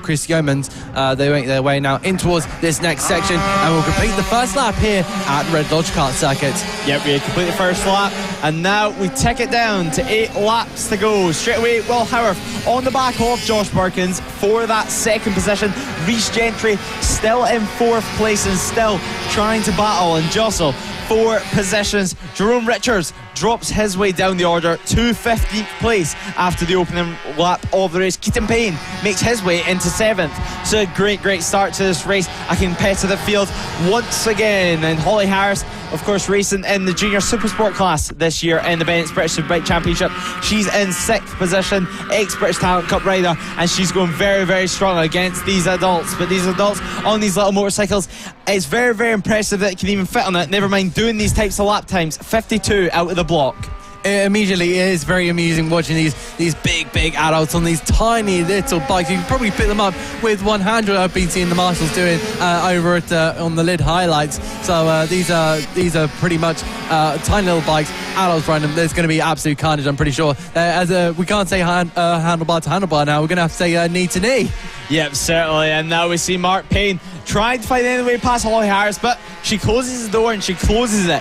Chris Yeomans. They make their way now in towards this next section, and we'll complete the first lap here at Red Lodge Kart Circuit. Yep, we complete the first lap, and now we tick it down to 8 laps to go. Straight away, Will Howarth on the back of Josh Birkins for that second position. Reece Gentry still in fourth place and still trying to battle and jostle for positions. Jerome Richards drops his way down the order to 15th place after the opening lap of the race. Keaton Payne makes his way into 7th. So a great start to this race. A competitive field once again, and Holly Harris, of course, racing in the junior supersport class this year in the Bennett's British Superbike Championship. She's in 6th position, ex-British Talent Cup rider, and she's going very strong against these adults. But these adults on these little motorcycles, it's very impressive that it can even fit on it, never mind doing these types of lap times. 52 out of the block. Immediately, it is very amusing watching these big adults on these tiny little bikes. You can probably pick them up with one hand. I've been seeing the marshals doing over at on the Lid highlights. So these are pretty much tiny little bikes. Adults riding them. There's going to be absolute carnage, I'm pretty sure. We can't say handlebar to handlebar now. We're going to have to say knee to knee. Yep, certainly. And now we see Mark Payne trying to find any way past Holly Harris, but she closes the door and she closes it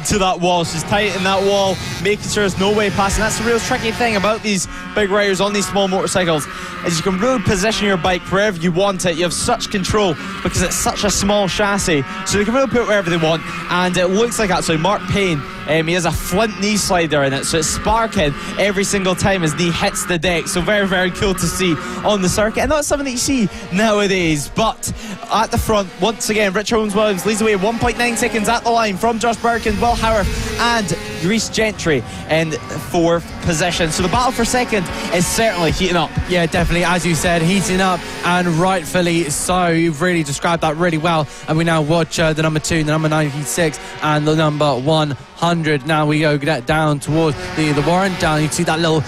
to that wall. She's tight in that wall, making sure there's no way past. And that's the real tricky thing about these big riders on these small motorcycles, is you can really position your bike wherever you want it. You have such control because it's such a small chassis, so they can really put it wherever they want. And it looks like actually Mark Payne, he has a flint knee slider in it, so it's sparking every single time his knee hits the deck. So very cool to see on the circuit, and that's something that you see nowadays. But at the front, once again, Richard Holmes-Williams leads away 1.9 seconds at the line from Josh Birkin, Will Howarth and Reece Gentry in 4th position. So the battle for second is certainly heating up. Yeah, definitely, as you said, heating up, and rightfully so. You've really described that really well. And we now watch the number 2, the number 96, and the number 100. Now we go down towards the warrant down. You can see that little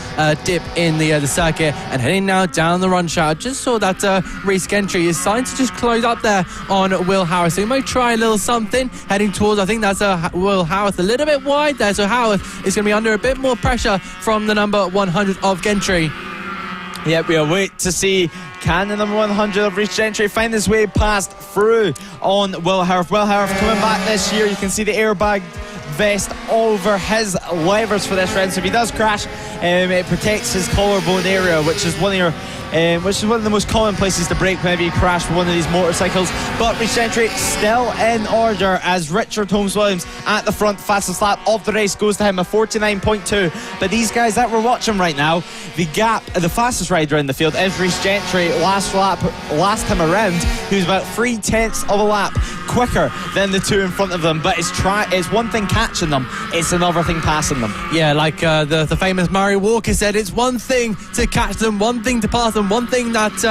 dip in the circuit, and heading now down the run shot. I just saw that Reece Gentry is starting to just close up there on Will Howarth. So he might try a little something heading towards, I think that's Will Howarth a little bit wide there. So Howarth is going to be under a bit more pressure from the number 100 of Gentry. Yeah, we'll wait to see, can the number 100 of Reece Gentry find his way past through on Will Howarth. Will Howarth coming back this year. You can see the airbag vest over his levers for this round, so if he does crash, it protects his collarbone area, which is one of your which is one of the most common places to brake whenever you crash with one of these motorcycles. But Reid's Gentry still in order as Richard Holmes-Williams at the front. Fastest lap of the race goes to him, a 49.2. But these guys that we're watching right now, the gap, the fastest rider in the field is Reid Gentry. Last time around, he was about 3/10 of a lap quicker than the two in front of them. But it's one thing catching them, it's another thing passing them. Yeah, like the famous Murray Walker said, it's one thing to catch them, one thing to pass them, one thing that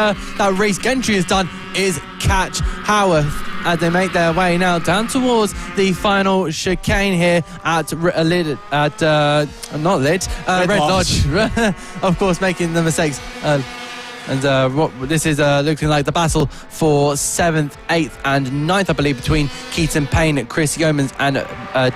Reid Gentry has done is catch Howarth as they make their way now down towards the final chicane here at Red Lodge. Of course, making the mistakes. This is looking like the battle for 7th, 8th and 9th, I believe, between Keaton Payne, Chris Yeomans and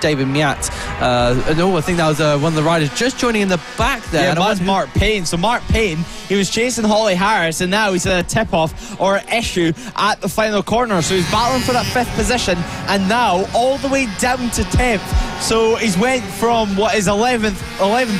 David Miat. I think that was one of the riders just joining in the back there. Yeah, that's Mark Payne. So Mark Payne, he was chasing Holly Harris, and now he's in a tip-off or issue at the final corner. So he's battling for that 5th position, and now all the way down to 10th. So he's went from what is 11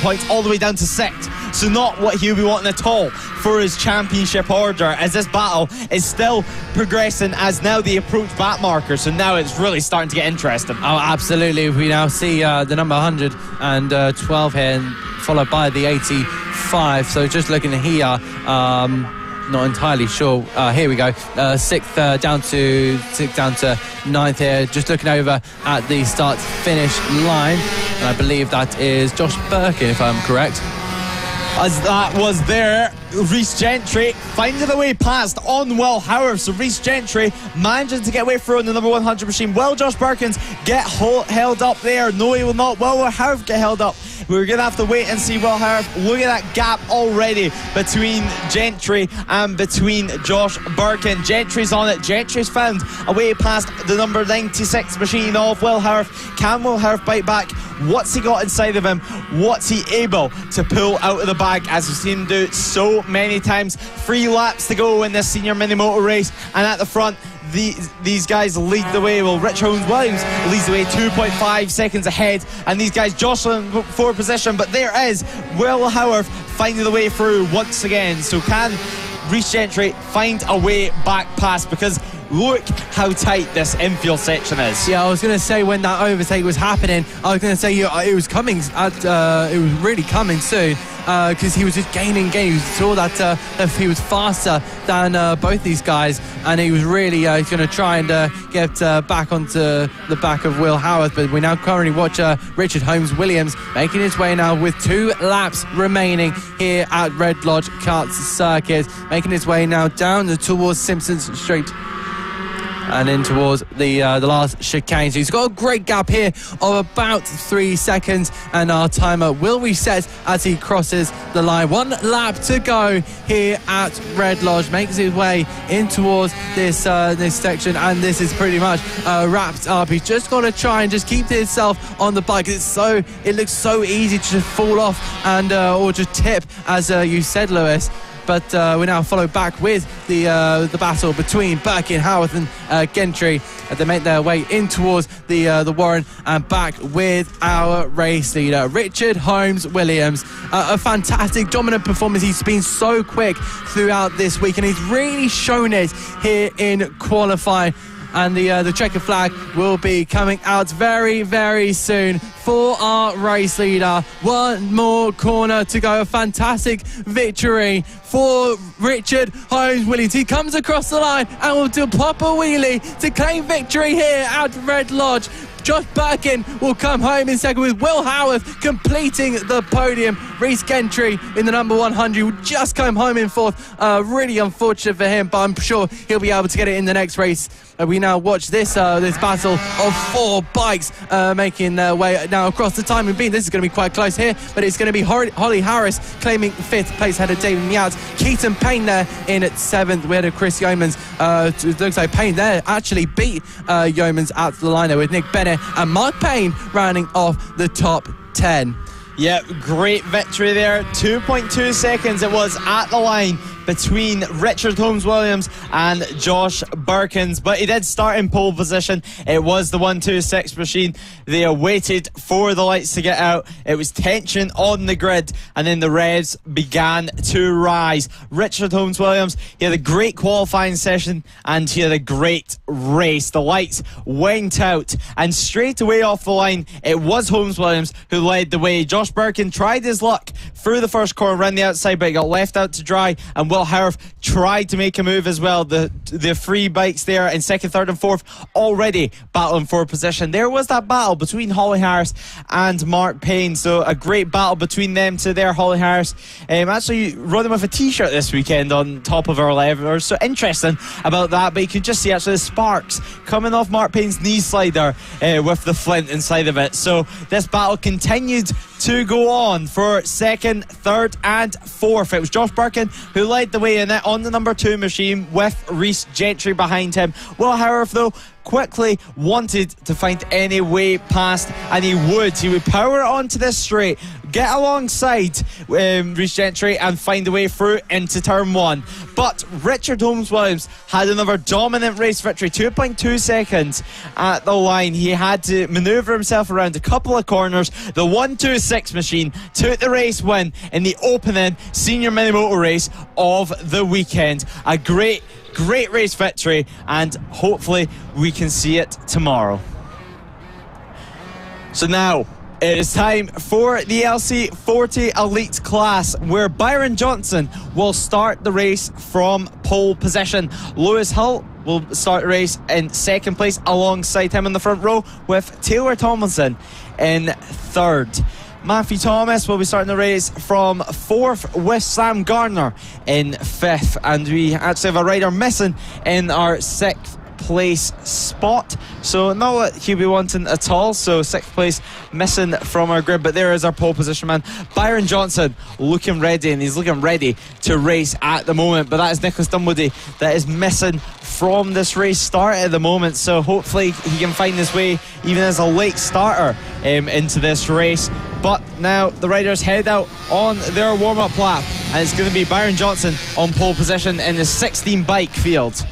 points all the way down to 6th. So not what he'll be wanting at all for his championship order, as this battle is still progressing as now they approach back markers. So now it's really starting to get interesting. Oh, absolutely. We now see the number 112 here, and followed by the 85. So just looking here, not entirely sure. Here we go. 6th down to 9th here. Just looking over at the start-finish line, and I believe that is Josh Birkin, if I'm correct. As that was there, Reid Gentry finding a way past on Will Howarth. So Reid Gentry managing to get away through the number 100 machine. Will Josh Birkins get held up there? No, he will not. Will Howarth get held up? We're going to have to wait and see Will Howarth. Look at that gap already between Gentry and between Josh Birkin. Gentry's on it. Gentry's found a way past the number 96 machine of Will Howarth. Can Will Howarth bite back? What's he got inside of him? What's he able to pull out of the bag, as we've seen him do so many times? 3 laps to go in this senior mini motor race, and at the front these guys lead the way. Well, Rich Holmes-Williams leads the way 2.5 seconds ahead, and these guys jostling for position. But there is Will Howarth finding the way through once again. So can Reid Gentry find a way back past? Because look how tight this infield section is. Yeah, I was going to say when that overtake was happening, I was going to say it was coming. It was really coming soon, because he was just gaining. You saw that he was faster than both these guys, and he was really going to try and get back onto the back of Will Howarth. But we now currently watch Richard Holmes-Williams making his way now with 2 laps remaining here at Red Lodge Karts Circuit, making his way now down towards Simpsons Street and in towards the last chicane. So he's got a great gap here of about 3 seconds, and our timer will reset as he crosses the line. 1 lap to go here at Red Lodge. Makes his way in towards this section, and this is pretty much wrapped up. He's just got to try and just keep himself on the bike. It looks so easy to just fall off and or just tip, as you said, Lewis. But we now follow back with the battle between Birkin, Howarth and Gentry. They make their way in towards the Warren, and back with our race leader, Richard Holmes-Williams. A fantastic, dominant performance. He's been so quick throughout this week, and he's really shown it here in qualifying. And the checkered flag will be coming out very, very soon for our race leader. 1 more corner to go. A fantastic victory for Richard Holmes-Williams. He comes across the line and will do a proper wheelie to claim victory here at Red Lodge. Josh Birkin will come home in second, with Will Howarth completing the podium. Reid Gentry in the number 100 will just come home in 4th. Really unfortunate for him, but I'm sure he'll be able to get it in the next race. We now watch this battle of 4 bikes making their way now across the timing beam. This is going to be quite close here, but it's going to be Holly Harris claiming 5th place ahead of David Miat. Keaton Payne there in at 7th. We had Chris Yeomans. It looks like Payne there actually beat Yeomans at the line there, with Nick Bennett and Mark Payne rounding off the top 10. Yeah, great victory there. 2.2 seconds it was at the line between Richard Holmes-Williams and Josh Birkins, but he did start in pole position. It was the 1-2-6 machine. They waited for the lights to get out. It was tension on the grid, and then the revs began to rise. Richard Holmes-Williams, he had a great qualifying session and he had a great race. The lights went out, and straight away off the line, it was Holmes-Williams who led the way. Josh Birkin tried his luck through the first corner, ran the outside, but he got left out to dry, and Will Howarth tried to make a move as well. The three bikes there in second, third and fourth already battling for position. There was that battle between Holly Harris and Mark Payne, so a great battle between them two there. Holly Harris actually running with a t-shirt this weekend on top of our level, so interesting about that, but you could just see actually the sparks coming off Mark Payne's knee slider with the flint inside of it. So this battle continued to go on for second, third and fourth. It was Josh Birkin who led the way in it on the number 2 machine with Reece Gentry behind him. Will Howarth though quickly wanted to find any way past, and he would power it onto this straight, get alongside Reece Gentry and find a way through into turn 1. But Richard Holmes-Williams had another dominant race victory, 2.2 seconds at the line. He had to manoeuvre himself around a couple of corners. The 1-2-6 machine took the race win in the opening senior mini motor race of the weekend. A great race victory, and hopefully we can see it tomorrow. So now it is time for the LC40 Elite class, where Byron Johnson will start the race from pole position. Lewis Hull will start the race in second place alongside him in the front row, with Taylor Tomlinson in third. Matthew Thomas will be starting the race from fourth, with Sam Gardner in fifth, and we actually have a rider missing in our sixth place spot, so not what he'll be wanting at all. So sixth place missing from our grid, but there is our pole position man, Byron Johnson, looking ready, and he's looking ready to race at the moment. But that is Nicholas Dunwoody that is missing from this race start at the moment, so hopefully he can find his way even as a late starter into this race. But now the riders head out on their warm-up lap, and it's going to be Byron Johnson on pole position in the 16 bike field.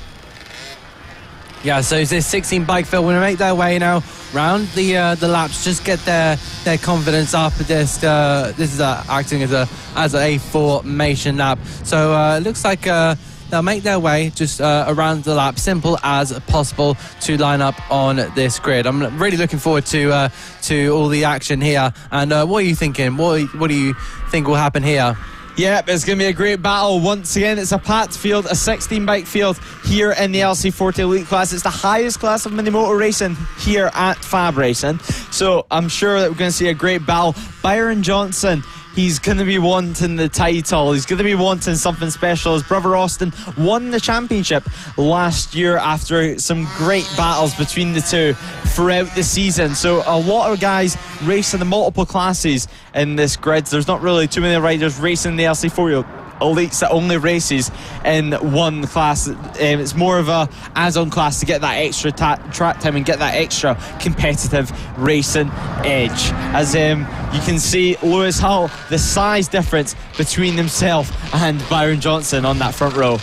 Yeah, so this 16 bike field will make their way now round the laps, just get their confidence up. This is acting as a formation lap. So it looks like they'll make their way just around the lap, simple as possible, to line up on this grid. I'm really looking forward to all the action here. And what are you thinking? What do you think will happen here? Yep, it's going to be a great battle. Once again, it's a packed field, a 16 bike field here in the LC40 Elite class. It's the highest class of mini motor racing here at FAB-Racing, so I'm sure that we're going to see a great battle. Byron Johnson, he's going to be wanting the title. He's going to be wanting something special. His brother Austin won the championship last year after some great battles between the two throughout the season. So a lot of guys racing the multiple classes in this grid. There's not really too many riders racing the LC40 Elites that only races in one class. It's more of a add-on class to get that extra track time and get that extra competitive racing edge. As you can see, Lewis Hull, the size difference between himself and Byron Johnson on that front row.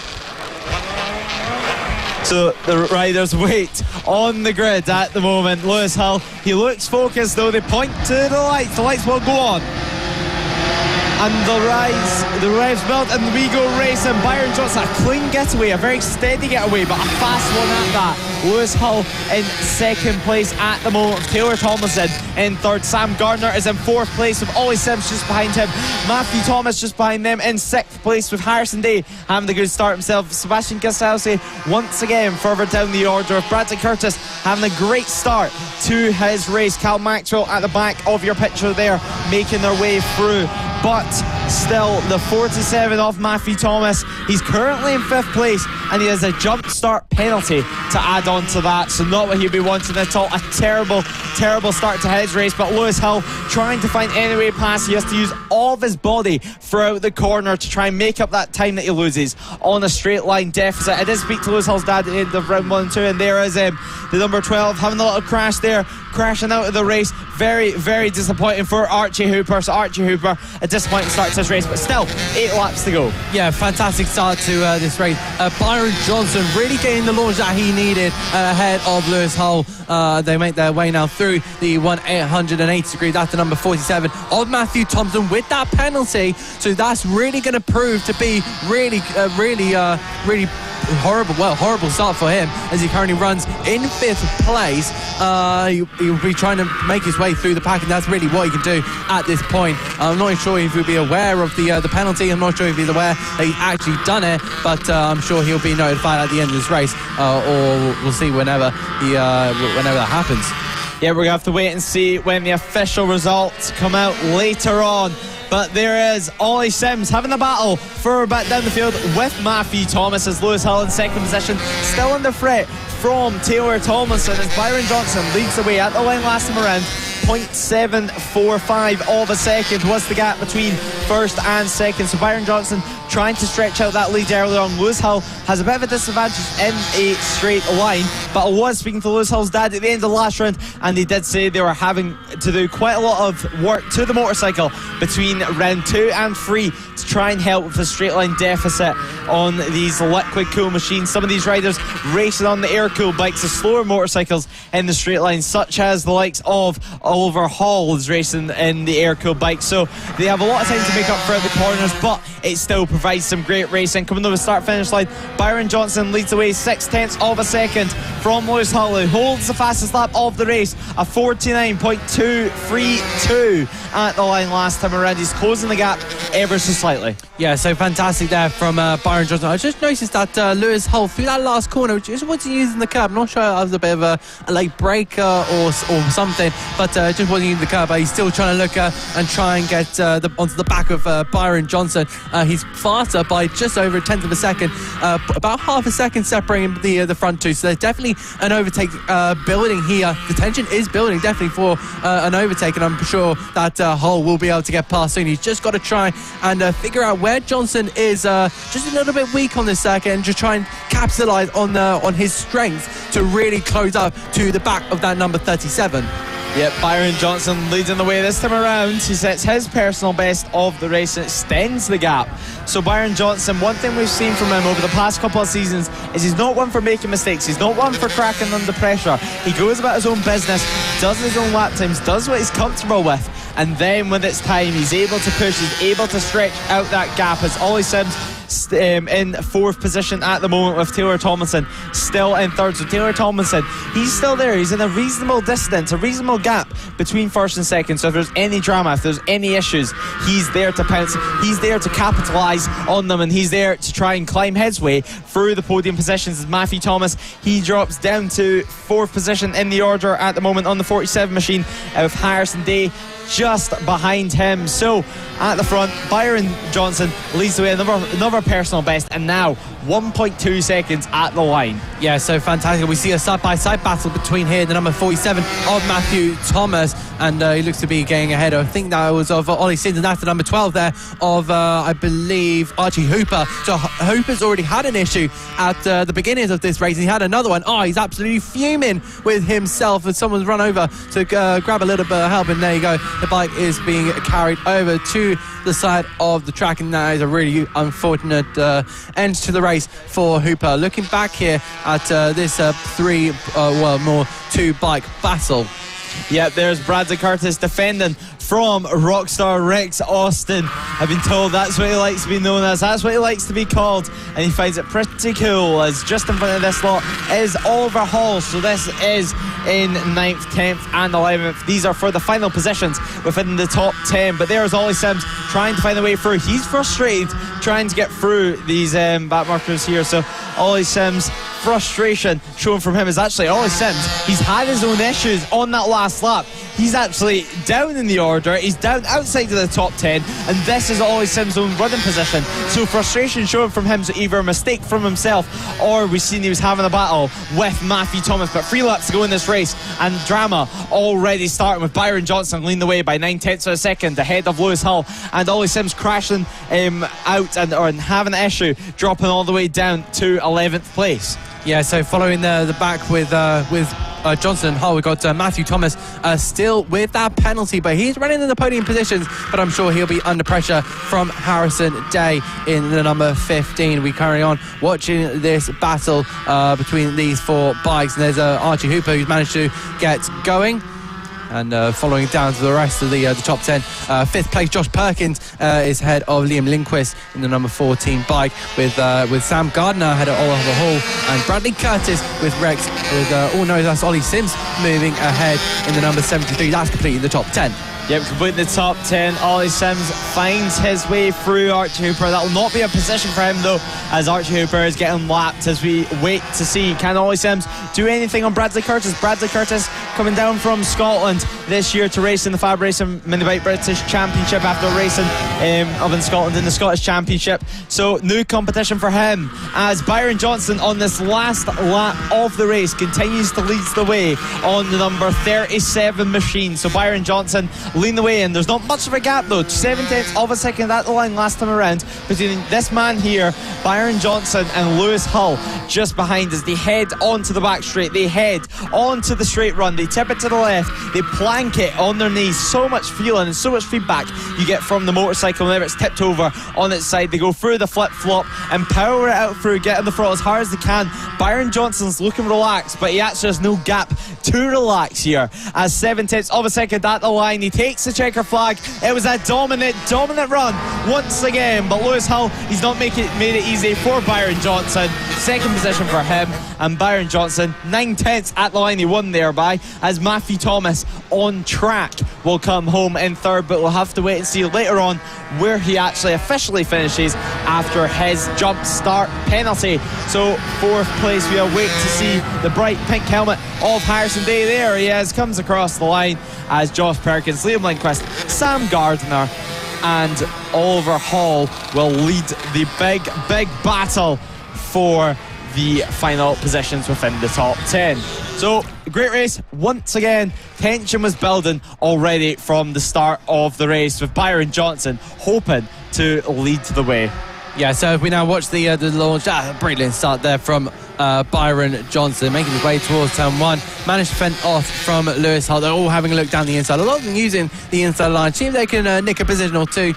So the riders wait on the grid at the moment. Lewis Hull, he looks focused though. They point to the lights. The lights will go on. And the revs built, and we go racing. Byron Johnson, a clean getaway, a very steady getaway, but a fast one at that. Lewis Hull in second place at the moment. Taylor Tomlinson in third. Sam Gardner is in fourth place with Ollie Sims just behind him. Matthew Thomas just behind them in sixth place with Harrison Day having a good start himself. Sebastian Castelli once again further down the order, of Bradley Curtis having a great start to his race. Cal Maxwell at the back of your picture there, making their way through. But still, the 47 of Matthew Thomas, he's currently in fifth place, and he has a jump start penalty to add on to that, so not what he'll be wanting at all. A terrible terrible start to his race, but Lewis Hill trying to find any way past. He has to use all of his body throughout the corner to try and make up that time that he loses on a straight line deficit. I did speak to Lewis Hill's dad at the end of round 1 and 2, and there is the number 12 having a little crash there, crashing out of the race. Very, very disappointing for Archie Hooper. So Archie Hooper, a disappointing start to this race, but still 8 laps to go. Yeah, fantastic start to this race. Byron Johnson really getting the launch that he needed ahead of Lewis Hull. They make their way now through the 880 degree. That's the number 47 of Matthew Thompson with that penalty. So that's really going to prove to be really horrible start for him, as he currently runs in 5th place. He'll be trying to make his way through the pack, and that's really what he can do at this point. I'm not sure if he'll be aware of the penalty. I'm not sure if he's aware that he's actually done it, but I'm sure he'll be notified at the end of this race, or we'll see whenever that happens. Yeah, we're going to have to wait and see when the official results come out later on. But there is Ollie Sims having a battle further back down the field with Matthew Thomas, as Lewis Hill in second position, still under threat from Taylor Tomlinson, as Byron Johnson leads the way at the line last time around. 0.745 of a second was the gap between first and second. So Byron Johnson trying to stretch out that lead early on. Lewis Hill has a bit of a disadvantage in a straight line, but I was speaking to Lewis Hill's dad at the end of the last round, and he did say they were having to do quite a lot of work to the motorcycle between round 2 and 3 to try and help with the straight line deficit on these liquid cool machines. Some of these riders racing on the air cool bikes, the slower motorcycles in the straight line, such as the likes of Oliver Hall is racing in the air cool bike, so they have a lot of time to make up throughout the corners, but it still provides some great racing. Coming over the start finish line, Byron Johnson leads away 0.6 of a second from Lewis Hull, who holds the fastest lap of the race, a 49.232 at the line last time around. He's closing the gap ever so slightly. Yeah, so fantastic there from Byron Johnson. I just noticed that Lewis Hull through that last corner, which is wasn't using the curb. I'm not sure if that was a bit of a late breaker or something, but just wasn't using the curb. But he's still trying to look and try and get onto the back of Byron Johnson. He's faster by just over 1/10 of a second, about half a second separating the front two. So there's definitely an overtake building here. The tension is building definitely for an overtake, and I'm sure that Hull will be able to get past soon. He's just got to try and figure out where Johnson is just a little bit weak on this circuit, and just try and capitalise on his strength to really close up to the back of that number 37. Yep, Byron Johnson leading the way this time around. He sets his personal best of the race and extends the gap. So Byron Johnson, one thing we've seen from him over the past couple of seasons is he's not one for making mistakes. He's not one for cracking under pressure. He goes about his own business, does his own lap times, does what he's comfortable with, and then when it's time, he's able to push, he's able to stretch out that gap, as Ollie Sims in 4th position at the moment, with Taylor Tomlinson still in 3rd. So Taylor Tomlinson, he's still there. He's in a reasonable distance, a reasonable gap between 1st and 2nd. So if there's any drama, if there's any issues, he's there to pounce, he's there to capitalise on them, and he's there to try and climb his way through the podium positions. As Matthew Thomas, he drops down to 4th position in the order at the moment on the 47 machine, with Harrison Day just behind him. So at the front, Byron Johnson leads the way, another personal best, and now 1.2 seconds at the line. Yeah, so fantastic. We see a side-by-side battle between here, the number 47 of Matthew Thomas, and he looks to be getting ahead. I think that was of Ollie Sims, and that's the number 12 there of, I believe, Archie Hooper. So Hooper's already had an issue at the beginning of this race, and he had another one. Oh, he's absolutely fuming with himself as someone's run over to grab a little bit of help, and there you go. The bike is being carried over to the side of the track, and that is a really unfortunate end to the race for Hooper. Looking back here at this 2-bike battle. Yeah, there's Bradley Curtis defending from Rockstar Rex Austin. I've been told that's what he likes to be known as, that's what he likes to be called, and he finds it pretty cool, as just in front of this lot is Oliver Hall. So this is in 9th, 10th and 11th. These are for the final positions within the top 10, but there's Ollie Sims trying to find a way through. He's frustrated trying to get through these back markers here. So Ollie Sims frustration shown from him is actually Ollie Sims. He's had his own issues on that last lap. He's actually down in the order. He's down outside of the top 10, and this is Ollie Sims' own running position. So frustration showing from him, so either a mistake from himself, or we've seen he was having a battle with Matthew Thomas. But 3 laps to go in this race, and drama already starting with Byron Johnson leading the way by 9/10 of a second ahead of Lewis Hull, and Ollie Sims crashing out and having an issue, dropping all the way down to 11th place. Yeah, so following the back with Johnson and Hull, we've got Matthew Thomas still with that penalty, but he's running in the podium positions, but I'm sure he'll be under pressure from Harrison Day in the number 15. We carry on watching this battle between these 4 bikes, and there's Archie Hooper who's managed to get going. And following down to the rest of the top 10, 5th place Josh Perkins is ahead of Liam Lindquist in the number 14 bike, with Sam Gardner ahead of Oliver Hall, and Bradley Curtis with Rex with that's Ollie Sims moving ahead in the number 73. That's completing the top 10. Yep, completing the top 10. Ollie Sims finds his way through Archie Hooper. That will not be a position for him, though, as Archie Hooper is getting lapped as we wait to see, can Ollie Sims do anything on Bradley Curtis? Bradley Curtis coming down from Scotland this year to race in the FAB-Racing Minibike British Championship after racing up in Scotland in the Scottish Championship. So new competition for him, as Byron Johnson on this last lap of the race continues to lead the way on the number 37 machine. So Byron Johnson leading the way in. There's not much of a gap, though. 7/10 of a second at the line last time around between this man here, Byron Johnson, and Lewis Hull just behind as they head onto the back straight. They head onto the straight run. They tip it to the left. They plank it on their knees. So much feeling and so much feedback you get from the motorcycle whenever it's tipped over on its side. They go through the flip-flop and power it out through, getting the throttle as hard as they can. Byron Johnson's looking relaxed, but he actually has no gap to relax here, as 7/10 of a second at the line. He takes the checker flag. It was a dominant run once again, but Lewis Hull, he's not made it easy for Byron Johnson. Second position for him, and Byron Johnson 9/10 at the line he won thereby, as Matthew Thomas on track will come home in third, but we'll have to wait and see later on where he actually officially finishes after his jump start penalty. So 4th place, we await to see the bright pink helmet of Harrison Day. There he is, comes across the line, as Josh Perkins, Liam Lindquist, Sam Gardner and Oliver Hall will lead the big battle for the final positions within the top 10. So, great race. Once again, tension was building already from the start of the race, with Byron Johnson hoping to lead the way. Yeah, so if we now watch the launch, brilliant start there from Byron Johnson, making his way towards turn 1, managed to fend off from Lewis Hull. They're all having a look down the inside. A lot of them using the inside line. See if they can nick a position or two.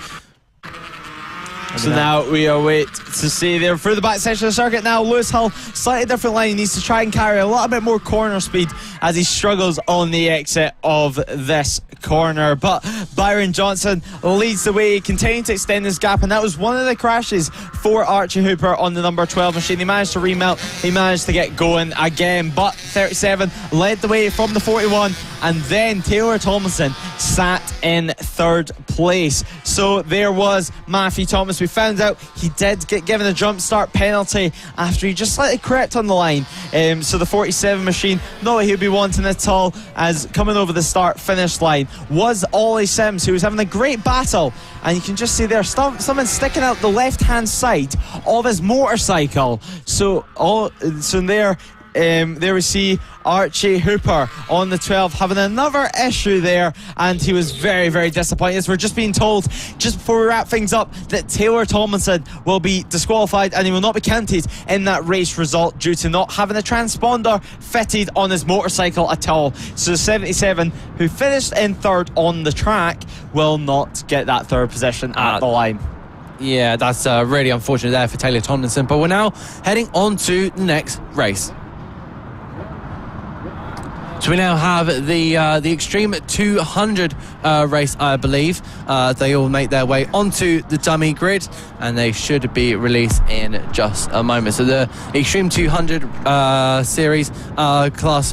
So now we await to see there through the back section of the circuit. Now Lewis Hull, slightly different line. He needs to try and carry a little bit more corner speed as he struggles on the exit of this corner. But Byron Johnson leads the way, continuing to extend his gap, and that was one of the crashes for Archie Hooper on the number 12 machine. He managed to remount, he managed to get going again, but 37 led the way from the 41, and then Taylor Tomlinson sat in 3rd place. So there was Matthew Thomas. We found out he did get given a jump start penalty after he just slightly crept on the line. So the 47 machine, not what he'd be wanting at all, as coming over the start finish line was Ollie Sims, who was having a great battle, and you can just see there someone sticking out the left hand side of his motorcycle. So there we see Archie Hooper on the 12 having another issue there, and he was very, very disappointed. We're just being told, just before we wrap things up, that Taylor Tomlinson will be disqualified and he will not be counted in that race result due to not having a transponder fitted on his motorcycle at all. So 77, who finished in 3rd on the track, will not get that 3rd position at the line. Yeah, that's really unfortunate there for Taylor Tomlinson, but we're now heading on to the next race. So we now have the Extreme 200 race, I believe. They all make their way onto the dummy grid, and they should be released in just a moment. So the Extreme 200 series class,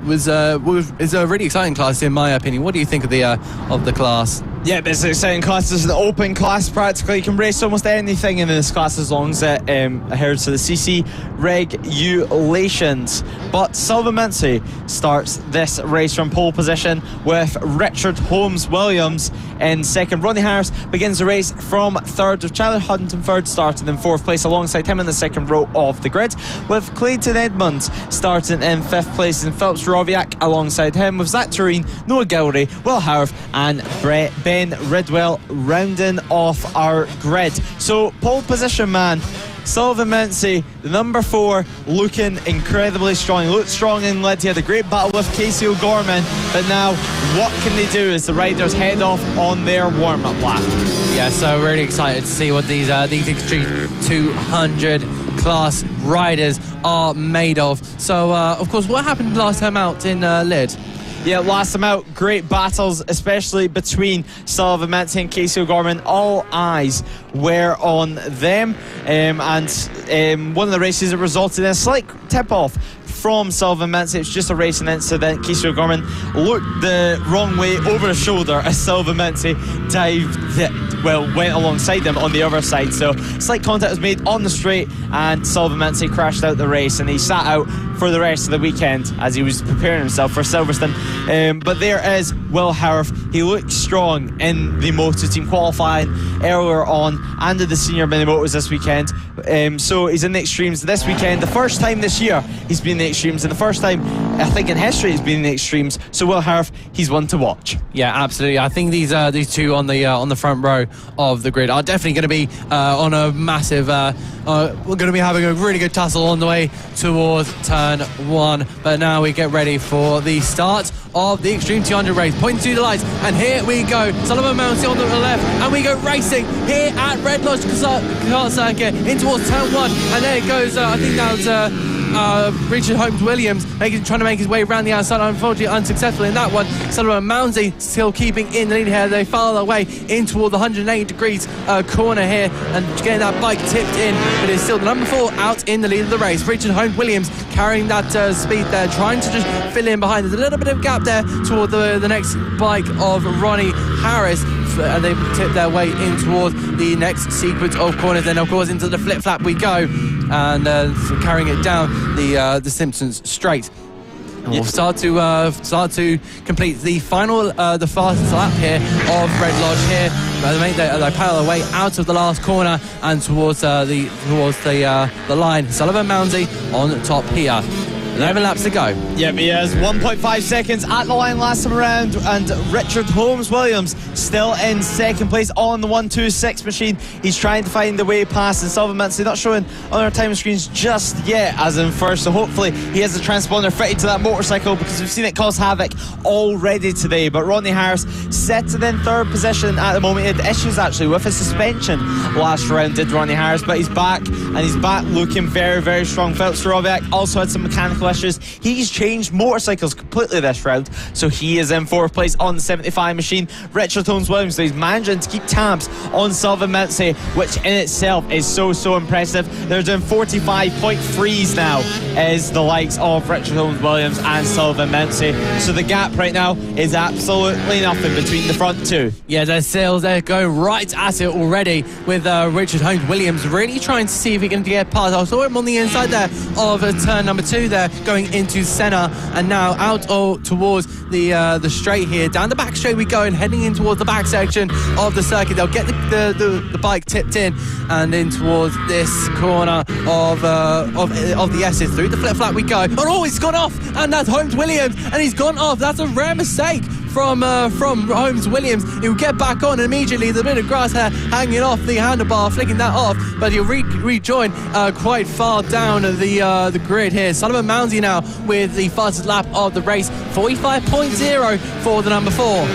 is a really exciting class in my opinion. What do you think of the class? Yeah, it's an exciting class. It's an open class practically. You can race almost anything in this class as long as it adheres to the CC regulations. But Silva Mincy starts this race from pole position with Richard Holmes-Williams in second. Ronnie Harris begins the race from third, with Charlie Huntingford starting in fourth place alongside him in the second row of the grid, with Clayton Edmonds starting in fifth place and Phillips Roviak alongside him, with Zach Tureen, Noah Gilray, Will Howarth and Ben Ridwell rounding off our grid. So pole position, man, Silva Mincy, the number 4, looking incredibly strong. He looked strong in Leeds. He had a great battle with Casey O'Gorman, but now what can they do as the riders head off on their warm-up lap? Yeah, so really excited to see what these Extreme 200 class riders are made of. So, of course, what happened last time out in Lid? Yeah, last time out, great battles, especially between Silva Mincy and Casey O'Gorman. All eyes were on them, and one of the races that resulted in a slight tip-off from Silva Mincy. It was just a racing incident. Casey O'Gorman looked the wrong way over his shoulder as Silva Mincy went alongside him on the other side. So slight contact was made on the straight and Silva Mincy crashed out the race, and he sat out for the rest of the weekend as he was preparing himself for Silverstone. But there is Will Howarth. He looked strong in the motor team qualifying earlier on and in the senior mini motors this weekend. So he's in the Extremes this weekend. The first time this year he's been in the Extremes, and the first time I think in history he's been in the Extremes. So Will Howarth, he's one to watch. Yeah, absolutely. I think these two on the front row of the grid are definitely going to be on a massive. We're going to be having a really good tussle on the way towards turn 1. But now we get ready for the start of the Extreme 200 race. Pointing to the lights, and here we go. Sullivan Mountain on the left, and we go racing here at Red Lodge Kart Circuit in towards turn 1. And there it goes. I think that was Richard Holmes-Williams trying to make his way around the outside, unfortunately unsuccessful in that one. Sullivan Mounsey still keeping in the lead here. They follow their way in toward the 180 degrees corner here and getting that bike tipped in, but it's still the number 4 out in the lead of the race. Richard Holmes-Williams carrying that speed there, trying to just fill in behind. There's a little bit of gap there toward the next bike of Ronnie Harris, and they tip their way in towards the next sequence of corners. Then of course into the flip flap we go, and carrying it down the Simpsons straight. And we'll start to complete the final, the fastest lap here of Red Lodge here. They paddle their way out of the last corner and towards the line. Sullivan Mounsey on top here. 11 laps to go. Yep, he has 1.5 seconds at the line last time around, and Richard Holmes-Williams still in second place on the 126 machine. He's trying to find the way past, and Silva Mincy not showing on our time screens just yet as in first, so hopefully he has the transponder fitted to that motorcycle, because we've seen it cause havoc already today. But Ronnie Harris sitting in third position at the moment. He had issues actually with his suspension last round, did Ronnie Harris, but he's back, and he's back looking very, very strong. Phillips Roviak also had some mechanical issues. He's changed motorcycles completely this round, so he is in fourth place on the 75 machine. Richard Holmes-Williams, so he's managing to keep tabs on Silva Mincy, which in itself is so impressive. They're doing 45.3s now, is the likes of Richard Holmes-Williams and Silva Mincy. So the gap right now is absolutely nothing between the front two. Yeah, they're going right at it already with Richard Holmes-Williams really trying to see if he can get past. I saw him on the inside there of turn number 2 there, going into Senna, and now out towards the straight here. Down the back straight we go, and heading in towards the back section of the circuit. They'll get the bike tipped in and in towards this corner of the S's. Through the flip flap we go. Oh, he's gone off, and that's Holmes-Williams, and he's gone off. That's a rare mistake from Holmes-Williams. He'll get back on immediately. The bit of grass hair hanging off the handlebar, flicking that off, but he'll rejoin quite far down the grid here. Sullivan Mounsey now with the fastest lap of the race, 45.0 for the number 4.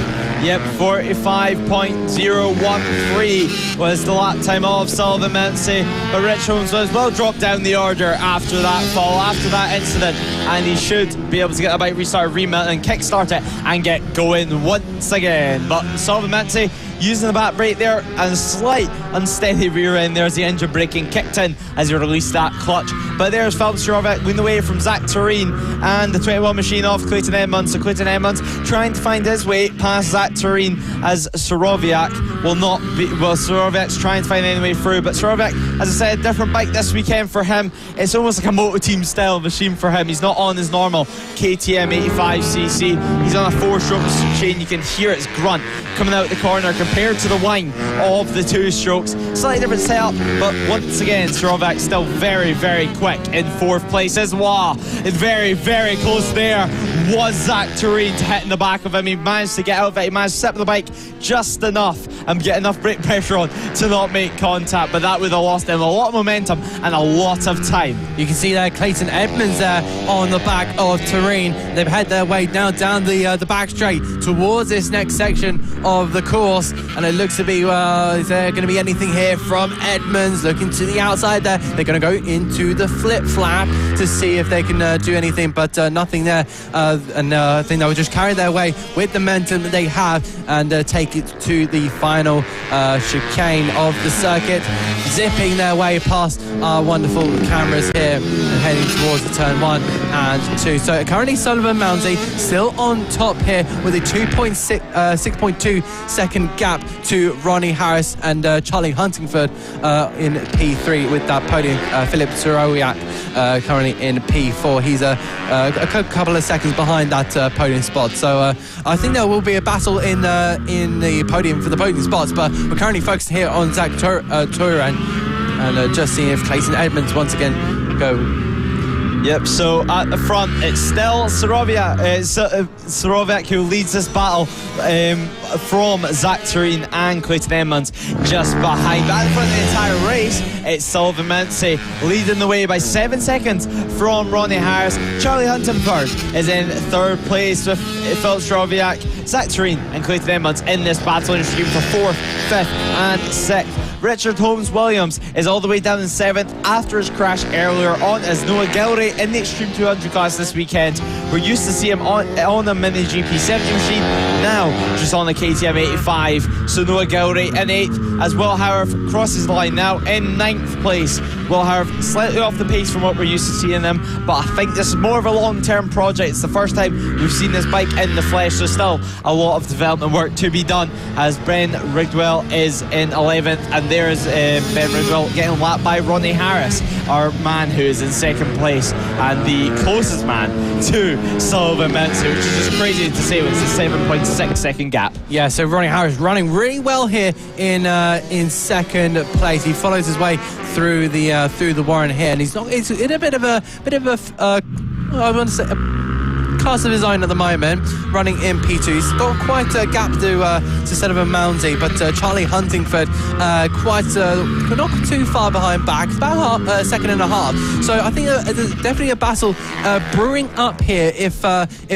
Yep, 45.013 was the lap time of Silva Mincy, but Rich Holmes was well dropped down the order after that fall, after that incident, and he should be able to get the bike restarted, remount and kickstart it and get going once again. But Silva Mincy using the back brake there, and a slight unsteady rear end there as the engine braking kicked in as he released that clutch. But But there's Philip Soroviak leading the way from Zach Tureen and the 21 machine off Clayton Edmonds. So Clayton Edmonds trying to find his way past Zach Tureen as Soroviak will not be. Well, Soroviak's trying to find any way through, but Soroviak, as I said, different bike this weekend for him. It's almost like a Moto Team style machine for him. He's not on his normal KTM 85cc. He's on a 4-stroke chain. You can hear its grunt coming out the corner compared to the whine of the 2 strokes. Slightly different setup, but once again, Soroviak still very, very quick in 4th place as well. Very, very close there was Zach Tureen to hit in the back of him. He managed to get out of it. He managed to sit with the bike just enough and get enough brake pressure on to not make contact, but that would have lost him a lot of momentum and a lot of time. You can see there Clayton Edmonds there on the back of Tureen. They've had their way down the back straight towards this next section of the course, and it looks to be, is there going to be anything here from Edmonds? Looking to the outside there. They're going to go into the flip flap to see if they can do anything, but nothing there. And I think they'll just carry their way with the momentum that they have and take it to the final chicane of the circuit, zipping their way past our wonderful cameras here and heading towards the turn 1 and 2. So currently Sullivan Mounsey still on top here with a 6.2 second gap to Ronnie Harris and Charlie Huntingford in P3 with that podium. Philip Soroviak currently in P4. He's a couple of seconds behind that podium spot. So I think there will be a battle in the podium for the podium spots, but we're currently focused here on Zach Tureen and just seeing if Clayton Edmonds once again go. Yep, so at the front, it's still Soroviak who leads this battle from Zach Tureen and Clayton Edmonds just behind. But at the front of the entire race, it's Sullivan Mounsey leading the way by 7 seconds from Ronnie Harris. Charlie Huntingford is in 3rd place with Philip Soroviak, Zach Tureen and Clayton Edmonds in this battle in stream for 4th, 5th and 6th. Richard Holmes-Williams is all the way down in 7th after his crash earlier on as Noah Gilray in the Extreme 200 class this weekend. We're used to see him on a Mini GP 70 machine, now just on the KTM 85. So Noah Gilray in 8th as Will Howarth crosses the line now in 9th place. Will Howarth slightly off the pace from what we're used to seeing him, but I think this is more of a long-term project. It's the first time we've seen this bike in the flesh, so still a lot of development work to be done as Ben Rigdwell is in 11th, and there is Ben Rigdwell getting lapped by Ronnie Harris, our man who is in 2nd place and the closest man to Sullivan Mounsey, which is just crazy to say with a 7.6 second gap. Yeah, so Ronnie Harris running really well here in 2nd place. He follows his way through the Warren here, and he's in a bit of a I want to say a class of his own at the moment, running in P2. He's got quite a gap to Sullivan Mounsey, but Charlie Huntingford not too far behind back, about a second and a half. So I think there's definitely a battle brewing up here if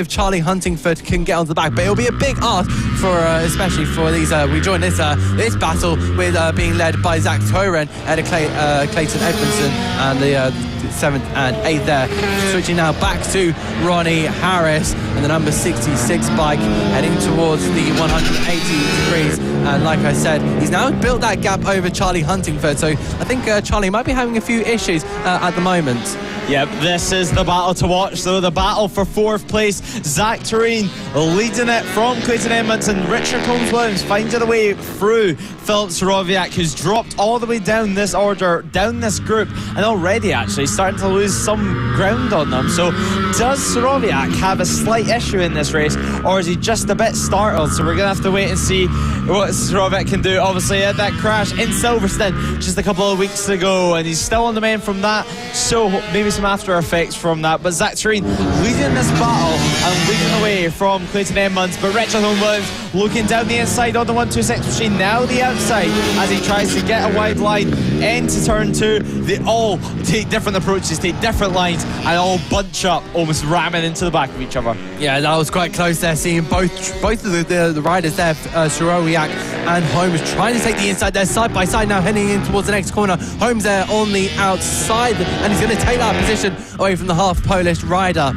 Charlie Huntingford can get onto the back. But it'll be a big ask for especially for these. We join this battle with being led by Zach Tureen and Clayton Edmondson and the 7th and 8th there. Switching now back to Ronnie Harris and the number 66 bike heading towards the 180 degrees. And like I said, he's now built that gap over Charlie Huntingford. So I think Charlie might be having a few issues at the moment. Yep, this is the battle to watch, though. The battle for 4th place. Zach Tureen leading it from Clayton Edmonds, and Richard Holmes-Williams finding a way through Philip Soroviak, who's dropped all the way down this order, down this group, and already actually starting to lose some ground on them. So does Soroviak have a slight issue in this race, or is he just a bit startled? So we're going to have to wait and see what Soroviak can do. Obviously, he had that crash in Silverstone just a couple of weeks ago, and he's still on the mend from that, so maybe some after effects from that. But Zach Tureen leading this battle and leading away from Clayton Edmonds, but Richard Holmes-Williams looking down the inside on the 126 machine, now the outside as he tries to get a wide line into turn 2. They all take different approaches, take different lines, and all bunch up, almost ramming into the back of each other. Yeah, that was quite close there, seeing both of the riders there, Soroviak and Holmes, trying to take the inside there side by side, now heading in towards the next corner. Holmes there on the outside, and he's going to take that position away from the half Polish rider.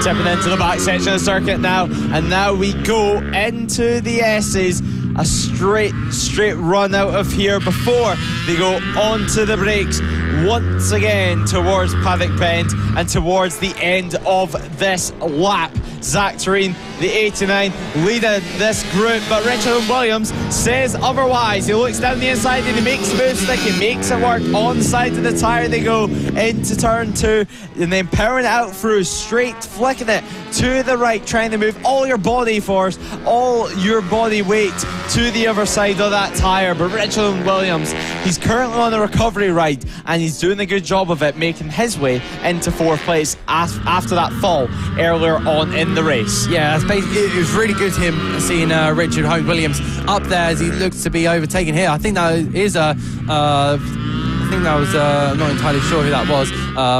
Tipping into the back section of the circuit now, and now we go into the S's. A straight run out of here before they go onto the brakes. once again towards Paddock Bend and towards the end of this lap. Zach Tureen, the 89, leading this group, but Richard Williams says otherwise. He looks down the inside and he makes the move stick, he makes it work. On the side of the tyre they go into turn 2, and then powering it out through, straight flicking it to the right, trying to move all your body force, all your body weight to the other side of that tyre. But Richard Williams, he's currently on a recovery ride and he's doing a good job of it, making his way into 4th place after that fall earlier on in the race. Yeah, it was really good him seeing Richard Holmes Williams up there as he looks to be overtaken here. I think that is I'm not entirely sure who that was,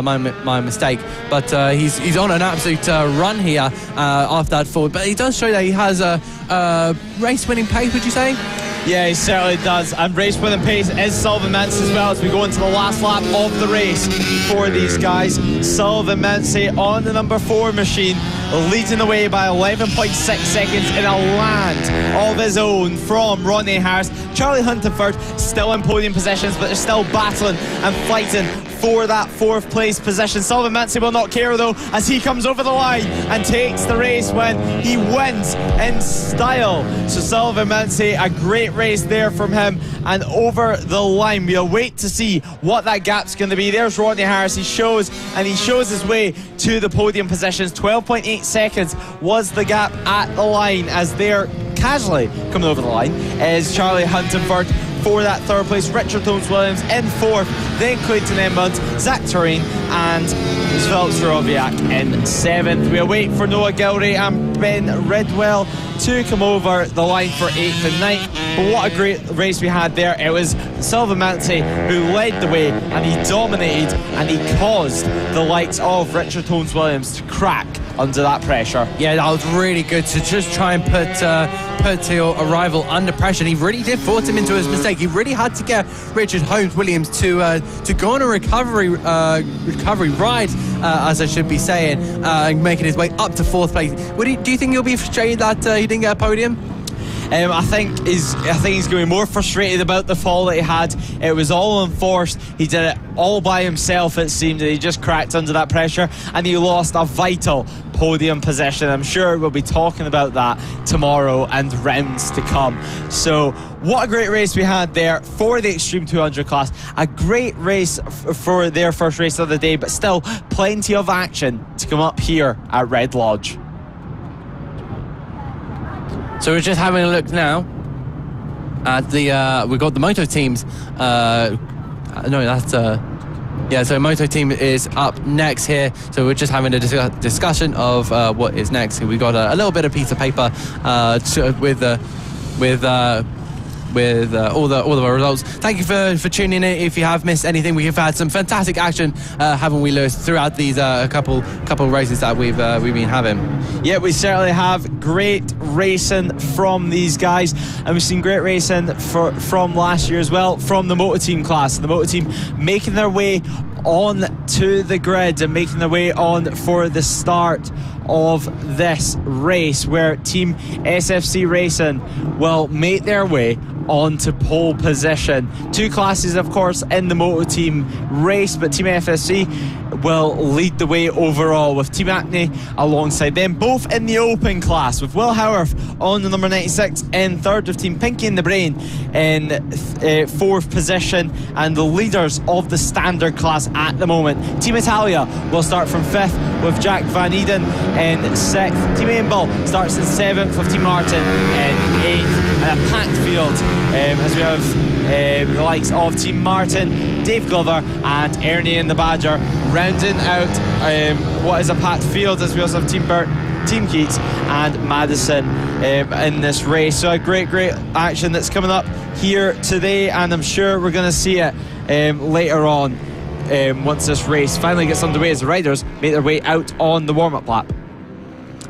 my mistake, but he's on an absolute run here after that forward. But he does show that he has a race-winning pace, would you say? Yeah, he certainly does. And race winning pace is Sullivan Mintz as well as we go into the last lap of the race for these guys. Sullivan Mintz on the number 4 machine, leading the way by 11.6 seconds in a land of his own from Ronnie Harris. Charlie Huntingford still in podium positions, but they're still battling and fighting for that 4th place position. Sullivan Mintz will not care though as he comes over the line and takes the race when he wins in style. So Sullivan Mintz, a great race there from him and over the line. We'll wait to see what that gap's going to be. There's Rodney Harris. He shows his way to the podium positions. 12.8 seconds was the gap at the line as they're casually coming over the line. Is Charlie Huntingford for that 3rd place, Richard Holmes Williams in 4th, then Clayton Edmonds, Zach Tureen and Philip Soroviak in 7th. We'll wait for Noah Gilray and Ben Ridwell to come over the line for 8th and 9th. But what a great race we had there. It was Sullivan Mintz who led the way and he dominated and he caused the likes of Richard Holmes Williams to crack under that pressure. Yeah, that was really good to just try and put your rival under pressure. And he really did force him into his mistake. He really had to get Richard Holmes Williams to go on a recovery ride, as I should be saying, and making his way up to 4th place. Do you think he'll be frustrated that he didn't get a podium? I think he's going to be more frustrated about the fall that he had. It was all unforced. He did it all by himself, it seemed, and he just cracked under that pressure and he lost a vital podium position. I'm sure we'll be talking about that tomorrow and rounds to come. So what a great race we had there for the Extreme 200 class. A great race for their first race of the day, but still plenty of action to come up here at Red Lodge. So we're just having a look now at we've got the Moto teams. So Moto team is up next here. So we're just having a discussion of what is next. We've got a little bit of piece of paper with all of our results. Thank you for tuning in. If you have missed anything, we have had some fantastic action, haven't we, Lewis, throughout these couple races that we've been having. Yeah, we certainly have great racing from these guys, and we've seen great racing from last year as well from the Moto Team class. The Moto Team making their way on to the grid and making their way on for the start of this race, where Team SFC Racing will make their way onto pole position. 2 classes, of course, in the Moto Team race, but Team FSC will lead the way overall, with Team Acne alongside them, both in the open class, with Will Howarth on the number 96 in 3rd, with Team Pinky in the Brain in 4th position, and the leaders of the standard class at the moment. Team Italia will start from 5th with Jack Van Eden in 6th. Team Aimball starts in 7th with Team Martin in 8th, and a packed field as we have the likes of Team Martin, Dave Glover and Ernie in the Badger rounding out what is a packed field, as we also have Team Burt, Team Keats and Madison in this race. So a great action that's coming up here today, and I'm sure we're going to see it later on once this race finally gets underway as the riders make their way out on the warm-up lap.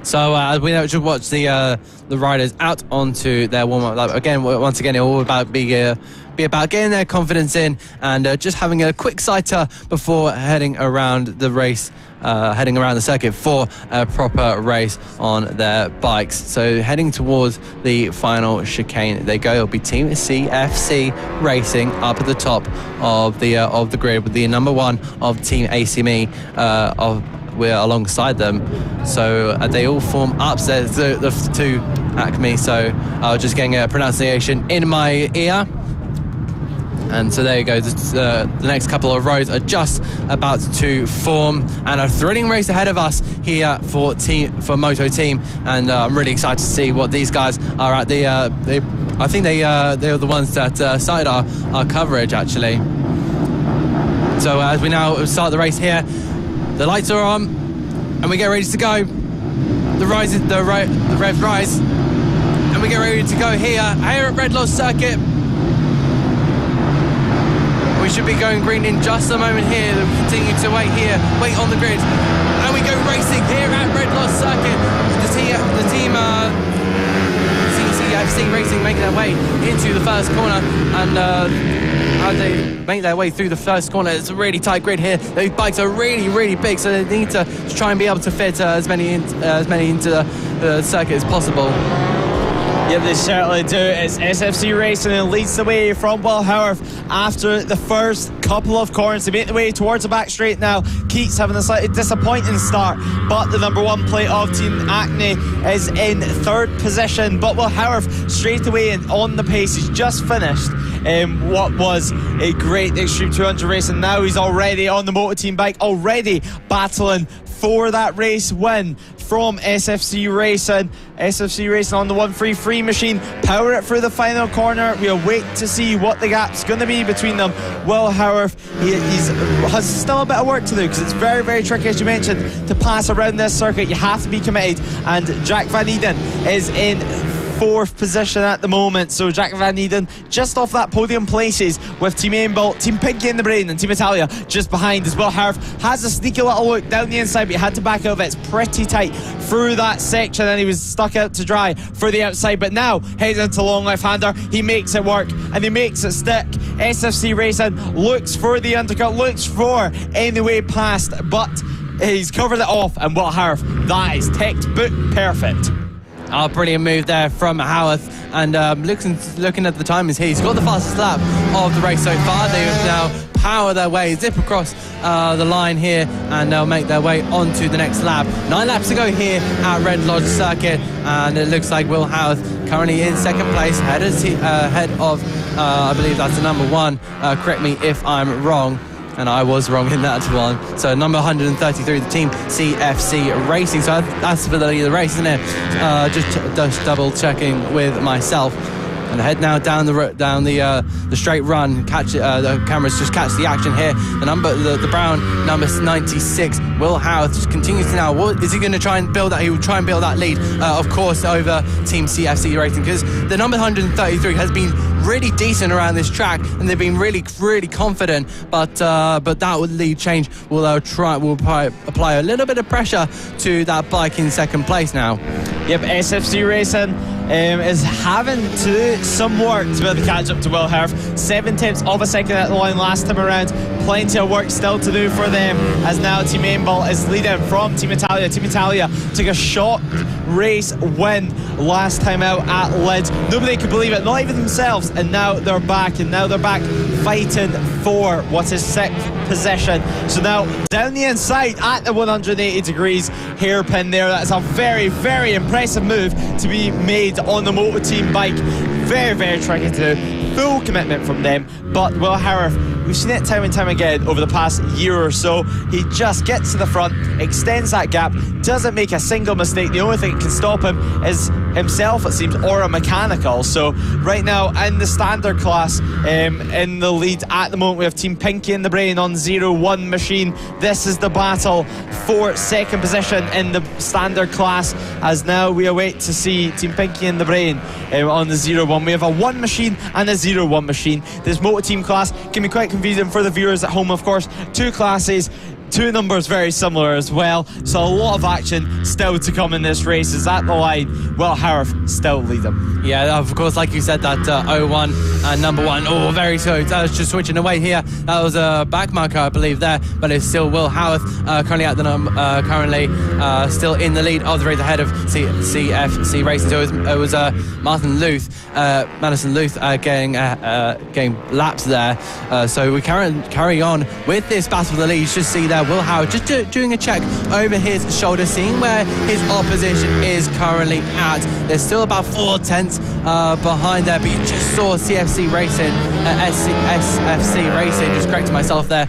So we now just watch the riders out onto their warm-up lap. Again, once again, it's all about be about getting their confidence in and just having a quick sighter before heading around the race, heading around the circuit for a proper race on their bikes. So heading towards the final chicane they go. It'll be Team CFC Racing up at the top of the grid with the number 1 of Team ACME we're alongside them. So they all form up. So the two Acme. So I was just getting a pronunciation in my ear. And so there you go. The next couple of rows are just about to form, and a thrilling race ahead of us here for Moto Team. And I'm really excited to see what these guys are at. I think they are the ones that started our coverage actually. So as we now start the race here, the lights are on, and we get ready to go. The revs rise, and we get ready to go here at Red Lodge Circuit. We should be going green in just a moment here. We continue to wait on the grid. And we go racing here at Red Lodge Circuit. The team CCFC Racing making their way into the first corner. And how they make their way through the first corner, it's a really tight grid here. Those bikes are really, really big, so they need to try and be able to fit as many into the circuit as possible. Yeah, they certainly do. It's SFC Racing and leads the way from Will Howarth after the first couple of corners. They make the way towards the back straight now. Keats having a slightly disappointing start, but the number 1 plate of Team Acne is in 3rd position. But Will Howarth straight away and on the pace. He's just finished what was a great Extreme 200 race, and now he's already on the Moto Team bike, already battling for that race win from SFC Racing. SFC Racing on the 133 machine, power it through the final corner. We'll wait to see what the gap's going to be between them. Will Howarth, he has still a bit of work to do because it's very, very tricky, as you mentioned, to pass around this circuit. You have to be committed, and Jack Van Eden is in 4th position at the moment. So Jack Van Eden just off that podium places with Team Aimbolt, Team Pinky in the Brain and Team Italia just behind as well. Howarth has a sneaky little look down the inside, but he had to back out of it. It's pretty tight through that section, and he was stuck out to dry for the outside. But now heads into long left-hander, he makes it work and he makes it stick. SFC Racing looks for the undercut, looks for any way past, but he's covered it off, and Will Howarth, that is textbook perfect. Oh, brilliant move there from Howarth. And looking at the timings here, he's got the fastest lap of the race so far. They now power their way, zip across the line here, and they'll make their way onto the next lap. 9 laps to go here at Red Lodge Circuit, and it looks like Will Howarth currently in 2nd place, ahead of I believe that's the number 1. Correct me if I'm wrong. And I was wrong in that one. So number 133, the Team CFC Racing. So that's for the race, isn't it? Just double checking with myself. And head now down the straight run. The cameras just catch the action here. The brown number 96, Will Howarth, just continues to now. What is he going to try and build that? He will try and build that lead, of course, over Team CFC Racing, because the number 133 has been really decent around this track, and they've been really, really confident. But that lead change will apply a little bit of pressure to that bike in 2nd place now. Yep, SFC Racing is having to do some work to be able to catch up to Will Howarth. 7/10 of a second at the line last time around. Plenty of work still to do for them, as now Team Aimbolt is leading from Team Italia. Team Italia took a shock race win last time out at Leeds. Nobody could believe it, not even themselves, and now they're back, fighting for what is 6th position. So now down the inside at the 180 degrees hairpin there. That's a very, very impressive move to be made on the Moto Team bike. Very, very tricky to do. Full commitment from them, but Will Howarth, we've seen it time and time again over the past year or so. He just gets to the front, extends that gap, doesn't make a single mistake. The only thing that can stop him is himself, it seems, or a mechanical. So right now in the standard class, in the lead at the moment, we have Team Pinky in the Brain on 0-1 machine. This is the battle for 2nd position in the standard class, as now we await to see Team Pinky in the Brain on the 0-1. We have a 1 machine and a 0-1 machine. This Moto Team class can be quite confusing for the viewers at home, of course. 2 classes, two numbers very similar as well. So a lot of action still to come in this race. Is at the line, Will Howarth still leading. Yeah, of course, like you said, that 01 and number 1. Oh, very good. That was just switching away here. That was a back marker, I believe, there, but it's still Will Howarth currently at the still in the lead of the race ahead of CFC Racing. So it was Madison Luth getting laps there. So we carry on with this battle for the lead. You should see there Will Howarth just doing a check over his shoulder, seeing where his opposition is currently at. There's still about 4 tenths behind there, but you just saw SFC Racing, just correcting myself there,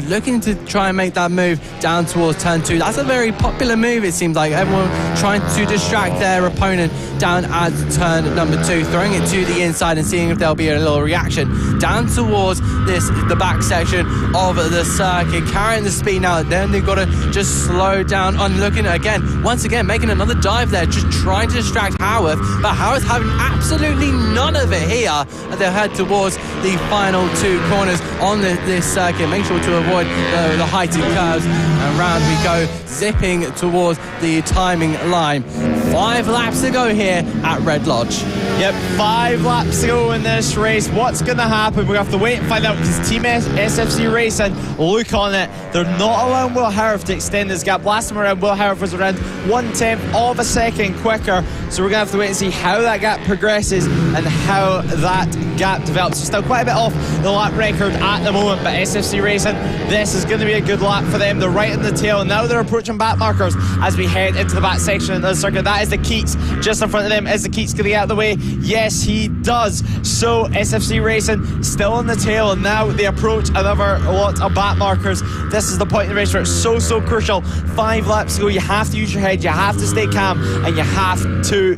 looking to try and make that move down towards turn 2. That's a very popular move, it seems like. Everyone trying to distract their opponent down at turn number 2, throwing it to the inside and seeing if there'll be a little reaction down towards the back section of the circuit, carrying the speed now. Then they've got to just slow down on looking again, once again making another dive there, just trying to distract Howarth, but Howarth having absolutely none of it here as they head towards the final 2 corners on this circuit. Make sure to avoid the heighted curves, and round we go, zipping towards the timing line. 5 laps to go here at Red Lodge. Yep, 5 laps to go in this race. What's going to happen? We have to wait and find out, because Team SFC Racing look on it. They're not allowing Will Howarth to extend his gap. Last time around, Will Howarth was around 1/10 of a second quicker. So we're going to have to wait and see how that gap progresses and how that gap develops. So still quite a bit off the lap record at the moment, but SFC Racing, this is going to be a good lap for them. They're right in the tail. Now they're approaching back markers as we head into the back section of the circuit. That is the Keats. Just in front of them. Is the Keats going to get out of the way? Yes, he does. So SFC Racing still in the tail, and now they approach another lot of back markers. This is the point in the race where it's so crucial. 5 laps to go. You have to use your head, you have to stay calm, and you have to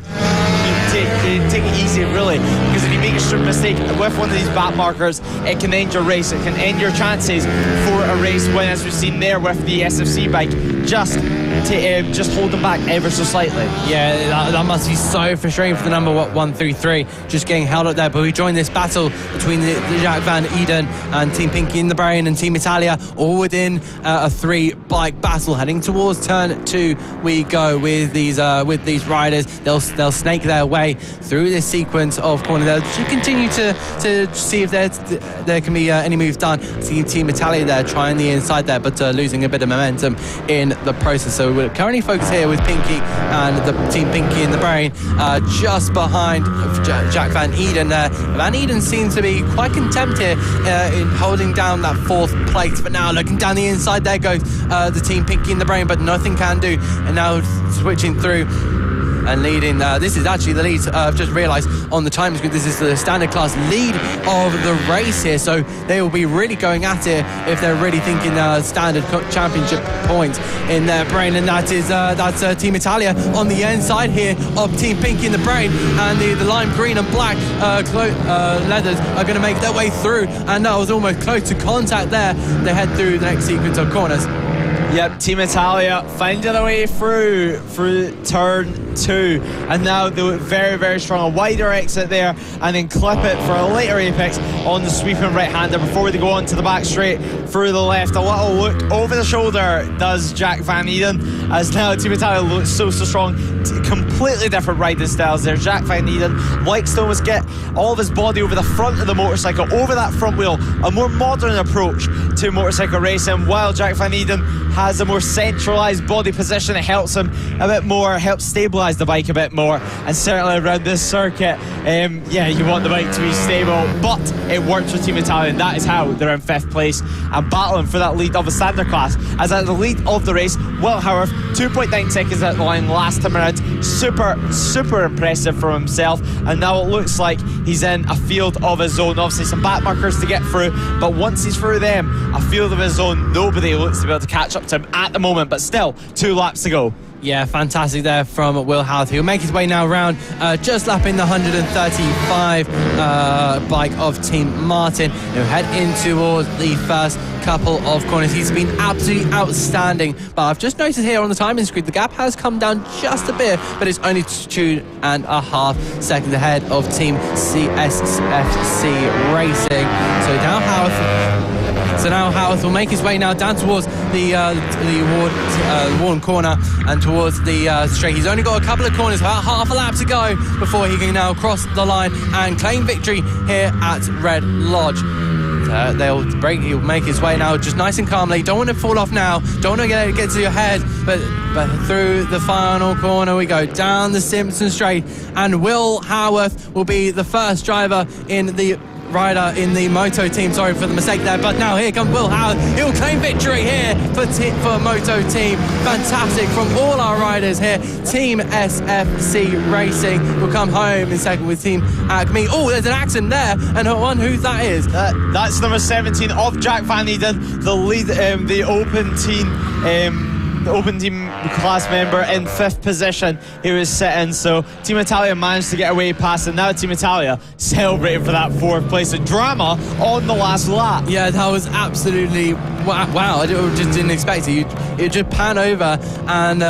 take it easy, really, because if you make a stupid mistake with one of these back markers, it can end your race. It can end your chances for a race win, as we've seen there with the SFC bike. Just hold them back ever so slightly. Yeah, that must be so frustrating for the number 1 through 3, just getting held up there. But we join this battle between the Jack Van Eden and Team Pinky in the Brain and Team Italia, all within a 3-bike battle. Heading towards turn 2 we go with these riders. They'll snake their way through this sequence of corners. They'll just continue to see if there can be any moves done. See Team Italia there trying the inside there, but losing a bit of momentum in the process. So we're currently focused here with Pinky and the Team Pinky in the Brain, just behind Jack Van Eden there. Van Eden seems to be quite content here in holding down that 4th place, but now looking down the inside, there goes the Team Pinky in the Brain, but nothing can do. And now switching through and leading. This is actually the lead. I've just realised on the time screen, this is the standard class lead of the race here. So they will be really going at it if they're really thinking standard championship points in their brain. And that's Team Italia on the inside here of Team Pink in the Brain, and the lime green and black leathers are going to make their way through. And that was almost close to contact there. They head through the next sequence of corners. Yep, Team Italia finding their way through turn 2, and now they look very strong. A wider exit there, and then clip it for a later apex on the sweeping right-hander before they go on to the back straight through the left. A little look over the shoulder does Jack Van Eden, as now Team Italia looks so strong. Completely different riding styles there. Jack Van Eden likes to almost get all of his body over the front of the motorcycle, over that front wheel, a more modern approach to motorcycle racing, while Jack Van Eden has a more centralised body position. It helps him a bit more, helps stabilise the bike a bit more, and certainly around this circuit, you want the bike to be stable, but it works with Team Italia, and that is how they're in 5th place and battling for that lead of the standard class. As at the lead of the race, Will Howarth, 2.9 seconds at the line last time around. Super impressive for himself, and now it looks like he's in a field of his own. Obviously some back markers to get through, but once he's through them, a field of his own, nobody looks to be able to catch up to him at the moment, but still 2 laps to go. Yeah, fantastic there from Will Howarth. He'll make his way now round, just lapping the 135 bike of Team Martin. He'll head in towards the first couple of corners. He's been absolutely outstanding, but I've just noticed here on the timing screen, the gap has come down just a bit, but it's only 2.5 seconds ahead of Team SFC Racing. So now Howarth So now Howarth will make his way now down towards the Warren corner and towards the straight. He's only got a couple of corners, about half a lap to go before he can now cross the line and claim victory here at Red Lodge. He'll make his way now just nice and calmly. Don't want to fall off now, don't want to get to your head, but through the final corner we go, down the Simpson straight, and Will Howarth will be the first driver in the rider in the Moto team. Sorry for the mistake there, but now here comes Will Howard. He'll claim victory here for Moto team. Fantastic from all our riders here. Team SFC Racing will come home in second with Team Acme. Oh, there's an accident there, and who's that is? That's number 17 of Jack Van Eden, the lead, the open team class member in 5th position. He was sitting, so Team Italia managed to get away past it. Now Team Italia celebrating for that 4th place. A drama on the last lap. Yeah, that was absolutely wow. I just didn't expect it. You just pan over and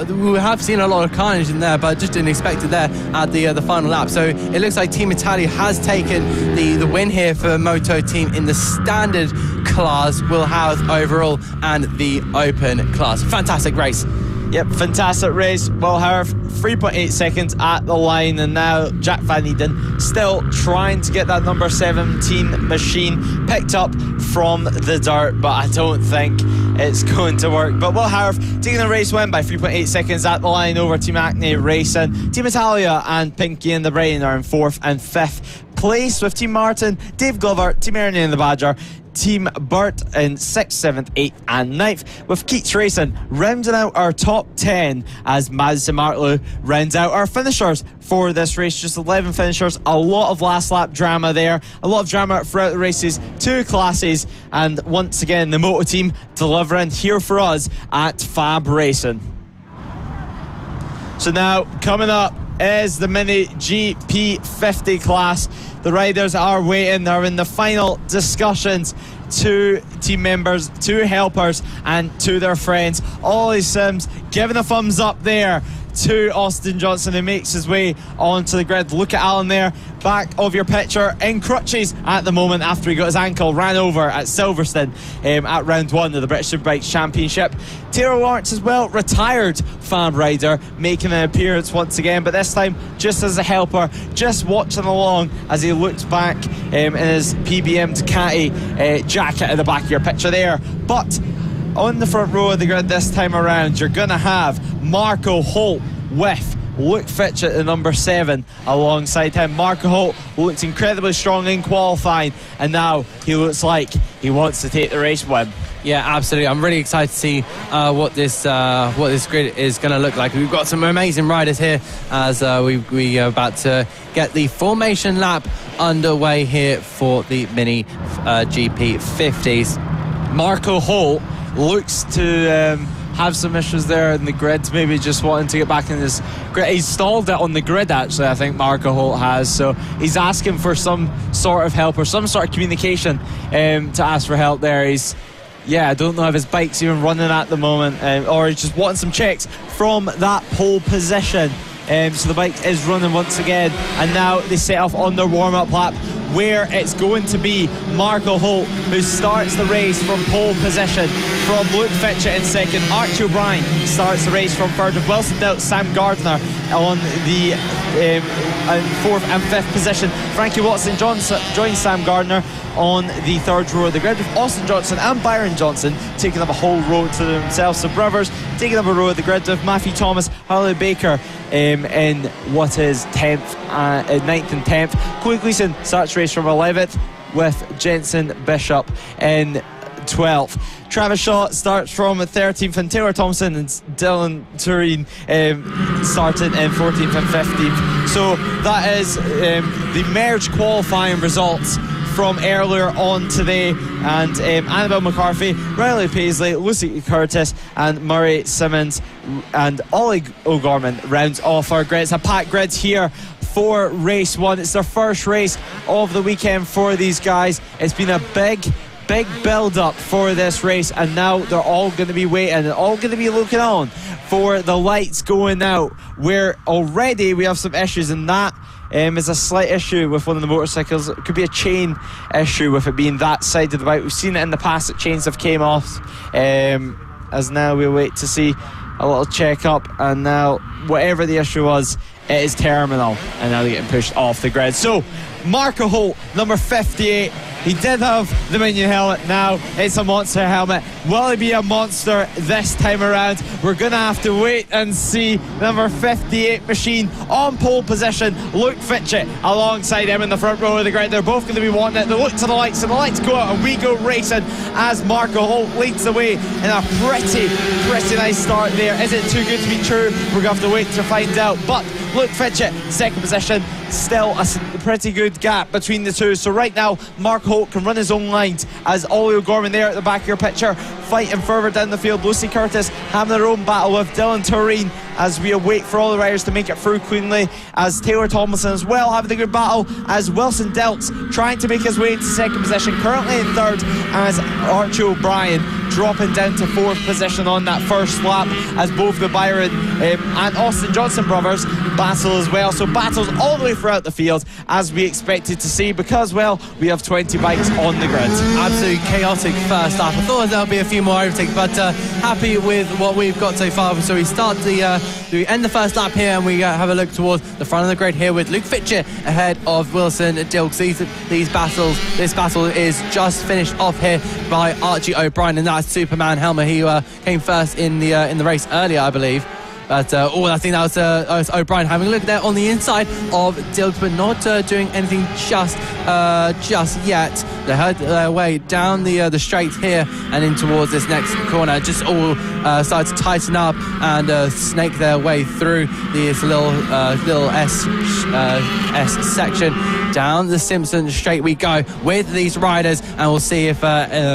we have seen a lot of carnage in there, but just didn't expect it there at the final lap. So it looks like Team Italia has taken the win here for Moto team in the standard class, Will Howarth overall, and the open class. Fantastic race. Yep, fantastic race. Will Howarth 3.8 seconds at the line, and now Jack Van Eden still trying to get that number 17 machine picked up from the dirt, but I don't think it's going to work. But Will Howarth taking the race win by 3.8 seconds at the line over Team Acme Racing. Team Italia and Pinky and the Brain are in 4th and 5th place, with Team Martin, Dave Glover, Team Ernie and the Badger, Team Burt in 6th, 7th, 8th and 9th, with Keats Racing rounding out our top 10 as Madison Martlew rounds out our finishers for this race. Just 11 finishers, a lot of last lap drama there, a lot of drama throughout the races, 2 classes, and once again the Moto team delivering here for us at FAB Racing. So now coming up is the Mini GP 50 class. The riders are waiting. They're in the final discussions. 2 team members, 2 helpers, and 2 their friends. Ollie Sims giving a thumbs up there to Austin Johnson, who makes his way onto the grid. Look at Alan there, back of your picture, in crutches at the moment after he got his ankle ran over at Silverstone at round 1 of the British Superbikes Championship. Taylor Lawrence as well, retired FAB rider, making an appearance once again, but this time just as a helper, just watching along as he looks back in his PBM Ducati jacket at the back of your picture there. But on the front row of the grid this time around, you're going to have Marco Holt with Luke Fitchett at number 7 alongside him. Marco Holt looked incredibly strong in qualifying, and now he looks like he wants to take the race win. Yeah, absolutely. I'm really excited to see what this grid is going to look like. We've got some amazing riders here as we are about to get the formation lap underway here for the Mini GP 50s. Marco Holt looks to have some issues there in the grid, maybe just wanting to get back in this grid. He's stalled it on the grid, actually, I think Marco Holt has, so he's asking for some sort of help or some sort of communication to ask for help there. I don't know if his bike's even running at the moment, or he's just wanting some checks from that pole position. So the bike is running once again, and now they set off on their warm-up lap, where it's going to be Marco Holt who starts the race from pole position from Luke Fitchett in 2nd. Archie O'Brien starts the race from 3rd, with Wilson Dilts, Sam Gardner on the 4th and 5th position. Frankie Watson joins Sam Gardner on the 3rd row of the grid, with Austin Johnson and Byron Johnson taking up a whole row to themselves. The brothers taking up a row of the grid, with Matthew Thomas, Harley Baker in what is 9th and 10th. Chloe Gleason starts race from 11th, with Jensen Bishop in 12th. Travis Shaw starts from 13th, and Taylor Thompson and Dylan Tureen starting in 14th and 15th. So that is the merged qualifying results from earlier on today, and Annabelle McCarthy, Riley Paisley, Lucy Curtis and Murray Simmons and Ollie O'Gorman rounds off our grid. It's a packed grid here for race 1. It's their first race of the weekend for these guys. It's been a big build up for this race, and now they're all going to be waiting and all going to be looking on for the lights going out, where already we have some issues in that is a slight issue with one of the motorcycles. It could be a chain issue with it being that side of the bike. We've seen it in the past that chains have came off. As now we wait to see a little check up, and now whatever the issue was, it is terminal, and now they're getting pushed off the grid. So Marco Holt, number 58, he did have the Minion helmet. Now it's a monster helmet. Will he be a monster this time around? We're going to have to wait and see. Number 58 machine on pole position. Luke Fitchett alongside him in the front row of the grid. They're both going to be wanting it. They look to the lights, and the lights go out, and we go racing as Marco Holt leads the way in a pretty nice start there. Is it too good to be true? We're going to have to wait to find out. But Luke Fitchett, second position, still a pretty good gap between the two. So right now, Mark Holt can run his own lines as Ollie O'Gorman there at the back of your picture, fighting further down the field. Lucy Curtis having their own battle with Dylan Tureen as we await for all the riders to make it through cleanly, as Taylor Tomlinson as well having a good battle, as Wilson Delts trying to make his way into second position, currently in third, as Archie O'Brien dropping down to fourth position on that first lap, as both the Byron and Austin Johnson brothers battle as well. So battles all the way throughout the field, as we expected to see, because, well, we have 20 bikes on the grid. Absolutely chaotic first lap. I thought there'll be a few more overtakes, but happy with what we've got so far. So we end the first lap here, and we have a look towards the front of the grid here with Luke Fitchett ahead of Wilson Dilks. This battle is just finished off here by Archie O'Brien, and that's Superman helmet. He came first in the race earlier, I believe. But I think that was O'Brien having a look there on the inside of Dilks, but not doing anything just yet. They heard their way down the straight here and in towards this next corner. Just all started to tighten up and snake their way through this little S section. Down the Simpson straight we go with these riders, and we'll see if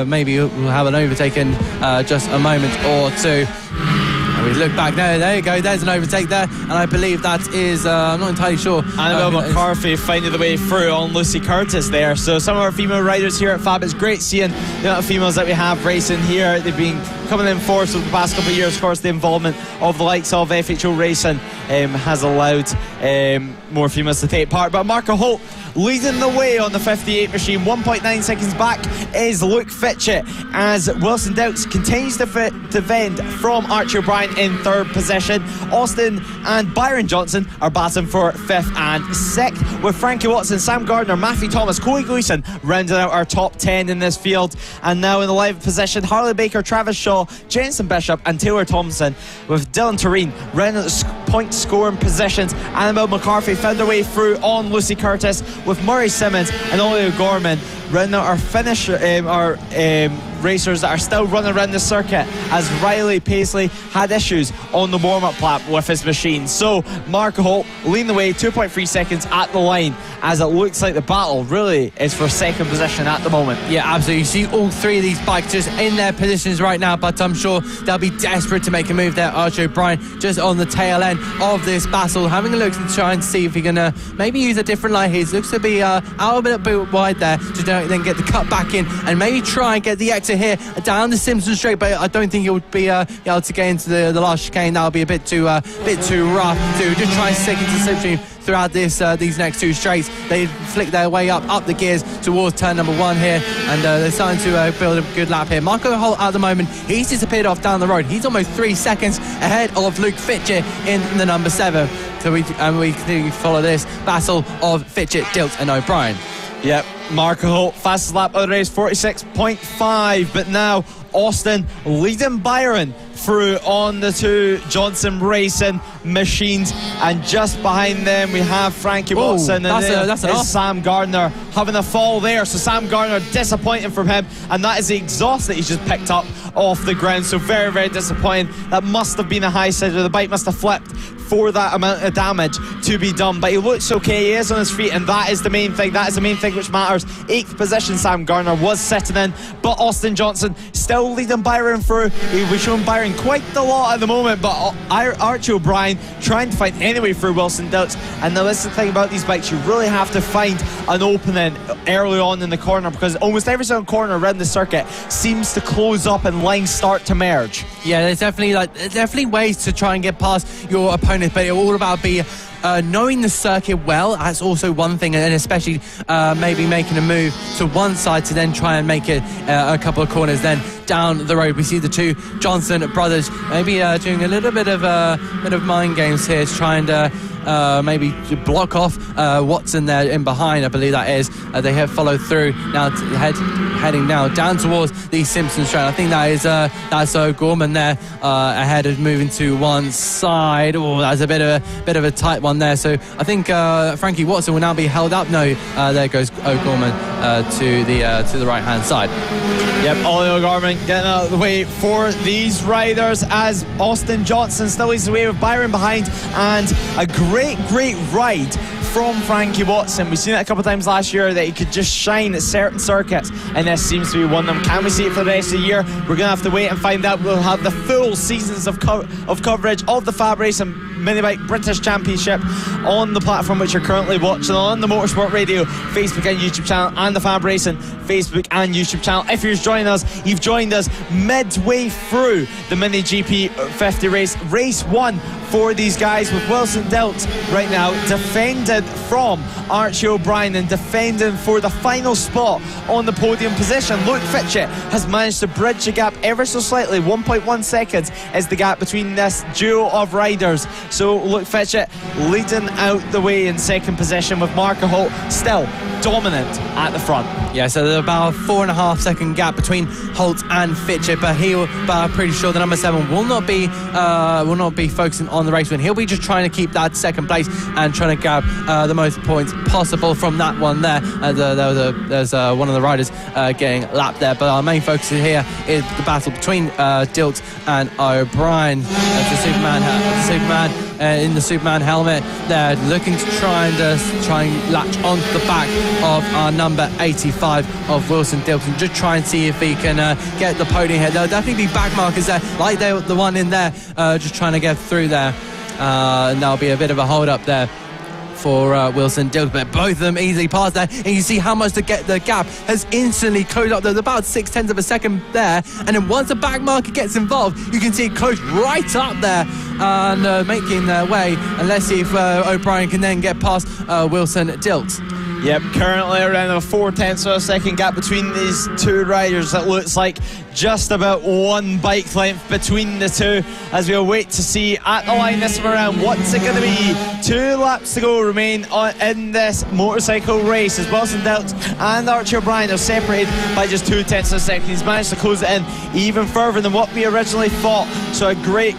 maybe we'll have an overtake in just a moment or two. We look back there you go, there's an overtake there, and I believe that is I'm not entirely sure. Annabelle McCarthy finding the way through on Lucy Curtis there. So some of our female riders here at FAB, it's great seeing the amount of females that we have racing here. They've been coming in force over the past couple of years. Of course, the involvement of the likes of FHO Racing has allowed more females to take part. But Marco Holt leading the way on the 58 machine. 1.9 seconds back is Luke Fitchett, as Wilson Dilks continues to defend from Archie O'Brien in third position. Austin and Byron Johnson are battling for fifth and sixth, with Frankie Watson, Sam Gardner, Matthew Thomas, Corey Gleeson rounding out our top 10 in this field. And now in the live position, Harley Baker, Travis Shaw, Jensen Bishop and Taylor Thompson, with Dylan Tureen rounding out the point scoring positions. Annabelle McCarthy found their way through on Lucy Curtis, with Murray Simmons and Ollie O'Gorman rounding out our racers that are still running around the circuit, as Riley Paisley had issues on the warm-up lap with his machine. So Marco Holt leading the way, 2.3 seconds at the line, as it looks like the battle really is for second position at the moment. Yeah, absolutely. You see all three of these bikes just in their positions right now, but I'm sure they'll be desperate to make a move there. Archie O'Brien just on the tail end of this battle, having a look to try and see if he can maybe use a different line here. He looks to be out a bit wide there to then get the cut back in and maybe try and get the exit here down the Simpson straight, but I don't think he would be able to get into the last chicane. That would be a bit too rough to just try and stick into slipstream throughout these next two straights. They flick their way up the gears towards turn number one here, and they're starting to build a good lap here. Marco Holt at the moment, he's disappeared off down the road. He's almost 3 seconds ahead of Luke Fitchett in the number 7. So we continue to follow this battle of Fitchett, Dilks and O'Brien. Yep, Marco Holt, fastest lap of the race, 46.5. But now Austin leading Byron through on the two Johnson Racing machines, and just behind them we have Frankie Watson, and that's Sam Gardner having a fall there. So Sam Gardner, disappointing from him, and that is the exhaust that he's just picked up off the ground. So very, very disappointing. That must have been a high side, or the bike must have flipped for that amount of damage to be done. But he looks okay, he is on his feet, and that is the main thing. That is the main thing which matters. 8th position Sam Gardner was sitting in, but Austin Johnson still leading Byron through. He was showing Byron quite the lot at the moment, but Archie O'Brien trying to find any way through Wilson Dilks. And now this is the thing about these bikes, you really have to find an opening early on in the corner, because almost every single corner around the circuit seems to close up and lines start to merge. Yeah, there's definitely ways to try and get past your opponent, but it's all about knowing the circuit well. That's also one thing, and especially maybe making a move to one side to then try and make it a couple of corners then down the road. We see the two Johnson brothers maybe doing a little bit of mind games here to try and maybe block off Watson there in behind, I believe that is. They have followed through now, heading now down towards the Simpson Straight. I think that's O'Gorman there ahead of moving to one side. Oh, that's a bit of a tight one there. So I think Frankie Watson will now be held up. No, there goes O'Gorman to the right hand side. Yep, Ollie O'Gorman getting out of the way for these riders as Austin Johnson still leads the way with Byron behind, and a great ride from Frankie Watson. We've seen it a couple of times last year that he could just shine at certain circuits, and this seems to be one of them. Can we see it for the rest of the year? We're going to have to wait and find out. We'll have the full seasons of coverage of the FAB-Racing Minibike British Championship on the platform which you're currently watching on the Motorsport Radio Facebook and YouTube channel, and the FAB-Racing Facebook and YouTube channel. If you're joining us, you've joined us midway through the Mini GP 50 race 1 for these guys, with Wilson Dilts right now defended from Archie O'Brien and defending for the final spot on the podium position. Luke Fitchett has managed to bridge the gap ever so slightly. 1.1 seconds is the gap between this duo of riders. So Luke Fitchett leading out the way in second position, with Marco Holt still dominant at the front. Yeah, so there's about a 4.5 second gap between Holt and Fitchett, but I'm pretty sure the number 7 will not be focusing on the race win. He'll be just trying to keep that second place and trying to grab the most points possible from that one there. There's one of the riders getting lapped there, but our main focus here is the battle between Dilts and O'Brien. The Superman in the Superman helmet. They're looking to try and latch onto the back of our number 85 of Wilson Dilton, and just try and see if he can get the podium here. There'll definitely be back markers there, like the one in there, just trying to get through there. And there'll be a bit of a hold up there for Wilson Dilton, but both of them easily past there, and you see how much the gap has instantly closed up. There's about 0.6 of a second there, and then once the back marker gets involved, you can see it close right up there and making their way. And let's see if O'Brien can then get past Wilson Dilts. Yep, currently around a 0.4 of a second gap between these two riders. It looks like just about one bike length between the two, as we'll wait to see at the line this time around. What's it going to be? 2 laps to go remain in this motorcycle race, as Wilson Dilts and Archie O'Brien are separated by just 0.2 of a second. He's managed to close it in even further than what we originally thought. So a great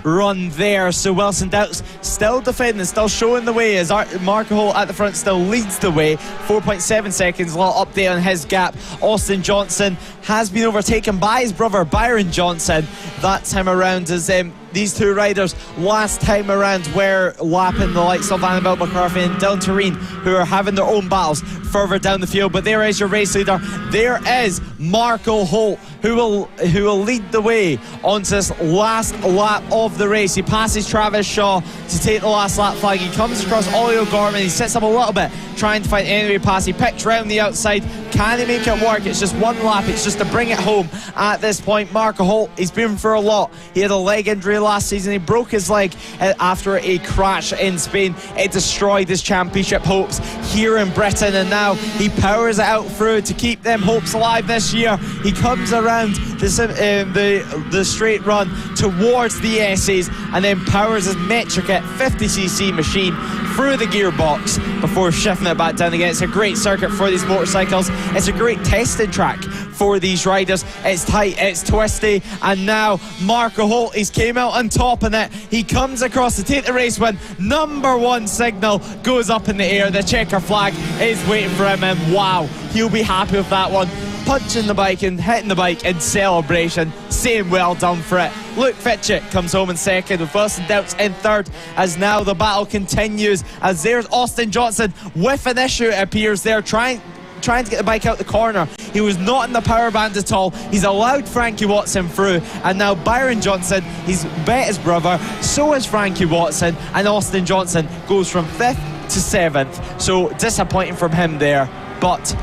run there. So Wilson Dilts still defending, still showing the way, as Marco Holt at the front still leads the way. 4.7 seconds, a little update on his gap. Austin Johnson has been overtaken by his brother Byron Johnson that time around, as these two riders last time around were lapping the likes of Annabelle McCarthy and Dylan Tureen, who are having their own battles further down the field. But there is your race leader. There is Marco Holt, who will lead the way onto this last lap of the race. He passes Travis Shaw to take the last lap flag. He comes across Ollie O'Gorman. He sits up a little bit trying to find any way past. He picks round the outside. Can he make it work? It's just one lap. It's just to bring it home at this point. Marco Holt, he's been through a lot. He had a leg injury last season. He broke his leg after a crash in Spain. It destroyed his championship hopes here in Britain, and now he powers it out through to keep them hopes alive this year. He comes around the straight run towards the S's and then powers his Metrikit 50cc machine through the gearbox before shifting it back down again. It's a great circuit for these motorcycles. It's a great testing track for these riders. It's tight, it's twisty, and now Marco Holt, he's came out on top in it. He comes across to take the race win. Number 1 signal goes up in the air. The checker flag is waiting for him, and wow, he'll be happy with that one. Punching the bike and hitting the bike in celebration, saying well done for it. Luke Fitchett comes home in second, with Wilson Dilts in third, as now the battle continues, as there's Austin Johnson with an issue, it appears. They're trying to get the bike out the corner. He was not in the power band at all. He's allowed Frankie Watson through, and now Byron Johnson, he's bet his brother, so is Frankie Watson, and Austin Johnson goes from 5th to 7th. So disappointing from him there, but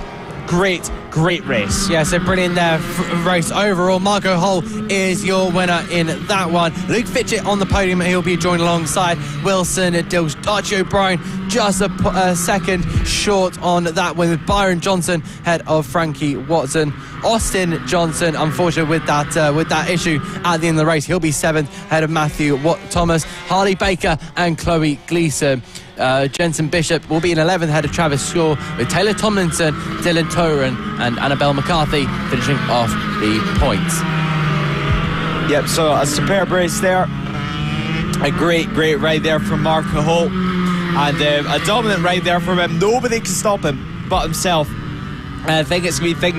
great race. Yeah, so brilliant there race overall. Marco Hull is your winner in that one. Luke Fitchett on the podium. He'll be joined alongside Wilson Dills. Archie O'Brien just a second short on that one, with Byron Johnson ahead of Frankie Watson. Austin Johnson, unfortunately, with that issue at the end of the race, he'll be 7th ahead of Matthew Thomas, Harley Baker and Chloe Gleeson. Jensen Bishop will be in 11th ahead of Travis Shaw, with Taylor Tomlinson, Dylan Toren and Annabelle McCarthy finishing off the points. Yep, so a superb race there. A great ride there from Marco Holt, and a dominant ride there from him. Nobody can stop him but himself. I think it's going to be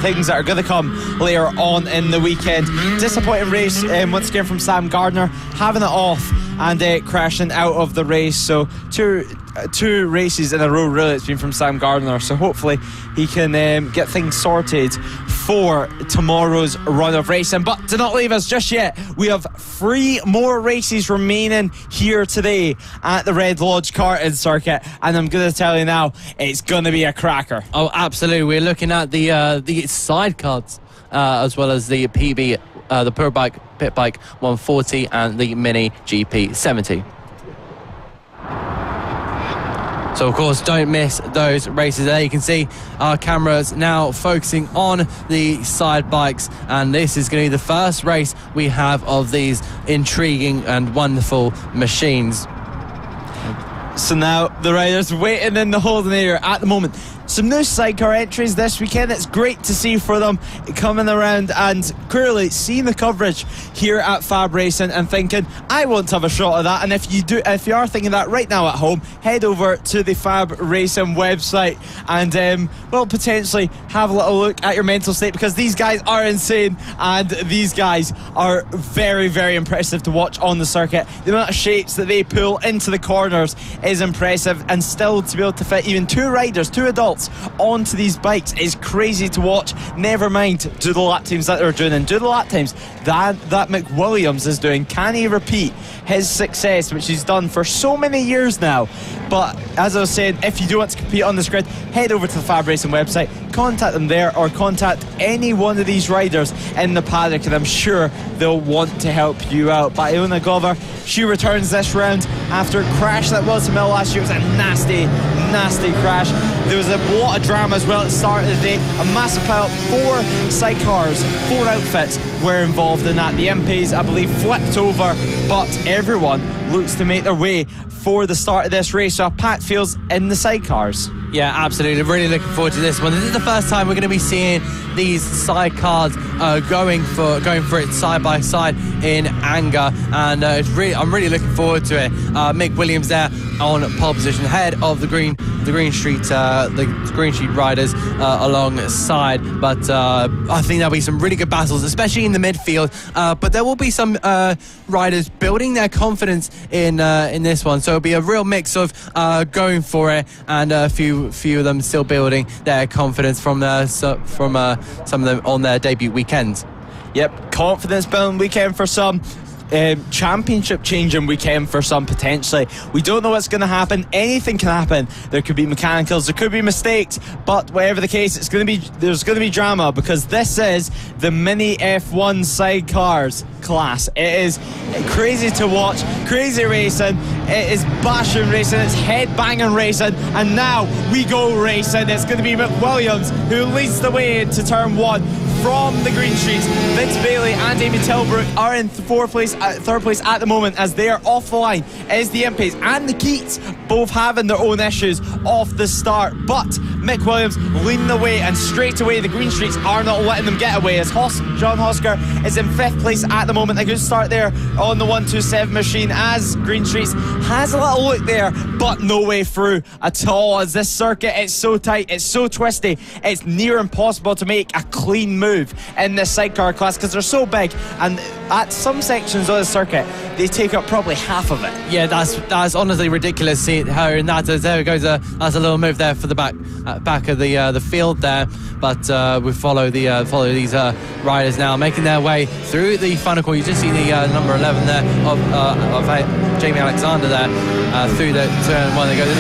things that are going to come later on in the weekend. Disappointing race once again from Sam Gardner, having it off and crashing out of the race. So two races in a row really it's been from Sam Gardner, so hopefully he can get things sorted for tomorrow's run of racing. But do not leave us just yet. We have 3 more races remaining here today at the Red Lodge karting circuit, and I'm going to tell you now, it's going to be a cracker. Oh, absolutely. We're looking at the side cards as well as the PB, the Pure Bike Pit Bike 140 and the Mini GP 70. So of course, don't miss those races. There you can see our cameras now focusing on the side bikes, and this is going to be the first race we have of these intriguing and wonderful machines. So now the riders waiting in the holding area at the moment. Some new sidecar entries this weekend. It's great to see for them coming around, and clearly seeing the coverage here at FAB-Racing and thinking, I want to have a shot of that. And if you are thinking that right now at home, head over to the FAB-Racing website and potentially have a little look at your mental state, because these guys are insane and these guys are very, very impressive to watch on the circuit. The amount of shapes that they pull into the corners is impressive, and still to be able to fit even 2 riders, 2 adults onto these bikes is crazy to watch. Never mind do the lap times that they're doing, and do the lap times that McWilliams is doing. Can he repeat his success, which he's done for so many years now? But as I was saying, if you do want to compete on this grid, head over to the FAB-Racing website, contact them there, or contact any one of these riders in the paddock, and I'm sure they'll want to help you out. But Iona Glover, she returns this round after a crash that was in the middle last year. It was a nasty crash. There was a lot of drama as well at the start of the day. A massive pile. 4 sidecars, 4 outfits were involved in that. The MPs, I believe, flipped over, but everyone looks to make their way for the start of this race. So a packed fields in the sidecars. Yeah, absolutely. Really looking forward to this one. This is the first time we're going to be seeing these sidecars going for it side by side in anger, and I'm really looking forward to it. Mick Williams there on pole position, ahead of the Green Street riders alongside. But I think there'll be some really good battles, especially in the midfield. But there will be some riders building their confidence in this one. So it'll be a real mix of going for it, and a few of them still building their confidence from some of them on their debut weekends. Yep, confidence building weekend for some. Championship changing weekend for some, potentially. We don't know what's going to happen. Anything can happen. There could be mechanicals, there could be mistakes, but whatever the case, there's going to be drama, because this is the Mini F1 sidecars class. It is crazy to watch, crazy racing. It is bashing racing, it's head banging racing, and now we go racing. It's going to be McWilliams who leads the way into turn 1 from the green streets. Vince Bailey and Amy Tilbrook are in third place at the moment, as they are off the line is the MPs and the Keats, both having their own issues off the start. But Mick Williams leading the way, and straight away the green streets are not letting them get away, as John Hosker is in 5th place at the moment. A good start there on the 127 machine, as green streets has a little look there, but no way through at all, as this circuit, it's so tight, it's so twisty, it's near impossible to make a clean move move in this sidecar class because they're so big, and at some sections of the circuit they take up probably half of it. Yeah, that's honestly ridiculous. See her in that. There goes that's a little move there for the back of the field there. But we follow these riders now, making their way through the final corner. You just see the number 11 there of Jamie Alexander there through the turn one. They go to the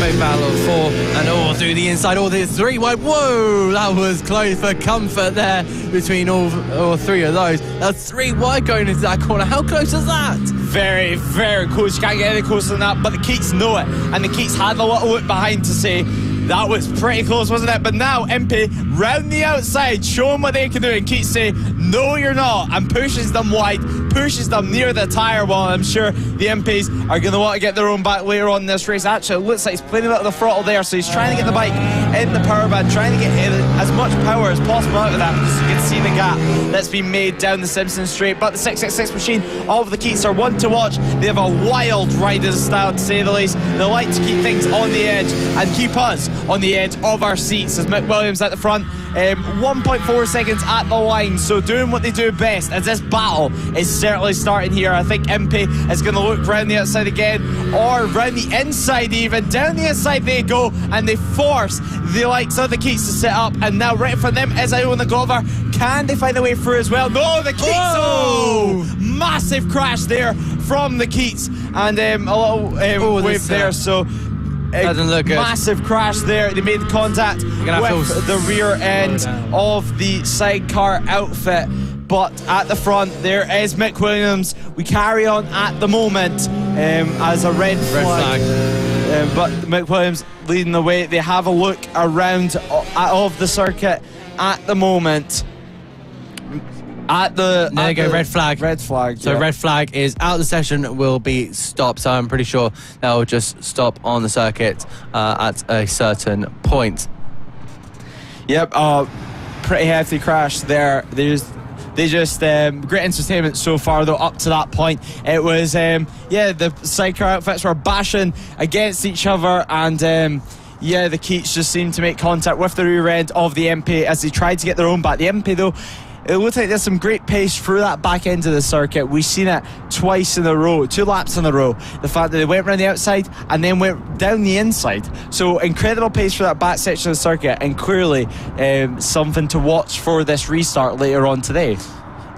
big battle of 4 and all through the inside. All the 3 wide. Whoa, that was close for comfort there between all 3 of those. That's 3 wide going into that corner. How close is that? Very, very close. You can't get any closer than that, but the Keats know it, and the Keats had a little look behind to say that was pretty close, wasn't it? But now MP round the outside, show them what they can do, and Keats say no you're not, and pushes them wide, pushes them near the tyre wall. I'm sure the MPs are going to want to get their own back later on in this race. Actually, it looks like he's playing a bit of the throttle there, so he's trying to get the bike in the power band, trying to get as much power as possible out of that, because you can see the gap that's been made down the Simpson Straight. But the 666 machine of the Keats are one to watch. They have a wild riding style, to say the least. They like to keep things on the edge and keep us on the edge of our seats, as Mick Williams at the front, 1.4 seconds at the line, so doing what they do best, as this battle is certainly starting here. I think MP is going to look round the outside again, or round the inside even. Down the inside they go, and they force the likes of the Keats to sit up, and now right in front of them is Iona Glover. Can they find a way through as well? No, the Keats! Oh! Massive crash there from the Keats, and a little wave there, so doesn't look good. Massive crash there. They made contact with the rear end of the sidecar outfit, but at the front there is Mick Williams. We carry on at the moment as a red flag. But Mick Williams leading the way. They have a look around of the circuit at the moment. There you go, red flag. Red flag. So red flag is out. The session will be stopped. So I'm pretty sure they'll just stop on the circuit at a certain point. Yep. Pretty hefty crash there. They just great entertainment so far though up to that point. It was the sidecar outfits were bashing against each other, and the Keats just seemed to make contact with the rear end of the MP as they tried to get their own back. The MP though, it looked like there's some great pace through that back end of the circuit. We've seen it twice in a row, 2 laps in a row. The fact that they went around the outside and then went down the inside. So incredible pace for that back section of the circuit, and clearly something to watch for this restart later on today.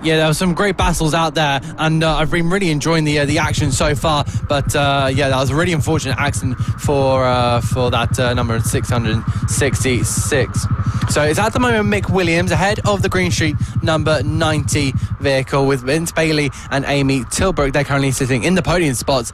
Yeah, there were some great battles out there, and I've been really enjoying the action so far. But that was a really unfortunate accident for that number 666. So it's at the moment Mick Williams ahead of the Green Street number 90 vehicle, with Vince Bailey and Amy Tilbrook. They're currently sitting in the podium spots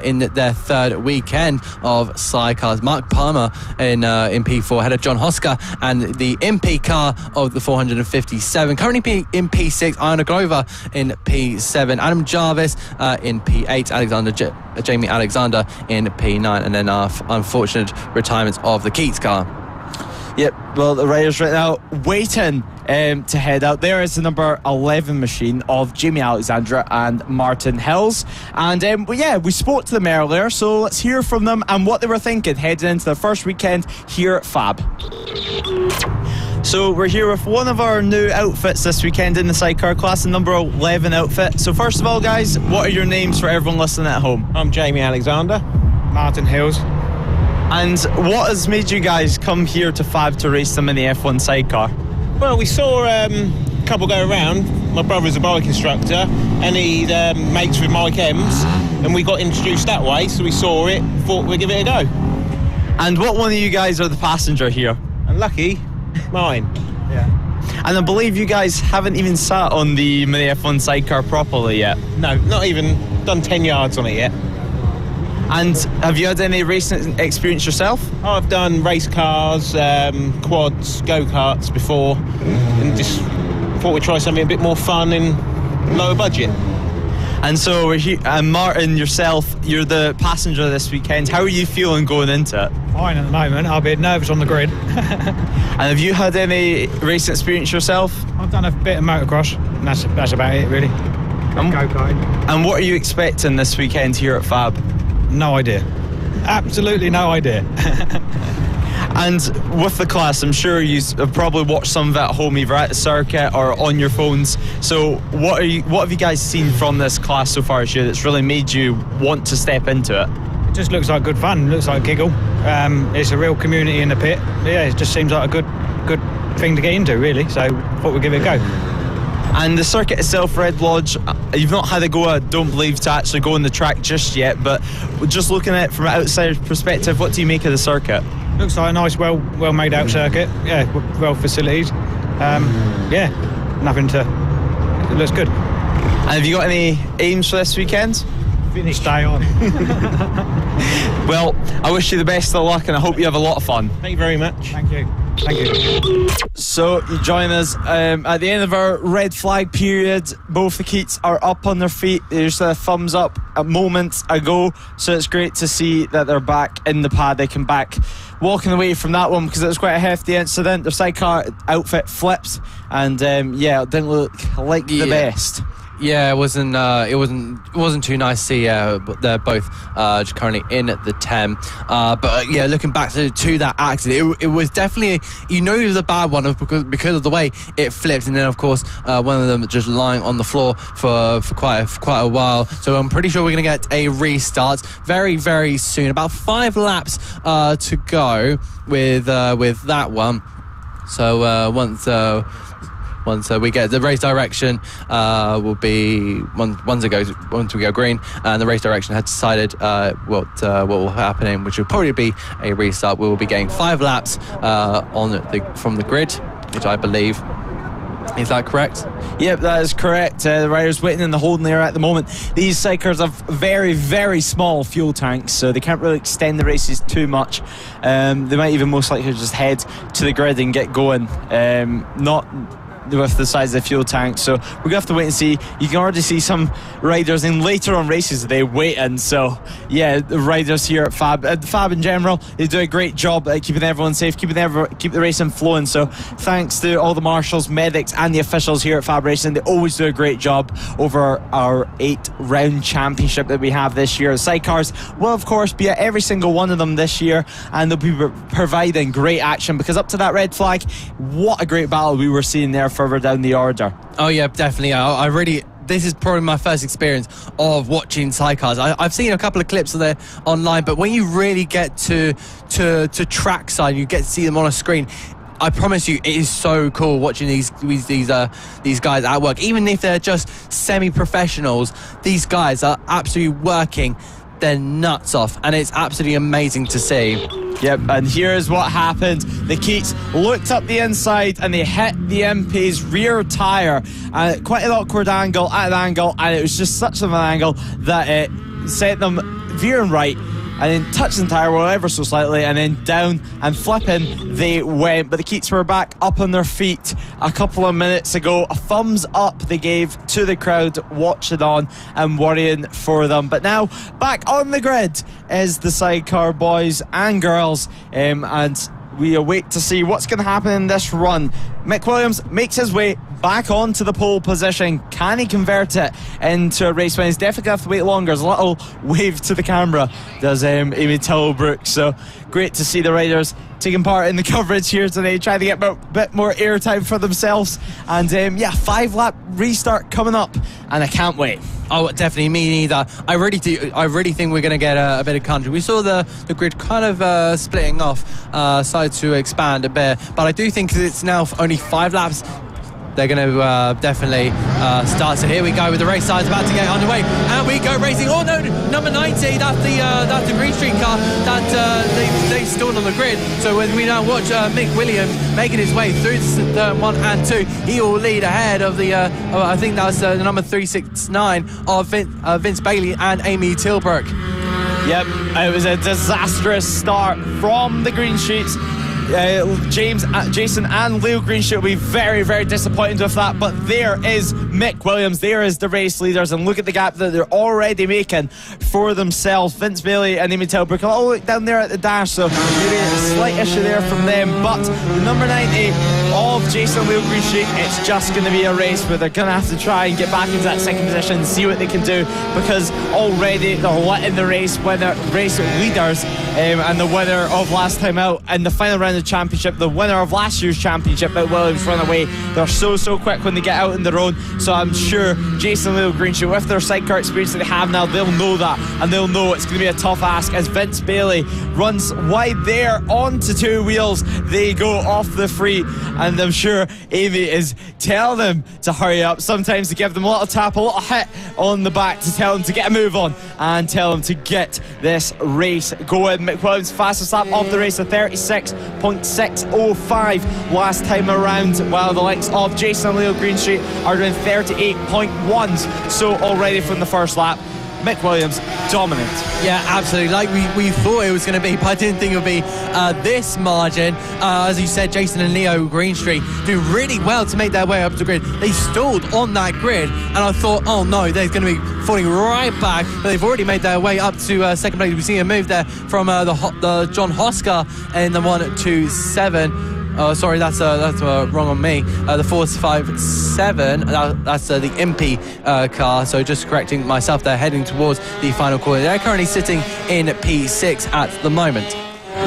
in their third weekend of sidecars. Mark Palmer in P4 ahead of John Hosker, and the MP car of the 457 currently in P6. Iona Glover in P7, Adam Jarvis in P8, Jamie Alexander in P9, and then unfortunate retirements of the Keats car. Yep, well, the riders right now waiting to head out. There is the number 11 machine of Jamie Alexander and Martin Hills. And we spoke to them earlier, so let's hear from them and what they were thinking heading into their first weekend here at FAB. So we're here with one of our new outfits this weekend in the sidecar class, the number 11 outfit. So first of all, guys, what are your names for everyone listening at home? I'm Jamie Alexander. Martin Hills. And what has made you guys come here to FAB to race them in the F1 sidecar? Well, we saw a couple go around. My brother's a bike instructor, and he mates with Mike Ems, and we got introduced that way, so we saw it, thought we'd give it a go. And what one of you guys are the passenger here? And lucky, mine. Yeah. And I believe you guys haven't even sat on the Mini F1 sidecar properly yet. No, not even done 10 yards on it yet. And have you had any racing experience yourself? I've done race cars, quads, go-karts before, and just thought we'd try something a bit more fun and lower budget. And so we're here, and Martin, yourself, you're the passenger this weekend. How are you feeling going into it? Fine at the moment. I'll be nervous on the grid. And have you had any racing experience yourself? I've done a bit of motocross, and that's about it, really. Go-karting. And what are you expecting this weekend here at FAB? No idea. Absolutely no idea. And with the class, I'm sure you have probably watched some of it at home, either at the circuit or on your phones. So what have you guys seen from this class so far this year that's really made you want to step into it? It just looks like good fun. Looks like giggle. It's a real community in the pit. Yeah, it just seems like a good thing to get into, really. So thought we'd give it a go. And the circuit itself, Red Lodge, you've not had a go, I don't believe, to actually go on the track just yet, but just looking at it from an outsider's perspective, what do you make of the circuit? Looks like a nice, well made out circuit. Yeah, well facilities. Yeah, nothing to. It looks good. And have you got any aims for this weekend? Finish day on. Well, I wish you the best of luck and I hope you have a lot of fun. Thank you very much. Thank you. Thank you. So you join us at the end of our red flag period. Both the Keats are up on their feet. There's a thumbs up a moment ago, so it's great to see that they're back in the paddock and back walking away from that one, because it was quite a hefty incident. Their sidecar outfit flipped and it didn't look like the best. Yeah, it wasn't too nice to see. But they're both just currently in the 10. But looking back to that accident, it was definitely, it was a bad one because of the way it flipped, and then of course one of them just lying on the floor for quite a while. So I'm pretty sure we're going to get a restart very, very soon. About 5 laps to go with that one. So once we get the race direction, will be once we go green, and the race direction has decided what will happen, which will probably be a restart. We will be getting 5 laps from the grid, which I believe. Is that correct? Yep, that is correct. The riders waiting in the holding area at the moment. These sidecars have very, very small fuel tanks, so they can't really extend the races too much. They might even most likely just head to the grid and get going. Not with the size of the fuel tank, so we're gonna have to wait and see. You can already see some riders in later on races they waiting, so yeah, the riders here at FAB in general, they do a great job at keeping everyone safe, keep the racing flowing. So thanks to all the marshals, medics and the officials here at FAB-Racing. They always do a great job over our 8-round championship that we have this year. The sidecars will of course be at every single one of them this year, and they'll be providing great action, because up to that red flag, what a great battle we were seeing there further down the order. Oh yeah, definitely. I really, this is probably my first experience of watching sidecars. I've seen a couple of clips of them online, but when you really get to trackside, you get to see them on a screen. I promise you, it is so cool watching these guys at work. Even if they're just semi-professionals, these guys are absolutely working their nuts off, and it's absolutely amazing to see. Yep, and here's what happened. The Keats looked up the inside and they hit the MP's rear tyre at quite an awkward angle, and it was just such an angle that it sent them veering right and then touching the tyre well ever so slightly, and then down and flipping they went. But the Keats were back up on their feet a couple of minutes ago. A thumbs up they gave to the crowd watching on and worrying for them. But now back on the grid is the sidecar boys and girls, and we await to see what's going to happen in this run. Mick Williams makes his way back onto the pole position. Can he convert it into a race win? He's definitely going to have to wait longer. There's a little wave to the camera, does Amy Tillbrook. So great to see the riders taking part in the coverage here today, trying to get a bit more airtime for themselves. And 5-lap restart coming up, and I can't wait. Oh, definitely, me neither. I really think we're going to get a bit of country. We saw the grid kind of splitting off, started to expand a bit, but I do think it's now only 5 laps. They're going to definitely start. So here we go with the race side's about to get underway, and we go racing. Oh no, number 90, that's the Green Street car that they stalled on the grid. So when we now watch Mick Williams making his way through turn 1 and 2, he will lead ahead of the I think that was the number 369 of Vince Bailey and Amy Tillbrook. Yep, it was a disastrous start from the Green Streets. Jason and Leo Greenstreet will be very, very disappointed with that, but there is Mick Williams, there is the race leaders, and look at the gap that they're already making for themselves. Vince Bailey and Amy Tillbrook will look down there at the dash, so maybe a slight issue there from them, but the number 90 of Jason and Leo Greenstreet, it's just going to be a race where they're going to have to try and get back into that second position and see what they can do, because already they're letting the race leaders and the winner of last time out in the final round of the championship, the winner of last year's championship, Mike Williams, run away. They're so quick when they get out on their own, so I'm sure Jason and Leo Greenstreet, with their sidecar experience that they have now, they'll know that, and they'll know it's going to be a tough ask as Vince Bailey runs wide there onto two wheels. They go off the free, and I'm sure Amy is telling them to hurry up, sometimes to give them a little tap, a little hit on the back to tell them to get a move on and tell them to get this race going. Mick Williams fastest lap of the race, a 36.605 last time around, while the likes of Jason and Leo Greenstreet are doing 38.1s. So already from the first lap, Mick Williams dominant. Yeah, absolutely. Like we thought it was going to be, but I didn't think it would be this margin. As you said, Jason and Leo Greenstreet do really well to make their way up to the grid. They stalled on that grid, and I thought, oh no, they're going to be falling right back. But they've already made their way up to second place. We've seen a move there from the John Hosker in the 127. Oh, sorry, that's wrong on me. The 457, that's the MP car. So just correcting myself, they're heading towards the final corner. They're currently sitting in P6 at the moment.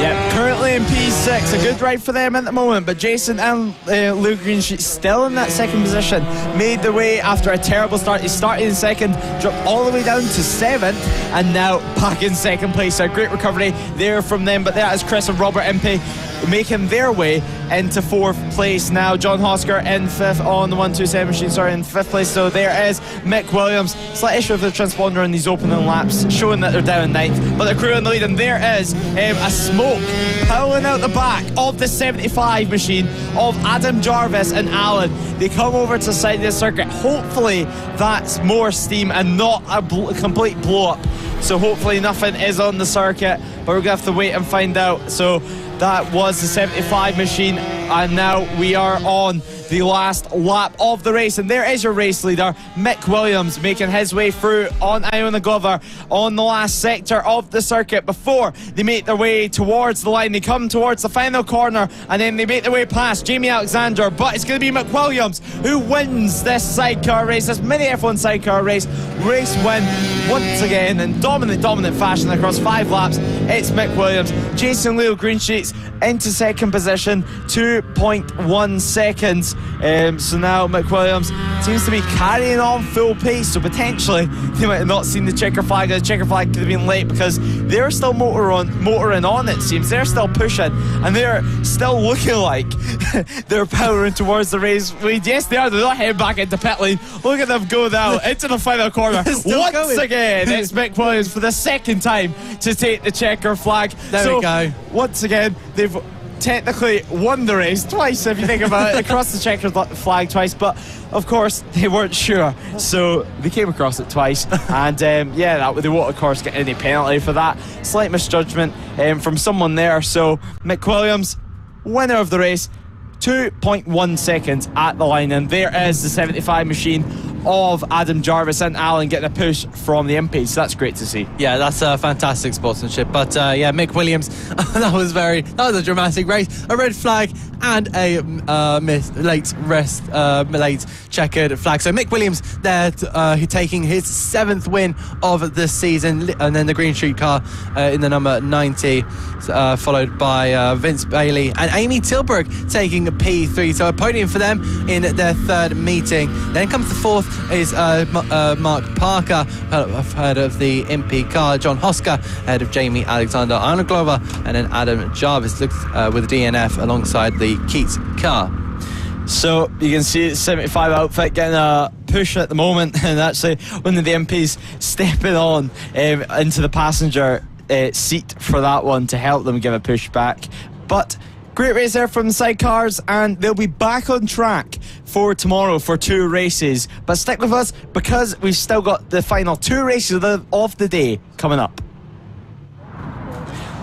Yeah, currently in P6, a good ride for them at the moment, but Jason and Leo Greenstreet still in that second position, made their way after a terrible start. He started in second, dropped all the way down to 7th, and now back in second place. So a great recovery there from them, but that is Chris and Robert Impey making their way into 4th place now. John Hosker in 5th on the 127 machine, in 5th place. So there is Mick Williams. Slight issue with the transponder in these opening laps, showing that they're down in 9th, but the crew in the lead, and there is a smoke pulling out the back of the 75 machine of Adam Jarvis and Alan. They come over to the side of the circuit. Hopefully that's more steam and not a complete blow up. So hopefully nothing is on the circuit, but we're going to have to wait and find out. So that was the 75 machine, and now we are on the last lap of the race, and there is your race leader, Mick Williams, making his way through on Iona Glover on the last sector of the circuit before they make their way towards the line. They come towards the final corner, and then they make their way past Jamie Alexander, but it's going to be Mick Williams who wins this sidecar race, this mini F1 sidecar race win once again in dominant fashion across 5 laps. It's Mick Williams. Jason Leo Greenstreet's into second position, 2.1 seconds. So now Mick Williams seems to be carrying on full pace, so potentially they might have not seen the checker flag. The checker flag could have been late because they're still motoring on, it seems. They're still pushing, and they're still looking like they're powering towards the race lead. Yes, they are. They're not heading back into pit lane. Look at them go now into the final corner. Once again, it's Mick Williams for the second time to take the checker flag. There we go. Once again, they've technically won the race twice, if you think about it. Across the checkered flag twice, but of course they weren't sure, so they came across it twice. And they won't of course get any penalty for that. Slight misjudgment from someone there. So Mick Williams, winner of the race, 2.1 seconds at the line, and there is the 75 machine of Adam Jarvis and Alan getting a push from the MP, so that's great to see. Yeah, that's fantastic sportsmanship. But Mick Williams, that was a dramatic race. A red flag and a late checkered flag. So Mick Williams there taking his 7th win of the season, and then the Greenstreet car in the number 90, followed by Vince Bailey and Amy Tilbrook taking P3. So a podium for them in their 3rd meeting. Then comes the 4th is Mark Parker, I've heard of the MP car. John Hosker ahead of Jamie Alexander, Iona Glover, and then Adam Jarvis with the DNF alongside the Keats car. So you can see the 75 outfit getting a push at the moment, and actually one of the MPs stepping on into the passenger seat for that one to help them give a push back. But great race there from the sidecars, and they'll be back on track for tomorrow for 2 races. But stick with us because we've still got the final 2 races of the day coming up.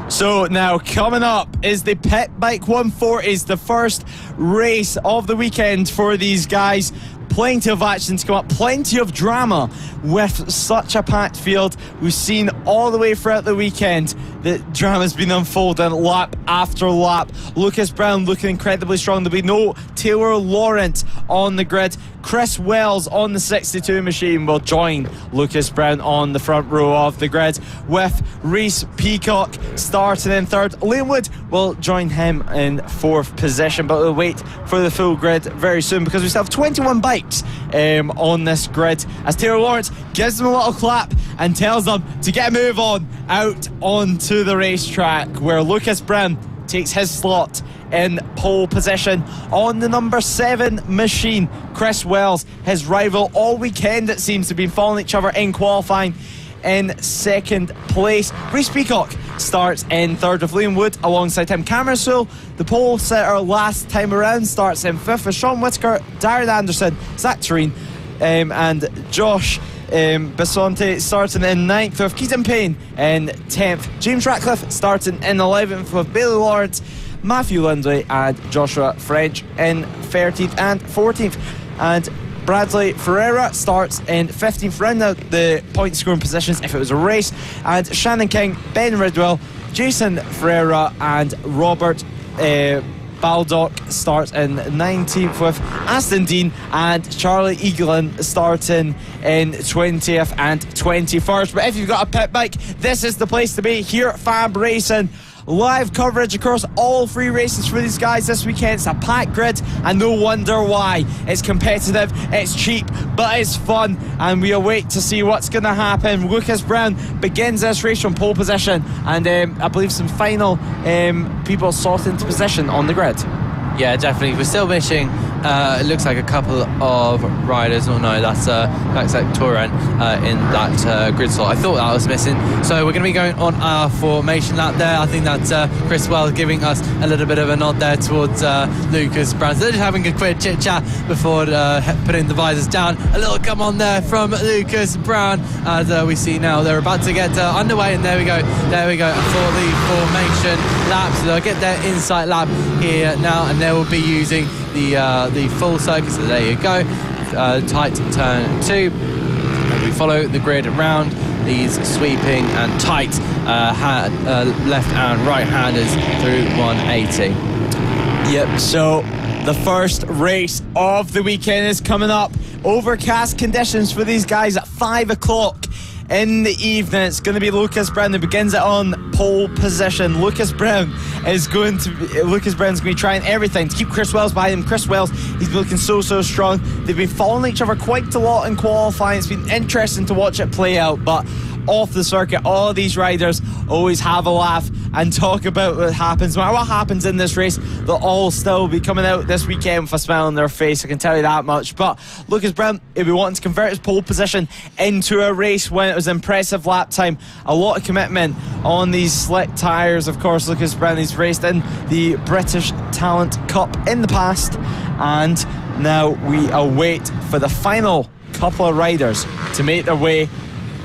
So now coming up is the Pit Bike 140s, the first race of the weekend for these guys. plenty of action to come up, plenty of drama with such a packed field. We've seen all the way throughout the weekend that drama's been unfolding lap after lap. Lucas Brown looking incredibly strong. There'll be no Taylor Lawrence on the grid. Chris Wells on the 62 machine will join Lucas Brown on the front row of the grid, with Reese Peacock starting in third. Liam Wood will join him in fourth position, but we'll wait for the full grid very soon because we still have 21 bikes on this grid, as Taylor Lawrence gives them a little clap and tells them to get a move on out onto the racetrack, where Lucas Brown takes his slot in pole position on the number 7 machine. Chris Wells, his rival all weekend, it seems to have been following each other in qualifying, in second place. Reese Peacock starts in third with Liam Wood alongside him. Cameron Sewell, the pole setter last time around, starts in fifth with Sean Whitaker, Darren Anderson, Zach Tureen, and Josh Bisonte starting in 9th with Keaton Payne in 10th. James Ratcliffe starting in 11th with Bailey Lawrence, Matthew Lindley and Joshua French in 13th and 14th. And Bradley Ferreira starts in 15th, round out the point scoring positions if it was a race. And Shannon King, Ben Ridwell, Jason Ferreira and Robert Baldock starts in 19th, with Aston Dean and Charlie Eaglin starting in 20th and 21st. But if you've got a pit bike, this is the place to be here at FAB Racing. Live coverage across all 3 races for these guys this weekend. It's a packed grid, and no wonder why. It's competitive, it's cheap, but it's fun, and we await to see what's going to happen. Lucas Brown begins this race from pole position, and I believe some final people sorted into position on the grid. Yeah, definitely. We're still missing, it looks like a couple of riders. Oh no, that's like Torrent in that grid slot. I thought that was missing. So we're going to be going on our formation lap there. I think that Chris Wells giving us a little bit of a nod there towards Lucas Brown. So they're just having a quick chit chat before putting the visors down. A little come on there from Lucas Brown, as we see now they're about to get underway, and there we go for the formation lap. So they'll get their insight lap here now, and they will be using the full circuit. So there you go, tight turn 2, and we follow the grid around these sweeping and tight left and right handers through 180. Yep, so the first race of the weekend is coming up. Overcast conditions for these guys at 5 o'clock in the evening. It's going to be Lucas Brown who begins it on pole position. Lucas Brown's going to be trying everything to keep Chris Wells behind him. Chris Wells, he's looking so strong. They've been following each other quite a lot in qualifying. It's been interesting to watch it play out, but off the circuit, all of these riders always have a laugh and talk about what happens. No matter what happens in this race, they'll all still be coming out this weekend with a smile on their face, I can tell you that much. But Lucas Brown, he'll be wanting to convert his pole position into a race when it was an impressive lap time. A lot of commitment on these slick tyres. Of course, Lucas Brown, he's raced in the British Talent Cup in the past, and now we await for the final couple of riders to make their way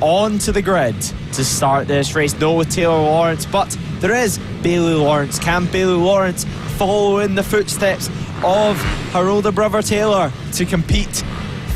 onto the grid to start this race. No with Taylor Lawrence, but there is Bailey Lawrence. Can Bailey Lawrence follow in the footsteps of her older brother Taylor to compete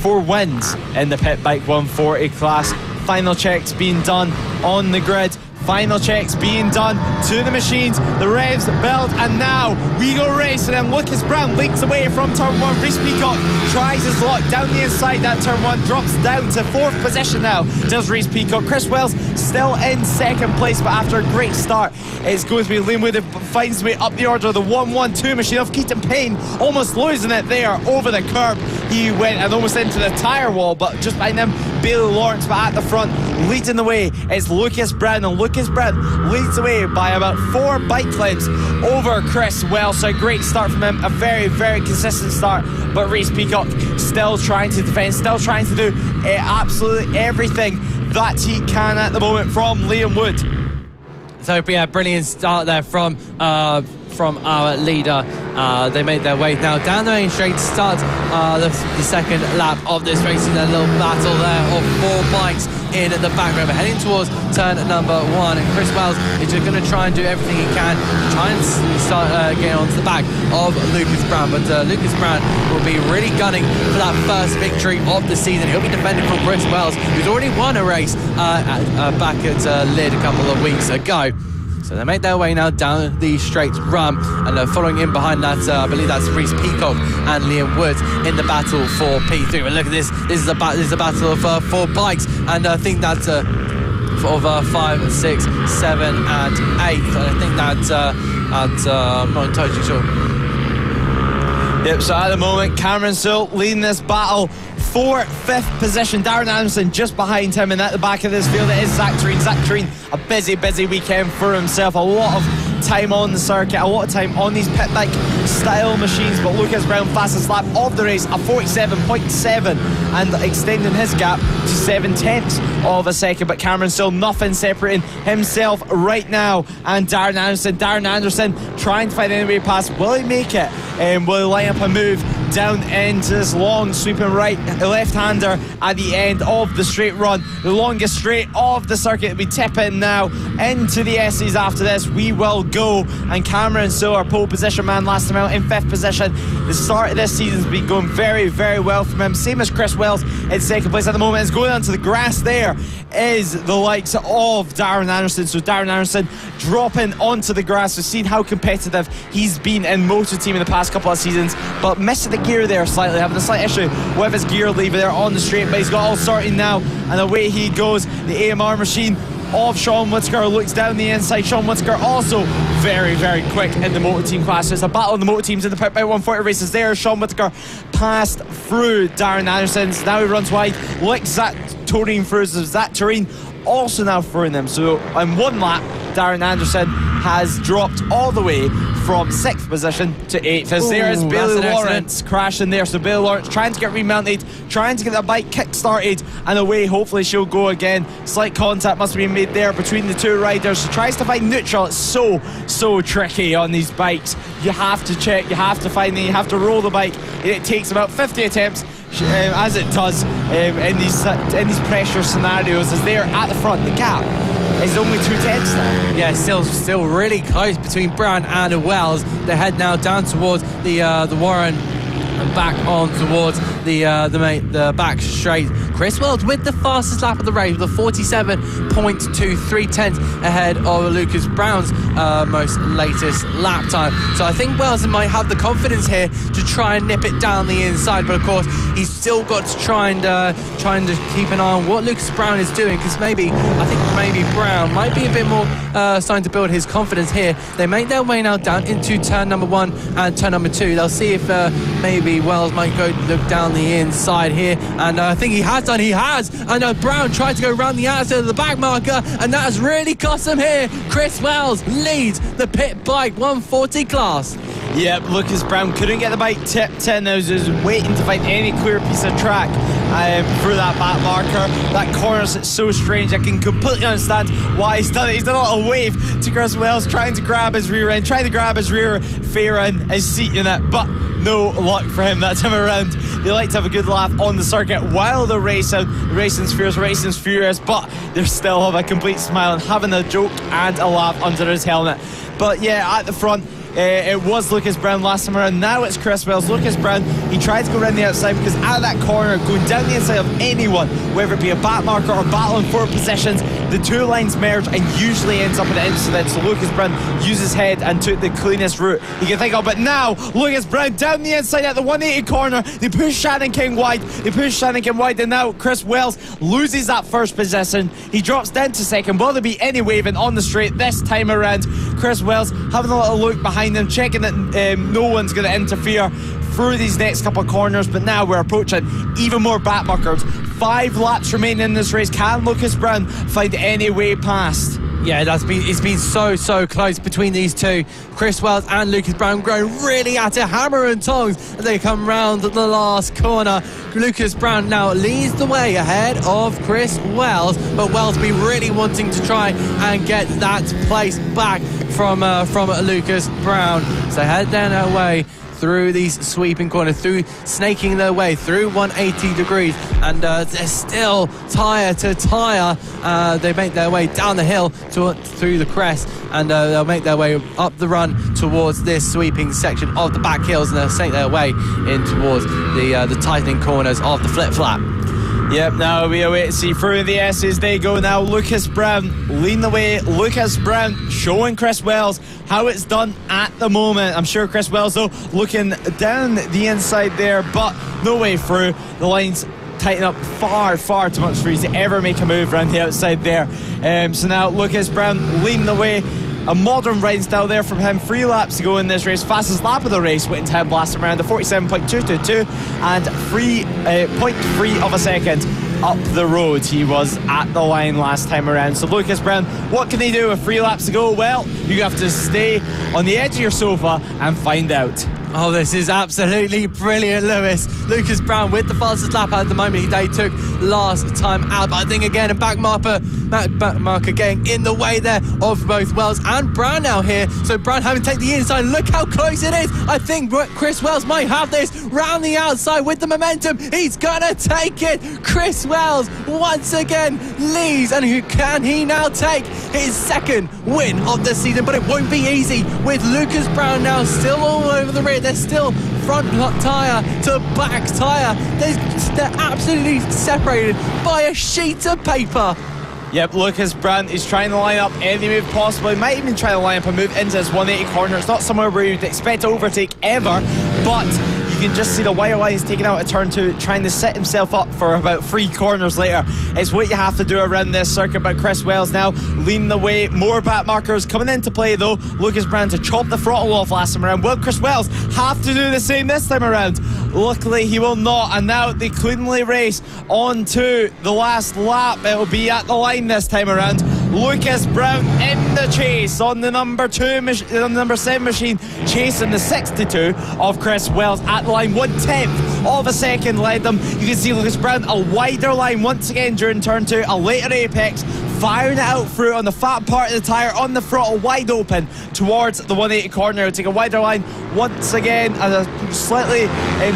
for wins in the Pit Bike 140 class? Final checks being done on the grid. Final checks being done to the machines. The revs build, and now we go racing, and Lucas Brown leaks away from turn 1. Reese Peacock tries his luck down the inside that turn 1, drops down to 4th position now. Does Reese Peacock. Chris Wells still in 2nd place, but after a great start, it's going to be Liam Wood who finds his way up the order. The 1-1-2 machine of Keaton Payne almost losing it there over the curb. He went and almost into the tyre wall, but just behind him, Bailey Lawrence, but at the front, leading the way, it's Lucas Brown, and Lucas Brown leads the way by about 4 bike lengths over Chris Wells. So a great start from him, a very consistent start, but Reese Peacock still trying to defend, still trying to do absolutely everything that he can at the moment from Liam Wood. So yeah, brilliant start there from from our leader. They made their way now down the main straight to start the second lap of this race. In a little battle there of 4 bikes in the back row. We're heading towards turn number 1, and Chris Wells is just going to try and do everything he can to try and start getting onto the back of Lucas Brown. But Lucas Brown will be really gunning for that first victory of the season. He'll be defending from Chris Wells, who's already won a race back at Lid a couple of weeks ago. So they make their way now down the straight run, and following in behind that, I believe that's Reese Peacock and Liam Woods in the battle for P3. But look at this. This is a battle of 4 bikes, and I think that's of 5, 6, 7, and 8. And I think that's I'm not entirely sure. Yep, so at the moment, Cameron Sill leading this battle for 5th position. Darren Anderson just behind him, and at the back of this field it is Zach Tureen. Zach Tureen, a busy weekend for himself. A lot of time on the circuit, a lot of time on these pit bike style machines, but Lucas Brown, fastest lap of the race, a 47.7, and extending his gap to 7/10 of a second. But Cameron still nothing separating himself right now and Darren Anderson trying to find any way past. Will he make it? Will he line up a move down into this long sweeping left-hander at the end of the straight run, the longest straight of the circuit? We'll be tipping now into the S's after this. We will go, and Cameron Sill, our pole position man, last time out in 5th position. The start of this season's been going very well from him, same as Chris Wells in 2nd place at the moment. Is going onto the grass. There is the likes of Darren Anderson. So Darren Anderson dropping onto the grass. We've seen how competitive he's been in Moto Team in the past couple of seasons, but missing the gear there slightly, having a slight issue with his gear lever there on the straight, but he's got all sorted now, and away he goes. The AMR machine of Sean Whittaker looks down the inside. Sean Whittaker also very quick in the Moto Team class. So it's a battle of the Moto Teams in the pit by 140 races there. Sean Whittaker passed through Darren Anderson's. Now he runs wide, licks Zach Tureen through. Zach Tureen also now throwing them. So on 1 lap, Darren Anderson has dropped all the way from 6th position to 8th. As there is Bailey Lawrence crashing there. So Bailey Lawrence trying to get remounted, trying to get the bike kick-started, and away hopefully she'll go again. Slight contact must be made there between the 2 riders. She tries to find neutral. It's so tricky on these bikes. You have to check, you have to find them, you have to roll the bike. It takes about 50 attempts, as it does in these pressure scenarios. As they're at the front, the gap is only 2/10 now. Yeah, still really close between Brown and Wells. They head now down towards the Warren and back on towards the back straight. Chris Wells with the fastest lap of the race with a 47.23 tenths ahead of Lucas Brown's most latest lap time. So I think Wells might have the confidence here to try and nip it down the inside, but of course he's still got to try and keep an eye on what Lucas Brown is doing, because I think maybe Brown might be a bit more starting to build his confidence here. They make their way now down into turn number 1 and turn number 2. They'll see if maybe Wells might go look down the inside here, and I think he has. And Brown tried to go around the outside of the back marker, and that has really cost him here. Chris Wells leads the pit bike 140 class. Yep, Lucas Brown couldn't get the bike tipped in. I was just waiting to find any clear piece of track through that back marker. That corner's so strange. I can completely understand why he's done it. He's done a little wave to Chris Wells, trying to grab his rear end, trying to grab his rear fairing, his seat in it, but no luck for him that time around. They like to have a good laugh on the circuit while they're racing. Racing's furious, but they still have a complete smile and having a joke and a laugh under his helmet. But yeah, at the front, it was Lucas Brown last time around. Now it's Chris Wells. Lucas Brown, he tried to go around the outside because out of that corner, going down the inside of anyone, whether it be a back marker or battling for positions, the 2 lines merge and usually ends up in an incident. So Lucas Brown used his head and took the cleanest route he can think of. But now Lucas Brown down the inside at the 180 corner. They push Shannon King wide. And now Chris Wells loses that first position. He drops down to 2nd. Will there be any waving on the straight this time around? Chris Wells having a little look behind them, checking that no one's going to interfere through these next couple of corners. But now we're approaching even more backmarkers. 5 laps remaining in this race. Can Lucas Brown find any way past? Yeah, it's been so close between these two. Chris Wells and Lucas Brown going really at it, hammer and tongs, as they come round the last corner. Lucas Brown now leads the way ahead of Chris Wells, but Wells be really wanting to try and get that place back from Lucas Brown. So head down their way through these sweeping corners, through snaking their way through 180 degrees, and they're still tyre to tyre. They make their way down the hill through the crest, and they'll make their way up the run towards this sweeping section of the back hills, and they'll snake their way in towards the tightening corners of the flip-flap. Yep, now we await to see through the S's they go now. Lucas Brown leading the way. Lucas Brown showing Chris Wells how it's done at the moment. I'm sure Chris Wells, though, looking down the inside there, but no way through. The lines tighten up far too much for you to ever make a move around the outside there. So now Lucas Brown leading the way. A modern riding style there from him. 3 laps to go in this race. Fastest lap of the race went into him last around the 47.222 and 3.3 of a second up the road. He was at the line last time around. So Lucas Brown, what can he do with 3 laps to go? Well, you have to stay on the edge of your sofa and find out. Oh, this is absolutely brilliant, Lewis. Lucas Brown with the fastest lap at the moment they took last time out. But I think again, a back marker getting in the way there of both Wells and Brown now here. So Brown having to take the inside. Look how close it is. I think Chris Wells might have this round the outside with the momentum. He's gonna take it. Chris Wells once again leads, and who can he now take his second win of the season? But it won't be easy with Lucas Brown now still all over the rear. They're still front tyre to back tyre. They're absolutely separated by a sheet of paper. Yep, Lucas Brown is trying to line up any move possible. He might even try to line up a move into his 180 corner. It's not somewhere where you'd expect to overtake ever, but you can just see the wire lines taking out a turn 2, trying to set himself up for about 3 corners later. It's what you have to do around this circuit. But Chris Wells now leading the way. More back markers coming into play though. Lucas Brown to chop the throttle off last time around. Will Chris Wells have to do the same this time around? Luckily he will not, and now they cleanly race on to the last lap. It'll be at the line this time around. Lucas Brown in the chase on the number 7 machine, chasing the 62 of Chris Wells at the line. 1/10 of a second led them. You can see Lucas Brown a wider line once again during turn 2, a later apex, firing it out through on the fat part of the tyre, on the throttle, wide open towards the 180 corner. He'll take a wider line once again, and a slightly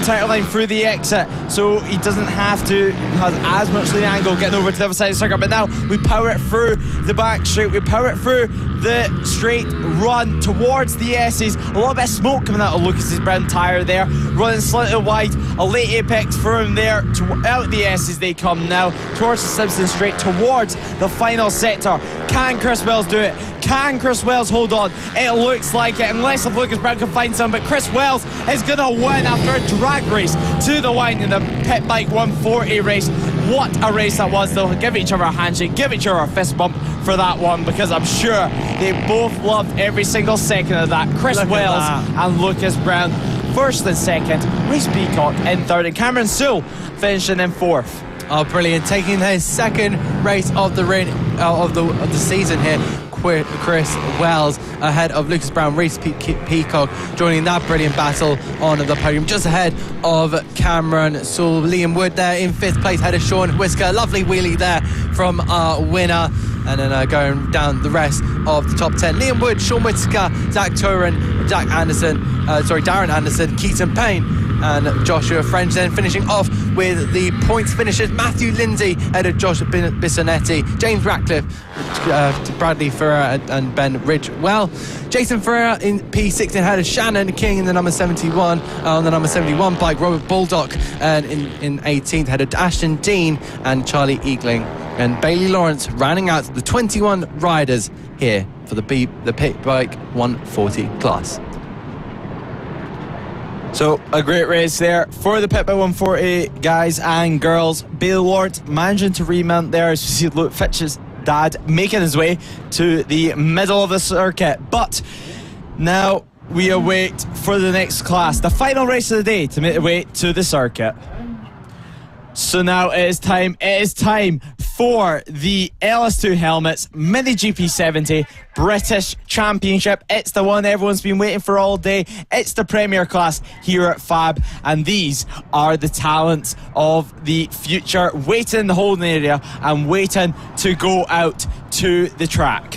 tighter line through the exit, so he doesn't have to have as much lean angle getting over to the other side of the circuit. But now we power it through the back straight, we power it through the straight run towards the S's. A little bit of smoke coming out of Lucas's Brown tyre there, running slightly wide, a late apex for him there. Out the S's they come now towards the Simpson straight, towards the final sector. Can Chris Wells do it? Can Chris Wells hold on? It looks like it, unless if Lucas Brown can find some. But Chris Wells is going to win after a drag race to the line in the Pit Bike 140 race. What a race that was, though. Give each other a handshake, give each other a fist bump for that one, because I'm sure they both loved every single second of that. Chris Wells and Lucas Brown first and second, Reese Peacock in third, and Cameron Sewell finishing in fourth. Oh, brilliant! Taking his second race of the season here. Chris Wells ahead of Lucas Brown, Reese Peacock joining that brilliant battle on the podium, just ahead of Cameron Sewell. Liam Wood there in 5th place, ahead of Sean Whisker. Lovely wheelie there from our winner. And then going down the rest of the top 10, Liam Wood, Sean Whisker, Zach Turin, Darren Anderson, Keaton Payne and Joshua French. Then finishing off with the points finishers, Matthew Lindsay ahead of Josh Bissonetti, James Ratcliffe, Bradley Ferrer and Ben Ridgewell. Jason Ferrer in P16 ahead of Shannon King in the number 71. On the number 71 bike, Robert Baldock and in 18th ahead of Ashton Dean and Charlie Eagling. And Bailey Lawrence rounding out the 21 riders here for the Pit Bike 140 class. So a great race there for the Pit Bike 140 guys and girls. Bailey Lawrence managing to remount there as you see Luke Fitch's dad making his way to the middle of the circuit. But now we await for the next class, the final race of the day to make the way to the circuit. So now it is time for the LS2 helmets, Mini GP70 British Championship. It's the one everyone's been waiting for all day. It's the premier class here at FAB, and these are the talents of the future waiting in the holding area and waiting to go out to the track.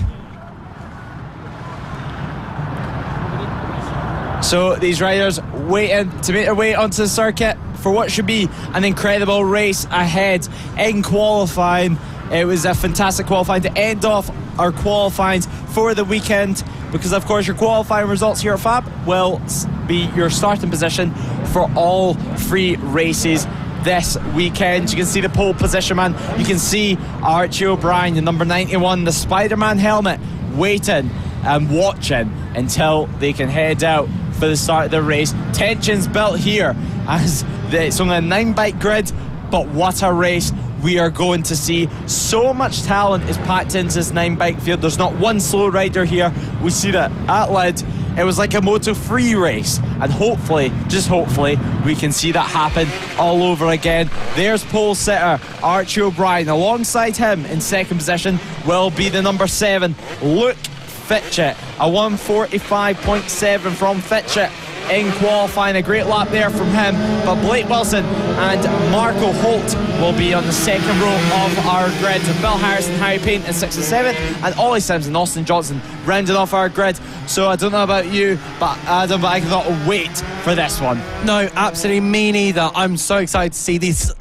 So these riders waiting to make their way onto the circuit for what should be an incredible race ahead. In qualifying, it was a fantastic qualifying to end off our qualifying for the weekend, because of course your qualifying results here at FAB will be your starting position for all 3 races this weekend. You can see the pole position, man. You can see Archie O'Brien, the number 91, the Spider-Man helmet, waiting and watching until they can head out for the start of the race. Tensions built here as it's only a 9-bike grid, but what a race we are going to see. So much talent is packed into this 9-bike field. There's not one slow rider here. We see that at Lid it was like a Moto3 race, and hopefully, just hopefully, we can see that happen all over again. There's pole sitter Archie O'Brien. Alongside him in second position will be the number 7 Luke Fitchett, a 1:45.7 from Fitchett in qualifying. A great lap there from him, but Blake Wilson and Marco Holt will be on the second row of our grid. Bill Harris and Harry Payne in 6th and 7th, and Ollie Sims and Austin Johnson rounding off our grid. So I don't know about you, but Adam, but I cannot wait for this one. No, absolutely me neither. I'm so excited to see these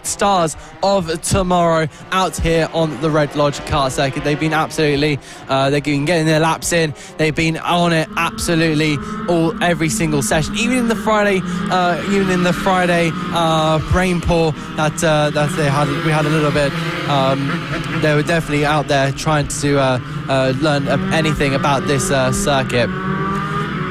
stars of tomorrow out here on the Red Lodge car circuit. They've been absolutely they've been getting their laps in. They've been on it absolutely every single session, even in the Friday rain pour that they had. We had a little bit. They were definitely out there trying to learn anything about this circuit.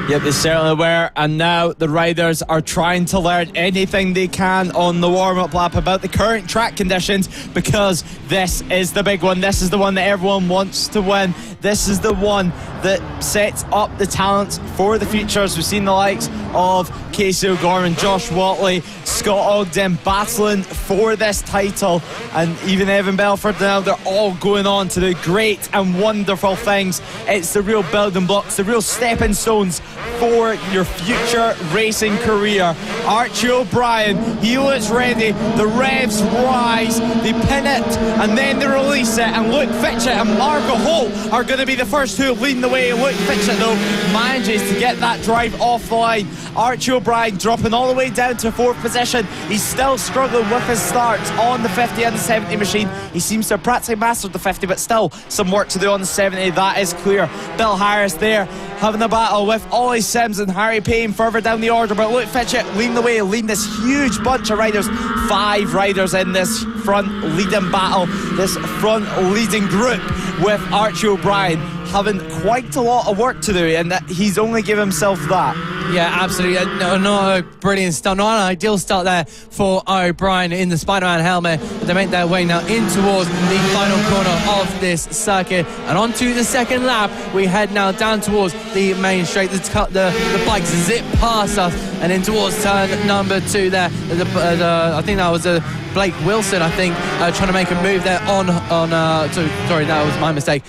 Yep, they certainly were, and now the riders are trying to learn anything they can on the warm-up lap about the current track conditions, because this is the big one. This is the one that everyone wants to win. This is the one that sets up the talents for the futures. We've seen the likes of Casey O'Gorman, Josh Watley, Scott Ogden battling for this title, and even Evan Belford now. They're all going on to do great and wonderful things. It's the real building blocks, the real stepping stones for your future racing career. Archie O'Brien, he looks ready. The revs rise, they pin it, and then they release it. And Luke Fitchett and Marco Holt are going to be the first two leading the way. Luke Fitchett, though, manages to get that drive off the line. Archie O'Brien dropping all the way down to 4th position. He's still struggling with his starts on the 50 and the 70 machine. He seems to have practically mastered the 50, but still some work to do on the 70, that is clear. Bill Harris there having a battle with Ollie Sims and Harry Payne further down the order, but Luke Fitchett leading the way, leading this huge bunch of riders. 5 riders in this front leading battle, this front leading group, with Archie O'Brien having quite a lot of work to do, and that he's only given himself that. Yeah, absolutely. Not a brilliant start, not an ideal start there for O'Brien in the Spider-Man helmet. They make their way now in towards the final corner of this circuit, and onto the second lap. We head now down towards the main straight. The bikes zip past us and in towards turn number 2 there. I think that was Blake Wilson, trying to make a move there on sorry, that was my mistake.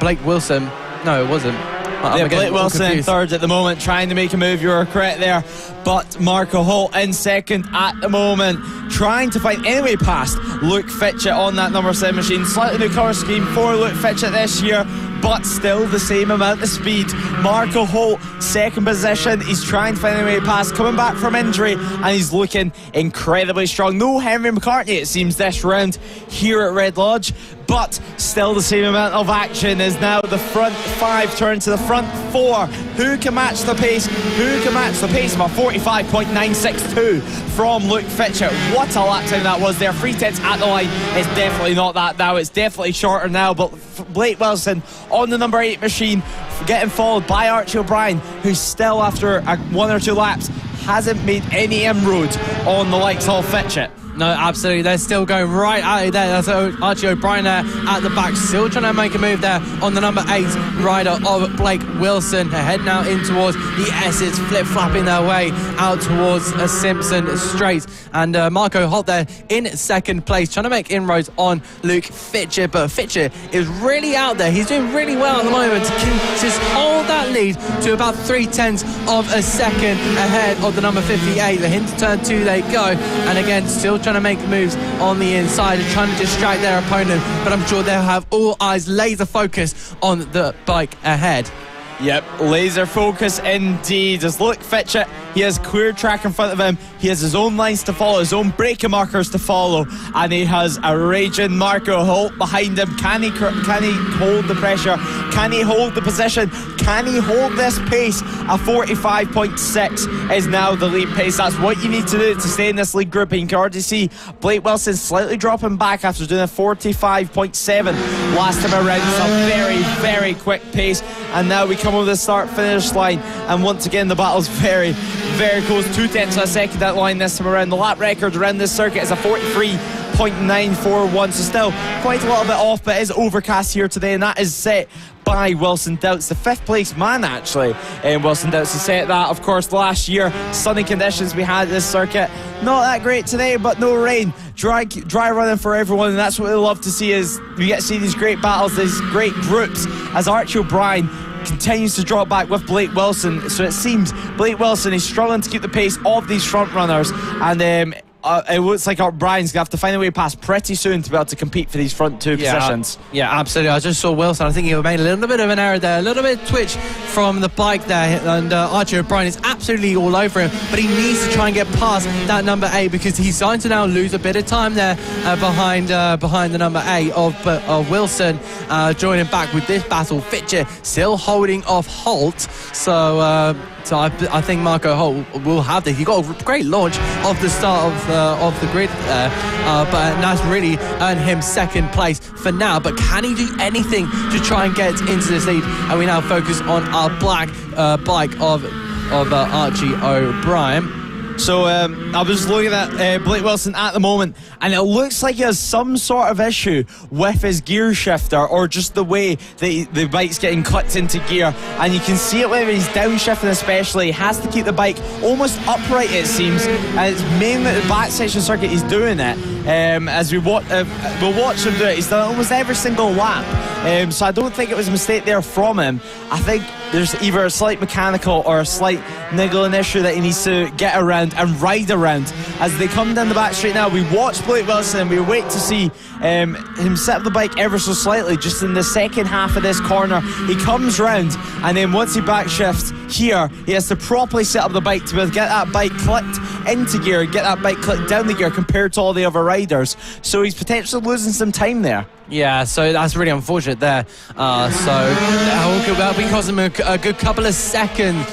Blake Wilson, no, it wasn't. Yeah, Blake Wilson in 3rd at the moment, trying to make a move. You were correct there. But Marco Holt in 2nd at the moment, trying to find any way past Luke Fitchett on that number 7 machine. Slightly new colour scheme for Luke Fitchett this year, but still the same amount of speed. Marco Holt, 2nd position. He's trying to find a way past, coming back from injury, and he's looking incredibly strong. No Henry McCartney, it seems, this round here at Red Lodge, but still the same amount of action as now the front 5 turn to the front 4. Who can match the pace? Who can match the pace of a 45.962 from Luke Fitchett? What a lap time that was there. 3/10 at the line. It's definitely not that now. It's definitely shorter now, but Blake Wilson on the number 8 machine, getting followed by Archie O'Brien, who still, after 1 or 2 laps, hasn't made any inroads on the likes of Fitchett. No, absolutely. They're still going right at it there. That's Archie O'Brien there at the back, still trying to make a move there on the number 8 rider of Blake Wilson. Ahead now in towards the Essex, flip-flapping their way out towards Simpson Straight. And Marco Holt there in second place, trying to make inroads on Luke Fitcher. But Fitcher is really out there. He's doing really well at the moment to just hold that lead to about 0.3 of a second ahead of the number 58. The into turn 2 they go. And again, still trying to make moves on the inside and trying to distract their opponent, but I'm sure they'll have all eyes laser focused on the bike ahead. Yep, laser focus indeed. As Luke Fitchett, he has clear track in front of him. He has his own lines to follow, his own braking markers to follow, and he has a raging Marco Holt behind him. Can he hold the pressure? Can he hold the position? Can he hold this pace? A 45.6 is now the lead pace. That's what you need to do to stay in this lead group. And you can already see Blake Wilson slightly dropping back after doing a 45.7 last time around. It's a very, very quick pace. And now we come over the start-finish line, and once again the battle's very, very close. 0.2 of a second that line this time around. The lap record around this circuit is a 43.941, so still quite a little bit off, but it is overcast here today, and that is set by Wilson Douts, the 5th place man actually. Wilson Douts has set that, of course, last year. Sunny conditions we had at this circuit, not that great today, but no rain. Dry running for everyone, and that's what we love to see, is we get to see these great battles, these great groups, as Archie O'Brien continues to drop back with Blake Wilson. So it seems Blake Wilson is struggling to keep the pace of these front runners, and it looks like O'Brien's going to have to find a way past pretty soon to be able to compete for these front 2 positions. Yeah, absolutely. I just saw Wilson. I think he made a little bit of an error there, a little bit of twitch from the bike there, and Archie O'Brien is absolutely all over him, but he needs to try and get past that number 8, because he's starting to now lose a bit of time there behind the number 8 of Wilson. Joining back with this battle, Fitcher still holding off Holt. So I think Marco Holt will have this. He got a great launch of the start of the grid there, but that's really earned him second place for now. But can he do anything to try and get into this lead? And we now focus on our black bike of Archie O'Brien. So I was looking at Blake Wilson at the moment, and it looks like he has some sort of issue with his gear shifter, or just the way that the bike's getting clicked into gear. And you can see it when he's downshifting especially. He has to keep the bike almost upright, it seems, and it's mainly the back section circuit he's doing it. As we'll watch him do it. He's done it almost every single lap. So I don't think it was a mistake there from him. I think there's either a slight mechanical or a slight niggling issue that he needs to get around and ride around. As they come down the back straight now, we watch Blake Wilson and we wait to see him set up the bike ever so slightly just in the second half of this corner. He comes round, and then once he back shifts here, he has to properly set up the bike to be able to get that bike clicked into gear and get that bike clicked down the gear compared to all the other riders. So he's potentially losing some time there. Yeah, so that's really unfortunate there. So that'll be costing him a good couple of seconds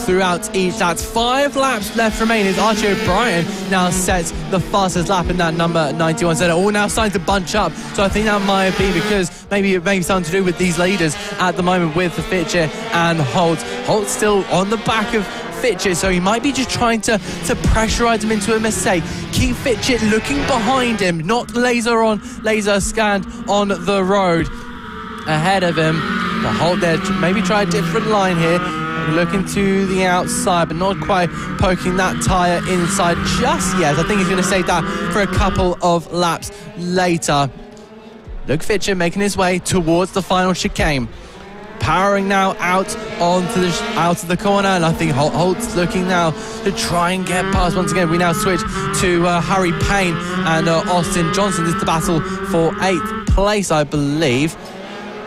throughout each. That's 5 laps left remaining as Archie O'Brien now sets the fastest lap in that number 91. So they're all now starting to bunch up. So I think that might be because maybe something to do with these leaders at the moment with the Fitcher and Holt. Holt's still on the back of Fitchett, so he might be just trying to pressurize him into a mistake. Keep Fitchett looking behind him, not laser scanned on the road ahead of him. The Holt there, maybe try a different line here, looking to the outside, but not quite poking that tyre inside just yet. I think he's going to save that for a couple of laps later. Luke Fitchett making his way towards the final chicane. Powering now out of the corner, and I think Holt's looking now to try and get past. Once again, we now switch to Harry Payne and Austin Johnson. This is the battle for 8th place, I believe.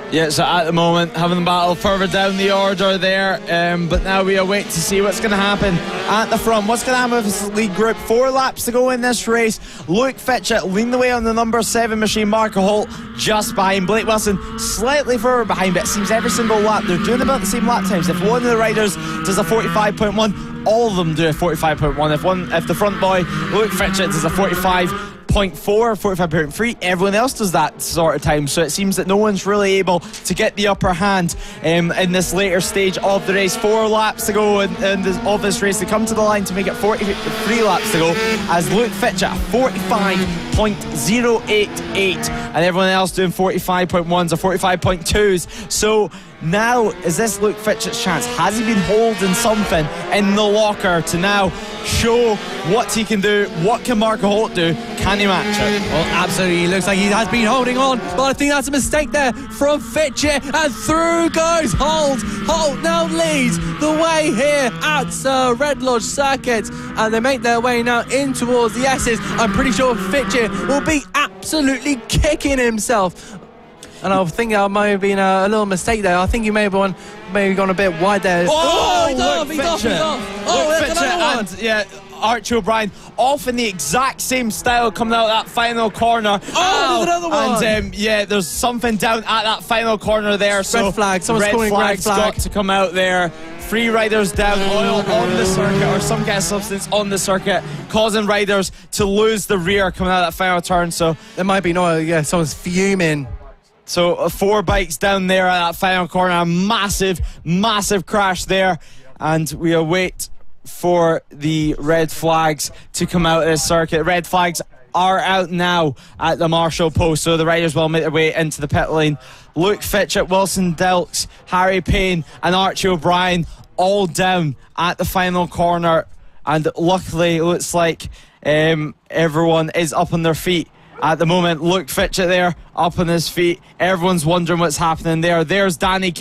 Yeah, so at the moment, having the battle further down the order there, but now we await to see what's going to happen at the front. What's going to happen with this lead group? 4 laps to go in this race. Luke Fitchett leading the way on the number 7 machine. Marco Holt just behind. Blake Wilson slightly further behind, but it seems every single lap they're doing about the same lap times. If one of the riders does a 45.1, all of them do a 45.1. If the front boy, Luke Fitchett, does a 45.6, 45.3. Everyone else does that sort of time, so it seems that no one's really able to get the upper hand in this later stage of the race. 4 laps to go of this race. They come to the line to make it 43 laps to go as Luke Fitchett 45.088 and everyone else doing 45.1s or 45.2s. So now, is this Luke Fitchett's chance? Has he been holding something in the locker to now show what he can do? What can Marco Holt do? Can he match it? Well, absolutely. It looks like he has been holding on, but I think that's a mistake there from Fitchett, and through goes Holt. Holt now leads the way here at Red Lodge Circuit, and they make their way now in towards the S's. I'm pretty sure Fitchett will be absolutely kicking himself. And I think that might have been a little mistake there. I think he may have gone a bit wide there. He's off. Oh, there's another one. And, yeah, Archie O'Brien off in the exact same style coming out of that final corner. Oh, there's another one. And there's something down at that final corner there. Red flag. Someone's calling red flag. Got to come out there. 3 riders down, oil on the circuit or some kind of substance on the circuit, causing riders to lose the rear coming out of that final turn. So there might be no. Yeah, someone's fuming. So 4 bikes down there at that final corner, a massive, massive crash there, and we await for the red flags to come out of this circuit. Red flags are out now at the Marshall post, so the riders will make their way into the pit lane. Luke Fitchett, Wilson Dilks, Harry Payne and Archie O'Brien all down at the final corner, and luckily it looks like everyone is up on their feet. At the moment, Luke Fitchett there, up on his feet. Everyone's wondering what's happening there. There's Danny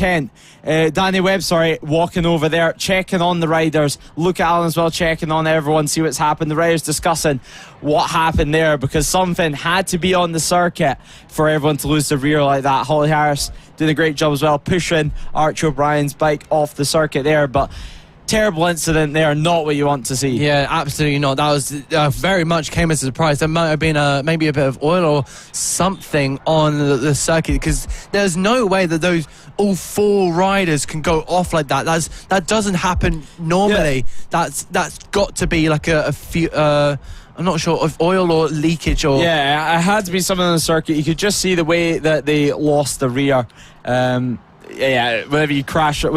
Webb, walking over there, checking on the riders. Luke Allen as well, checking on everyone, see what's happened. The riders discussing what happened there, because something had to be on the circuit for everyone to lose the rear like that. Holly Harris doing a great job as well, pushing Archie O'Brien's bike off the circuit there, but terrible incident there, not what you want to see. Yeah, absolutely not. That was very much came as a surprise. There might have been maybe a bit of oil or something on the circuit, because there's no way that all 4 riders can go off like that. That doesn't happen normally. Yeah. That's got to be like a few. I'm not sure of oil or leakage or. Yeah, it had to be something on the circuit. You could just see the way that they lost the rear. Whenever you crash a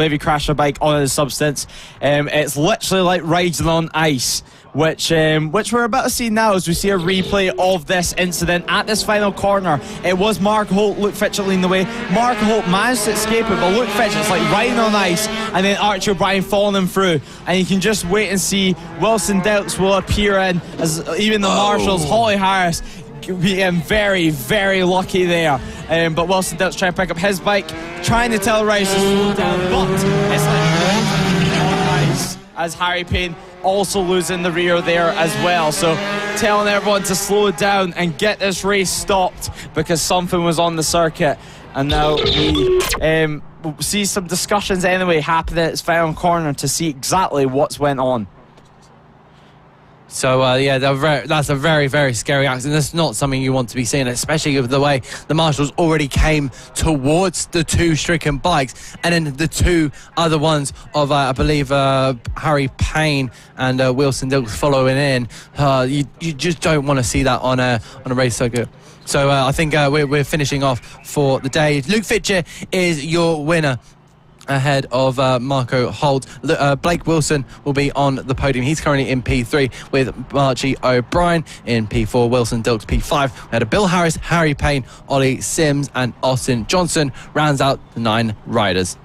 bike on a substance, it's literally like riding on ice, which we're about to see now as we see a replay of this incident at this final corner. It was Mark Holt, Luke Fitchett leading the way. Mark Holt managed to escape it, but Luke Fitchett's like riding on ice, and then Archie O'Brien following him through, and you can just wait and see Wilson Dilks will appear in as even the marshals. Holly Harris being very, very lucky there. But Wilson Dilks trying to pick up his bike, trying to tell the riders to slow down, but it's like on ice as Harry Payne also losing the rear there as well. So telling everyone to slow down and get this race stopped because something was on the circuit. And now we see some discussions anyway happening at its final corner to see exactly what's went on. So, that's a very, very scary accident. That's not something you want to be seeing, especially with the way the marshals already came towards the 2 stricken bikes, and then the 2 other ones of, I believe, Harry Payne and Wilson Dilks following in. You just don't want to see that on a race circuit. So I think we're finishing off for the day. Luke Fitchett is your winner, ahead of Marco Holt. Blake Wilson will be on the podium. He's currently in P3 with Archie O'Brien in P4, Wilson Dilks P5. We had Bill Harris, Harry Payne, Ollie Sims and Austin Johnson rounds out the 9 riders.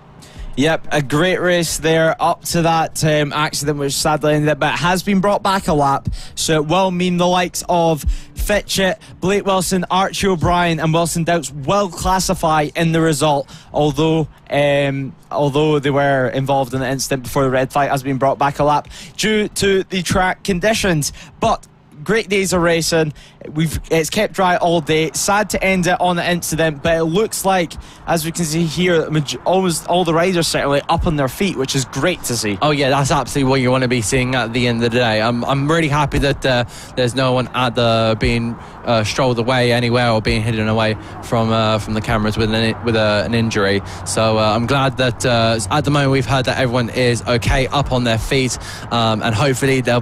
Yep, a great race there up to that accident which sadly ended, but it has been brought back a lap, so it will mean the likes of Fitchett, Blake Wilson, Archie O'Brien and Wilson Dilks will classify in the result, although they were involved in the incident before the red flag has been brought back a lap due to the track conditions. But great days of racing. It's kept dry all day. Sad to end it on the incident, but it looks like, as we can see here, almost all the riders certainly up on their feet, which is great to see. Oh yeah, that's absolutely what you want to be seeing at the end of the day. I'm really happy that there's no one being strolled away anywhere or being hidden away from the cameras with an injury. So I'm glad that at the moment we've heard that everyone is okay, up on their feet, and hopefully we'll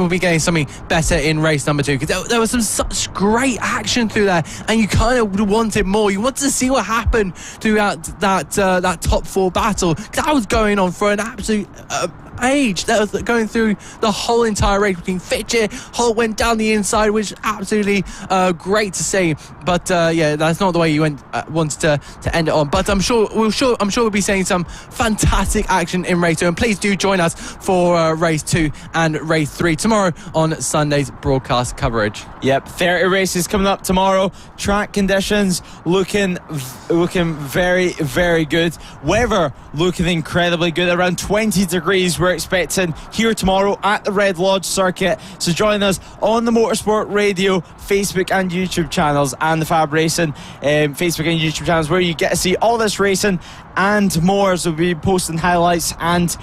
be getting something better better in race number 2, because there was some such great action through there, and you kind of wanted more. You wanted to see what happened throughout that top 4 battle. That was going on for an absolute age. That was going through the whole entire race between Fitchett. Holt went down the inside, which is absolutely great to see. But yeah, that's not the way you wanted to end it on. But I'm sure we'll be seeing some fantastic action in race 2. And please do join us for race 2 and race 3 tomorrow on Sunday's broadcast coverage. Yep, 30 races coming up tomorrow. Track conditions looking very, very good. Weather looking incredibly good. Around 20 degrees we're expecting here tomorrow at the Red Lodge circuit. So join us on the Motorsport Radio Facebook and YouTube channels, and the FAB-Racing Facebook and YouTube channels, where you get to see all this racing and more. So we'll be posting highlights and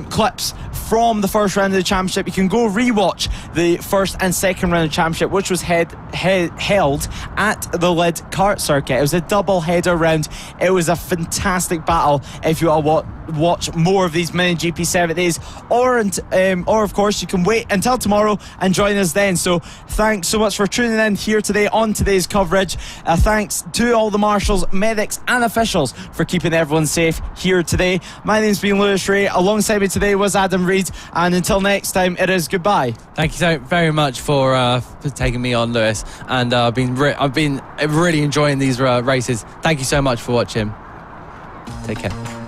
clips from the first round of the championship. You can go rewatch the first and second round of the championship, which was held at the Lid Kart circuit. It was a double header round. It was a fantastic battle. If you want to watch more of these mini GP 70s, or of course you can wait until tomorrow and join us then. So thanks so much for tuning in here today on today's coverage. Thanks to all the marshals, medics and officials for keeping everyone safe here today. My name's been Lewis Ray. Alongside me today was Adam Reid, and until next time, it is goodbye. Thank you so very much for taking me on, Lewis, and I've been really enjoying these races. Thank you so much for watching. Take care.